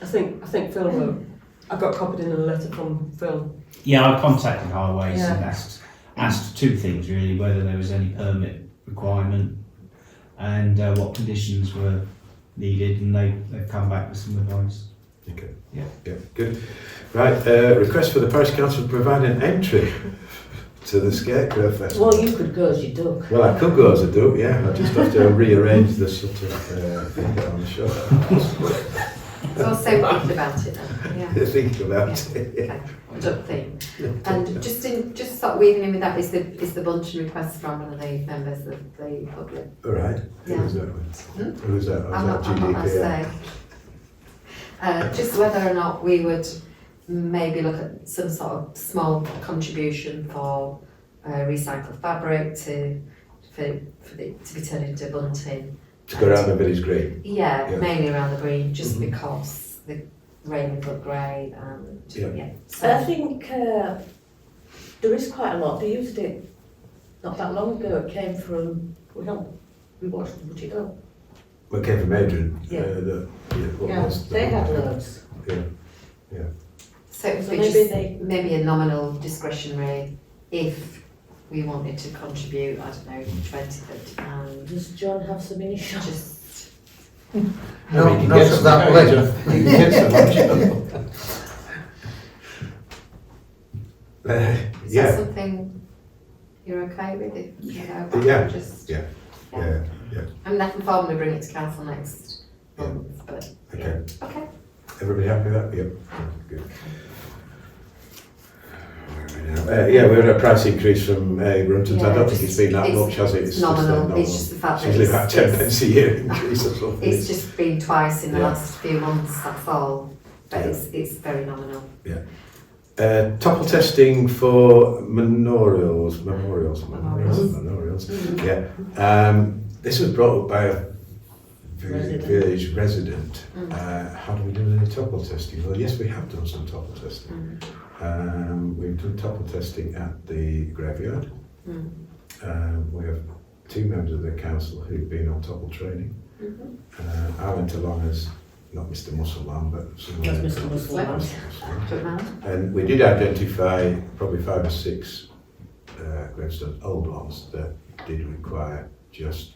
Speaker 2: I think Phil wrote, I got copied in a letter from Phil.
Speaker 9: Yeah, I contacted Highways
Speaker 2: Yeah.
Speaker 9: and asked two things really: whether there was any permit requirement and what conditions were needed, and they've come back with some advice.
Speaker 1: Okay.
Speaker 9: Yeah.
Speaker 1: Yeah, good. Right, request for the Parish Council to provide an entry to the Scarecrow Festival.
Speaker 7: Well, you could go as you duck.
Speaker 1: Well, I could go as a duck, yeah. I just have to rearrange the sort of thing on the show.
Speaker 5: So I'll say thinking about it then. Yeah.
Speaker 1: Think about
Speaker 5: Yeah.
Speaker 1: it.
Speaker 5: Okay. Duck theme. And just sort of weaving in with that is the bunting request from one of the members of the public.
Speaker 1: All right. Who
Speaker 5: Yeah.
Speaker 1: was that with?
Speaker 5: Hmm?
Speaker 1: Who was that? Was
Speaker 5: I'm
Speaker 1: that
Speaker 5: not allowed to
Speaker 1: GDPR?
Speaker 5: say. Just whether or not we would maybe look at some sort of small contribution for recycled fabric to be turned into bunting.
Speaker 1: To go around the village green.
Speaker 5: Yeah,
Speaker 1: Yeah.
Speaker 5: mainly around the green, just
Speaker 1: Mhm.
Speaker 5: because the rain would look grey and
Speaker 1: Yeah.
Speaker 5: So,
Speaker 7: I think there is quite a lot. They used it not that long ago. It came from, we watched the budget up.
Speaker 1: Well, it came from Adrian.
Speaker 7: Yeah.
Speaker 1: What
Speaker 7: Yeah,
Speaker 1: was the-
Speaker 7: they had loads.
Speaker 1: Yeah.
Speaker 5: so it would
Speaker 7: So
Speaker 5: be
Speaker 7: maybe
Speaker 5: just
Speaker 7: they-
Speaker 5: maybe a nominal discretionary if we wanted to contribute, I don't know, 20, 30 pounds.
Speaker 7: Does John have some in his shop?
Speaker 5: Just
Speaker 3: No,
Speaker 1: I mean, you
Speaker 3: not
Speaker 1: get
Speaker 3: of
Speaker 1: some
Speaker 3: that
Speaker 1: kind
Speaker 3: length.
Speaker 1: of- You can get some, can't you?
Speaker 5: is that
Speaker 1: Yeah,
Speaker 5: something you're okay with? If, you know,
Speaker 1: Yeah.
Speaker 5: Just,
Speaker 1: yeah.
Speaker 5: I mean, I can formally bring it to council next month, but
Speaker 1: Okay.
Speaker 5: okay.
Speaker 1: Everybody happy with that? Yep. Good. Yeah, we had a price increase from Runtons. I
Speaker 5: Yeah,
Speaker 1: don't think it's been that
Speaker 5: it's-
Speaker 1: much, has it?
Speaker 5: It's
Speaker 1: just a
Speaker 5: nominal. It's just the fact
Speaker 1: It's
Speaker 5: that
Speaker 1: usually about 10
Speaker 5: it's,
Speaker 1: pence a year increase or something.
Speaker 5: it's just been twice in the
Speaker 1: Yeah.
Speaker 5: last few months. That's all, but
Speaker 1: Yeah.
Speaker 5: it's very nominal.
Speaker 1: Topple testing for memorials. Yeah. This was brought up by a
Speaker 7: Resident.
Speaker 1: village resident.
Speaker 5: Mm.
Speaker 1: How do we do any topple testing? Well, yes, we have done some topple testing. We've done topple testing at the graveyard. We have 2 members of the council who've been on topple training. I went along as, not Mr Musselman, but someone
Speaker 7: That's
Speaker 1: else.
Speaker 7: Mr. Musselman.
Speaker 5: Don't know.
Speaker 1: And we did identify probably 5 or 6 gravestones, old ones, that did require just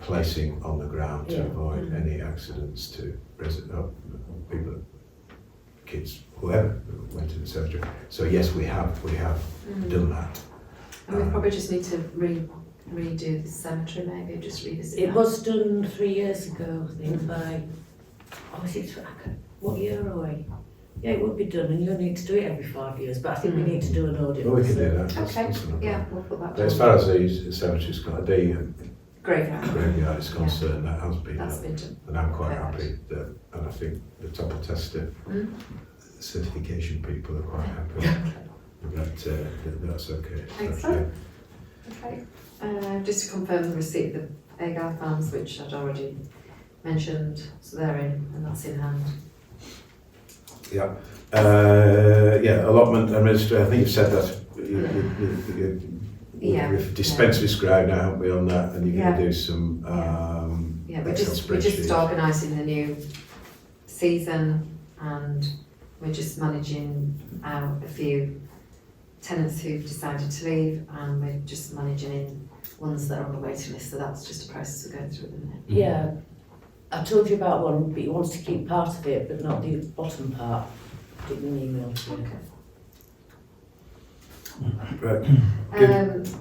Speaker 1: placing on the ground to
Speaker 7: Yeah.
Speaker 1: avoid any accidents to people, kids, whoever who went to the cemetery. So yes, we have done that.
Speaker 5: And we probably just need to redo the cemetery, maybe just revisit
Speaker 7: It
Speaker 5: that.
Speaker 7: was done 3 years ago, I think, by, what year are we? Yeah, it would be done, and you need to do it every 5 years, but I think we need to do an audit.
Speaker 1: Well, we can do
Speaker 7: also.
Speaker 1: that. That's
Speaker 5: Okay,
Speaker 1: no problem.
Speaker 5: yeah, we'll put that
Speaker 1: But as
Speaker 5: down.
Speaker 1: far as the cemetery's got, the
Speaker 5: Graveyard.
Speaker 1: graveyard is concerned, that has been
Speaker 5: That's
Speaker 1: done.
Speaker 5: been done.
Speaker 1: And I'm quite
Speaker 5: Perfect.
Speaker 1: happy that, and I think the topple tester
Speaker 5: Mm.
Speaker 1: certification people are quite happy that's okay.
Speaker 5: Excellent. Okay. Just to confirm the receipt of the AGAR funds, which I'd already mentioned, so they're in, and that's in hand.
Speaker 1: Yeah. Allotment administrator, I think you've said that. We've dispensed with scribe now, haven't we, on that, and you're going to do some
Speaker 5: Yeah, we're
Speaker 1: Excel
Speaker 5: just
Speaker 1: spreadsheets.
Speaker 5: organising the new season, and we're just managing out a few tenants who've decided to leave, and we're just managing in ones that are on the waiting list, so that's just a process we're going through at the minute.
Speaker 7: Yeah, I told you about one, but he wants to keep part of it, but not the bottom part. Did an email to you.
Speaker 1: Right.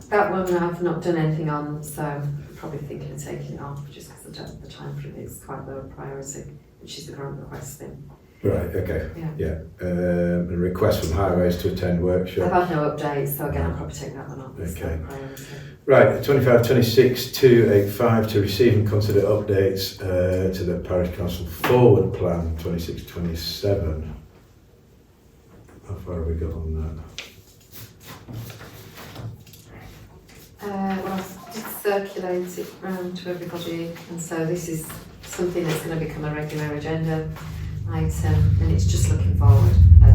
Speaker 5: That one I've not done anything on, so I'm probably thinking of taking it off just because the time for it is quite low priority, which is the grant requesting.
Speaker 1: Right, okay.
Speaker 5: Yeah.
Speaker 1: A request from Highways to attend
Speaker 5: I've
Speaker 1: workshop.
Speaker 5: had no updates, so again, I'll probably take that one off. It's
Speaker 1: Okay.
Speaker 5: low priority.
Speaker 1: Right, 25-26 285 to receive and consider updates to the Parish Council Forward Plan 26-27. How far have we got on that?
Speaker 5: Well, I did circulate it round to everybody, and so this is something that's going to become a regular agenda item, and it's just looking forward at,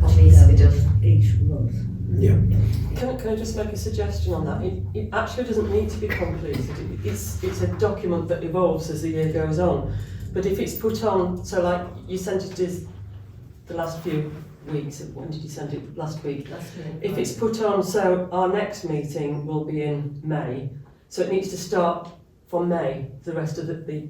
Speaker 5: what needs to be done.
Speaker 7: Each month.
Speaker 1: Yeah.
Speaker 2: Can I just make a suggestion on that? It actually doesn't need to be completed. It's a document that evolves as the year goes on. But if it's put on, so like you sent it to the last few weeks, when did you send it? Last week. If it's put on, so our next meeting will be in May, so it needs to start for May, the rest of the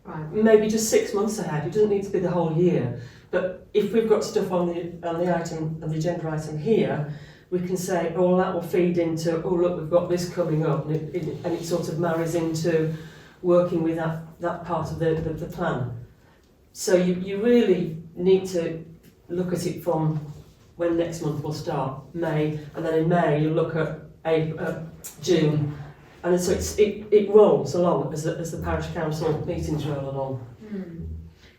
Speaker 5: Right.
Speaker 2: maybe just 6 months ahead. It doesn't need to be the whole year. But if we've got stuff on the item, on the agenda item here, we can say, oh, well, that will feed into, oh, look, we've got this coming up, and it sort of marries into working with that part of the plan. So you really need to look at it from when next month will start, May, and then in May you look at June, and so it rolls along as the parish council meetings roll along.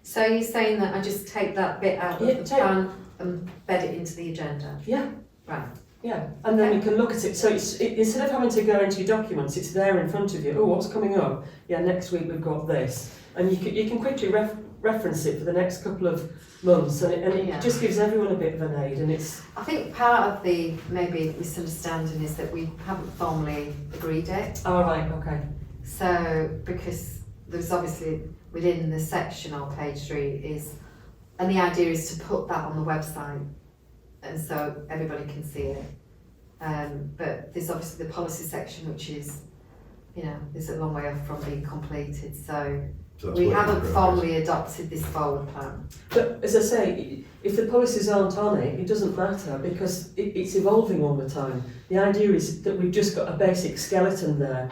Speaker 5: So you're saying that I just take that bit out of the plan and bed it into the agenda?
Speaker 2: Yeah.
Speaker 5: Right.
Speaker 2: Yeah, and then we can look at it. So instead of having to go into your documents, it's there in front of you. Oh, what's coming up? Yeah, next week we've got this, and you can quickly reference it for the next couple of months, and it just gives everyone a bit of an aid. And it's.
Speaker 5: I think part of the maybe misunderstanding is that we haven't formally agreed it.
Speaker 2: Oh right, okay.
Speaker 5: So because there's obviously within the section on page 3 is, and the idea is to put that on the website, and so everybody can see it. But there's obviously the policy section, which is, there's a long way off from being completed. So we haven't formally adopted this forward plan.
Speaker 2: But as I say, if the policies aren't on it, it doesn't matter because it's evolving all the time. The idea is that we've just got a basic skeleton there,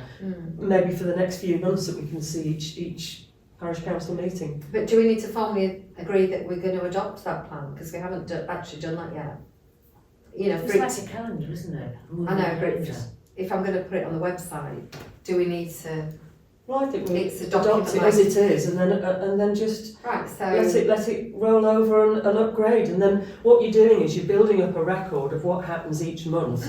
Speaker 2: maybe for the next few months that we can see each parish council meeting.
Speaker 5: But do we need to formally agree that we're going to adopt that plan? Because we haven't actually done that yet.
Speaker 7: It's like a calendar, isn't it?
Speaker 5: I know, but if I'm going to put it on the website, do we need to?
Speaker 2: Well, I think we
Speaker 5: It's a
Speaker 2: adopt
Speaker 5: document
Speaker 2: it as it is, and then just
Speaker 5: Right, so
Speaker 2: let it roll over and upgrade. And then what you're doing is you're building up a record of what happens each month,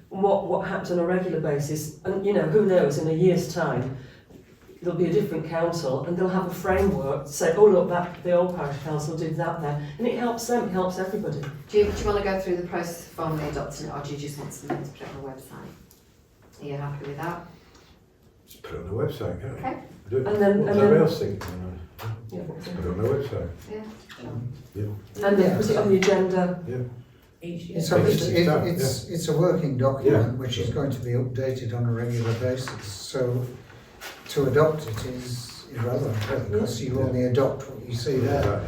Speaker 2: what happens on a regular basis, and who knows, in a year's time there'll be a different council and they'll have a framework to say, oh look, the old parish council did that there, and it helps them, it helps everybody.
Speaker 5: do you want to go through the process of formally adopting it, or do you just want something to put it on the website? Are you happy with that?
Speaker 1: Just put it on the website, can't
Speaker 5: Okay.
Speaker 1: I?
Speaker 2: And then-
Speaker 1: What
Speaker 2: and
Speaker 1: does everybody
Speaker 2: then-
Speaker 1: else think?
Speaker 2: Yeah.
Speaker 1: Just put it on the website.
Speaker 5: Yeah.
Speaker 2: And then put it on the agenda.
Speaker 7: Each year.
Speaker 3: It's obviously, it's a working document which is going to be updated on a regular basis, so to adopt it is irrelevant, really, because you only adopt what you see there.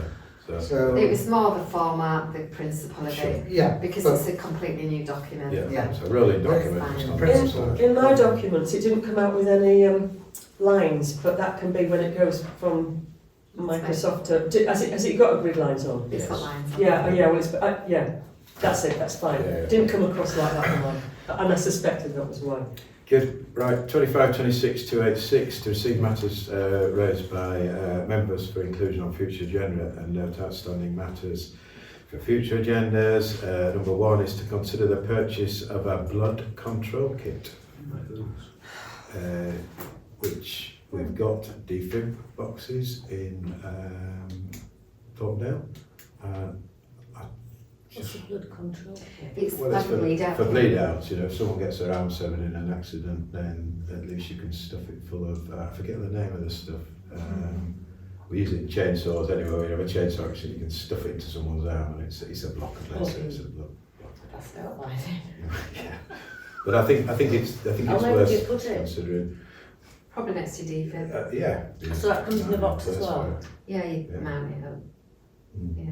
Speaker 3: So,
Speaker 5: It was more the format, the principle of it,
Speaker 3: yeah,
Speaker 5: because
Speaker 3: but
Speaker 5: it's a completely new document.
Speaker 1: Yeah, it's a rolling document. It's not
Speaker 3: Principle.
Speaker 2: In my documents, it didn't come out with any lines, but that can be when it goes from Microsoft to. Has it got grid lines on?
Speaker 5: It's got lines on.
Speaker 2: Yeah. Well, it's that's it. That's fine.
Speaker 1: Yeah.
Speaker 2: Didn't come across like that on mine, and I suspected that was why.
Speaker 1: Good. Right, 25-26-286 to receive matters raised by members for inclusion on future agenda and note outstanding matters for future agendas. Number 1 is to consider the purchase of a blood control kit, which we've got defib boxes in Thornton.
Speaker 7: What's the blood control?
Speaker 5: It's
Speaker 1: Well,
Speaker 5: like
Speaker 1: it's
Speaker 5: a bleed out.
Speaker 1: for bleed outs, if someone gets their arm severed in an accident, then at least you can stuff it full of, I forget the name of the stuff. We use it in chainsaws anyway. When you have a chainsaw accident, you can stuff it into someone's arm, and it's a block of lead, so it's a block.
Speaker 7: That's not right.
Speaker 1: Yeah. But I think it's
Speaker 7: Where would you
Speaker 1: worth
Speaker 7: put it?
Speaker 1: considering.
Speaker 5: Probably next to your defib.
Speaker 1: Yeah.
Speaker 7: So that comes in the box as
Speaker 1: That's
Speaker 7: well?
Speaker 1: right.
Speaker 5: Yeah, you
Speaker 1: Yeah.
Speaker 5: mount it up.
Speaker 1: Mm.
Speaker 5: Yeah.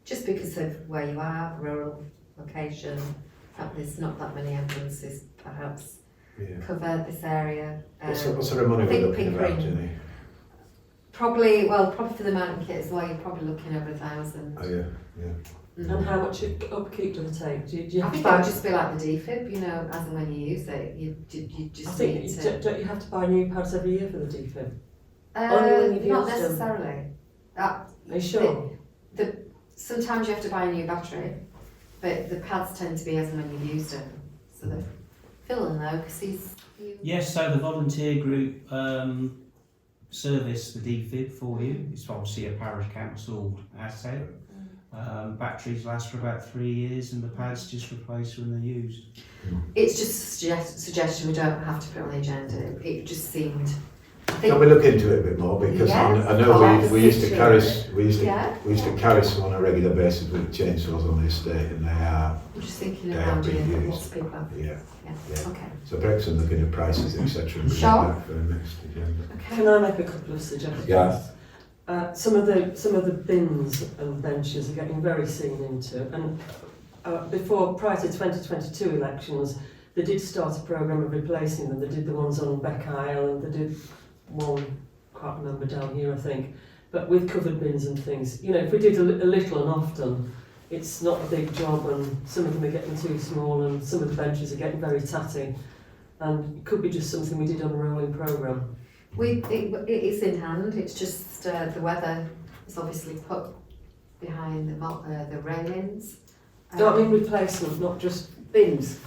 Speaker 5: Just because of where you are, rural location, there's not that many ambulances perhaps
Speaker 1: Yeah.
Speaker 5: cover this area.
Speaker 1: What sort of money
Speaker 5: I
Speaker 1: we're
Speaker 5: think
Speaker 1: looking about,
Speaker 5: Pickering-
Speaker 1: Jenny?
Speaker 5: Probably for the mountain kit as well, you're probably looking over 1,000.
Speaker 1: Oh yeah.
Speaker 5: Mhm.
Speaker 2: And how much upkeep do they take? Do you
Speaker 5: I
Speaker 2: have
Speaker 5: think
Speaker 2: to
Speaker 5: that
Speaker 2: buy?
Speaker 5: would just be like the defib, as and when you use it, you
Speaker 2: I
Speaker 5: just
Speaker 2: think
Speaker 5: need to.
Speaker 2: don't you have to buy new pads every year for the defib? Only when you've
Speaker 5: Not
Speaker 2: used them.
Speaker 5: necessarily.
Speaker 2: Are you sure?
Speaker 5: Sometimes you have to buy a new battery, but the pads tend to be as and when you've used them. So the Phil will know because he's.
Speaker 9: Yes, so the volunteer group service the defib for you. It's obviously a parish council asset. Batteries last for about 3 years and the pads just replaced when they're used.
Speaker 5: It's just a suggestion. We don't have to put it on the agenda. It just seemed. I
Speaker 1: Can we look into it a bit more, because
Speaker 5: Yeah,
Speaker 1: I know
Speaker 5: yeah,
Speaker 1: we used to carry
Speaker 5: Yeah.
Speaker 1: we used to carry some on a regular basis with chainsaws on the estate, and they are
Speaker 5: I'm just thinking
Speaker 1: They are
Speaker 5: around
Speaker 1: being
Speaker 5: here,
Speaker 1: used.
Speaker 5: lots of people have.
Speaker 1: yeah.
Speaker 5: Yeah,
Speaker 1: Yeah.
Speaker 5: okay.
Speaker 1: So perhaps I'm looking at prices, etc. and bring
Speaker 5: Sure.
Speaker 1: that for the next agenda.
Speaker 5: Okay.
Speaker 2: Can I make a couple of suggestions?
Speaker 1: Yeah.
Speaker 2: Some of the bins and benches are getting very seen into, and prior to 2022 elections, they did start a programme of replacing them. They did the ones on Beck Isle, and they did one, can't remember, down here I think, but with covered bins and things. You know, if we did a little and often, it's not a big job, and some of them are getting too small, and some of the benches are getting very tatty, and it could be just something we did on a rolling programme.
Speaker 5: It is in hand, it's just the weather is obviously put behind the railings.
Speaker 2: No, I mean replacement, not just
Speaker 7: Bins.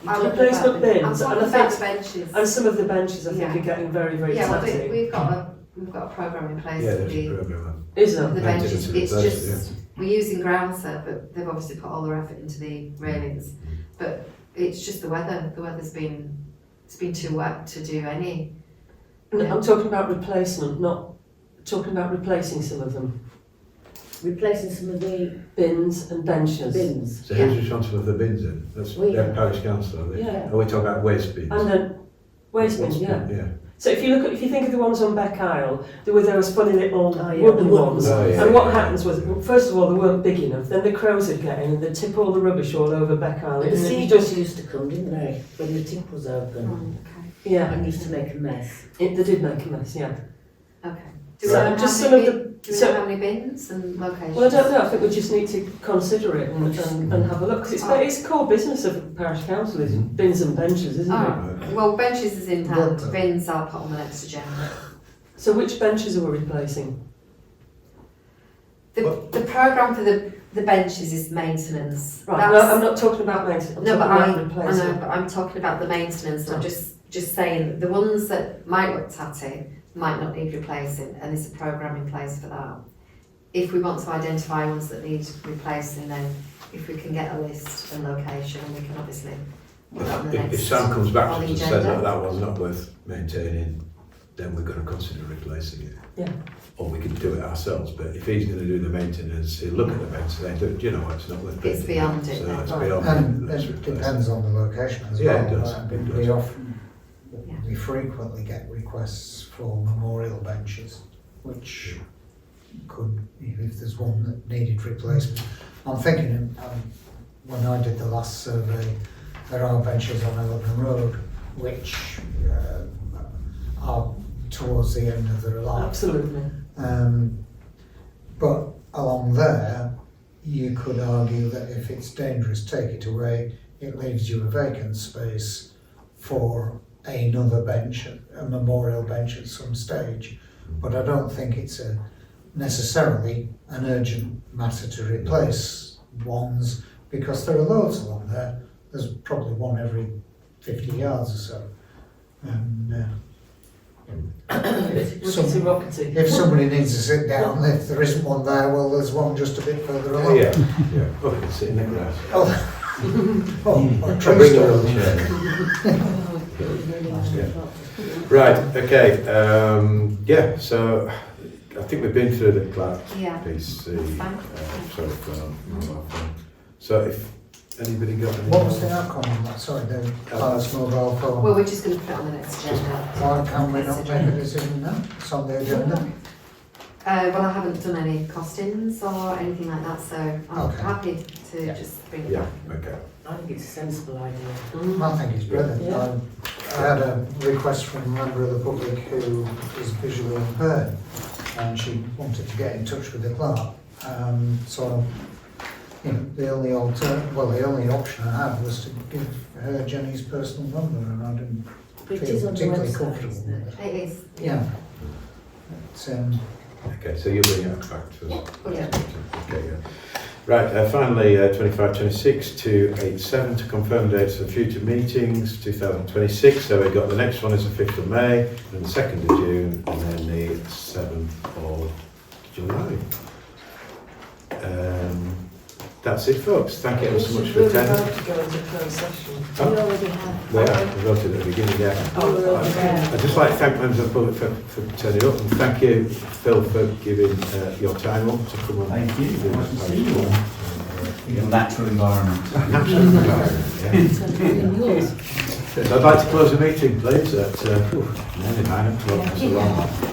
Speaker 7: You're
Speaker 5: I'm
Speaker 7: talking
Speaker 2: replacement
Speaker 7: about
Speaker 2: bins,
Speaker 5: I'm
Speaker 2: and
Speaker 5: talking
Speaker 2: I
Speaker 5: about
Speaker 2: think,
Speaker 5: benches.
Speaker 2: and some of the benches I think
Speaker 5: Yeah.
Speaker 2: are getting very, very
Speaker 5: Yeah, well,
Speaker 2: tatty.
Speaker 5: we've got a programme in place
Speaker 1: Yeah,
Speaker 5: for
Speaker 1: there's a
Speaker 5: the
Speaker 1: programme.
Speaker 2: Is
Speaker 5: the
Speaker 2: there?
Speaker 5: benches.
Speaker 1: Maintenance
Speaker 5: It's
Speaker 1: and
Speaker 5: just
Speaker 1: replacement,
Speaker 5: we're using ground set, but they've obviously put all their effort into the railings. But it's just the weather. The weather's been too wet to do any.
Speaker 2: No, I'm talking about replacement, not talking about replacing some of them.
Speaker 7: replacing some of the
Speaker 2: Bins and benches.
Speaker 7: bins.
Speaker 1: So who's responsible for the bins then? That's
Speaker 7: We
Speaker 1: the
Speaker 7: are.
Speaker 1: parish council, are they?
Speaker 2: Yeah.
Speaker 1: Are we talking about waste bins?
Speaker 2: And then waste bins, yeah.
Speaker 1: Yeah.
Speaker 2: So if you think of the ones on Beck Isle, there were those funny little
Speaker 7: Oh, yeah,
Speaker 2: wooden
Speaker 7: the wooden
Speaker 2: ones.
Speaker 1: Oh, yeah,
Speaker 2: And what
Speaker 1: yeah,
Speaker 2: happens was, well, first of all, they weren't big enough. Then the crows would get in and they'd tip all the rubbish all over Beck Isle.
Speaker 7: The
Speaker 2: And it
Speaker 7: seagulls used to come, didn't they, when the tip was open,
Speaker 5: Okay.
Speaker 2: yeah,
Speaker 7: and used to make a mess.
Speaker 2: they did make a mess, yeah.
Speaker 5: Okay.
Speaker 2: So
Speaker 5: we know
Speaker 2: just
Speaker 5: how
Speaker 2: some of
Speaker 5: many
Speaker 2: the-
Speaker 5: Do we
Speaker 2: so-
Speaker 5: know how many bins and locations?
Speaker 2: Well, I don't know. I think we just need to consider it and have a look, because it's core business of the parish council is bins and benches, isn't it?
Speaker 5: Oh, well, benches is in hand.
Speaker 3: Well,
Speaker 5: Bins I'll put on the next agenda.
Speaker 2: So which benches are we replacing?
Speaker 5: The programme for the benches is maintenance.
Speaker 2: Right.
Speaker 5: That's-
Speaker 2: No, I'm not talking about maintenance. I'm
Speaker 5: No, but
Speaker 2: talking about
Speaker 5: I know,
Speaker 2: replacement.
Speaker 5: but I'm talking about the maintenance. I'm
Speaker 2: Right.
Speaker 5: just saying the ones that might look tatty might not need replacing, and there's a programme in place for that. If we want to identify ones that need replacing, then if we can get a list and location, we can obviously put it on the next.
Speaker 1: If Sam comes back
Speaker 5: on
Speaker 1: to
Speaker 5: the
Speaker 1: us and says
Speaker 5: agenda.
Speaker 1: that one's not worth maintaining, then we're going to consider replacing it.
Speaker 2: Yeah.
Speaker 1: Or we can do it ourselves, but if he's going to do the maintenance, he'll look at the maintenance and say, do you know what, it's not worth
Speaker 5: It's
Speaker 1: maintaining
Speaker 5: beyond
Speaker 1: that."
Speaker 5: it
Speaker 1: So
Speaker 5: then.
Speaker 1: it's
Speaker 2: Right.
Speaker 1: beyond
Speaker 3: And
Speaker 1: let's
Speaker 3: it
Speaker 1: replace
Speaker 3: depends on the location as
Speaker 1: Yeah,
Speaker 3: well.
Speaker 1: it does.
Speaker 3: Like,
Speaker 1: It
Speaker 3: we
Speaker 1: does.
Speaker 3: often,
Speaker 5: Yeah.
Speaker 3: we frequently get requests for memorial benches, which could, if there's one that needed replacement. I'm thinking, when I did the last survey, there are benches on Eleven Road which are towards the end of their life.
Speaker 2: Absolutely.
Speaker 3: But along there, you could argue that if it's dangerous, take it away. It leaves you a vacant space for another bench, a memorial bench at some stage. But I don't think it's necessarily an urgent matter to replace ones, because there are loads along there. There's probably one every 50 yards or so. And
Speaker 2: Rockety, rockety.
Speaker 3: if somebody needs to sit down, if there isn't one there, well, there's one just a bit further
Speaker 1: it.
Speaker 3: along.
Speaker 1: Yeah, yeah. Oh, we can sit in the grass.
Speaker 3: Or
Speaker 1: Or
Speaker 3: tree
Speaker 1: bring your own
Speaker 3: stand.
Speaker 1: chair. Right, okay. Yeah, so I think we've been through the Clark
Speaker 5: Yeah.
Speaker 1: piece, the
Speaker 5: Fine.
Speaker 1: mobile phone. So if anybody got any...
Speaker 3: What was the outcome on that? Sorry, the Parish mobile phone.
Speaker 5: Well, we're just going to put it on the next agenda.
Speaker 3: Why can we not make a decision now? It's on the agenda.
Speaker 5: Well, I haven't done any costings or anything like that, so I'm
Speaker 3: Okay.
Speaker 5: happy to just bring it
Speaker 1: Yeah,
Speaker 5: back.
Speaker 1: okay.
Speaker 7: I think it's a sensible idea.
Speaker 3: I think it's brilliant.
Speaker 2: Yeah.
Speaker 3: I had a request from a member of the public who is visually impaired, and she wanted to get in touch with the clerk. So, you know, the only option I had was to give her Jenny's personal number, and I didn't
Speaker 7: But it
Speaker 3: feel
Speaker 7: is on the
Speaker 3: particularly
Speaker 7: website,
Speaker 3: comfortable
Speaker 7: isn't
Speaker 3: with
Speaker 7: it?
Speaker 3: it.
Speaker 5: It is.
Speaker 3: Yeah. It's,
Speaker 1: Okay, so you'll bring it back to us.
Speaker 5: Yeah.
Speaker 1: Okay, yeah. Right, finally, 25-26 to 87 to confirm dates of future meetings, 2026. So we've got the next one is the 5th of May, then the 2nd of June, and then the 7th of July. That's it, folks. Thank you ever so much for
Speaker 2: Really
Speaker 1: attending.
Speaker 2: hard to go into closed session.
Speaker 7: We already have.
Speaker 1: We voted at the beginning, yeah.
Speaker 7: We were already there.
Speaker 1: I'd just like to thank members of the public for turning up, and thank you, Phil, for giving your time up to come on.
Speaker 9: Thank you. Nice to see you all. In a natural environment.
Speaker 1: Absolutely. Yeah. So I'd like to close the meeting, please, at nearly 9 o'clock. That's a long one.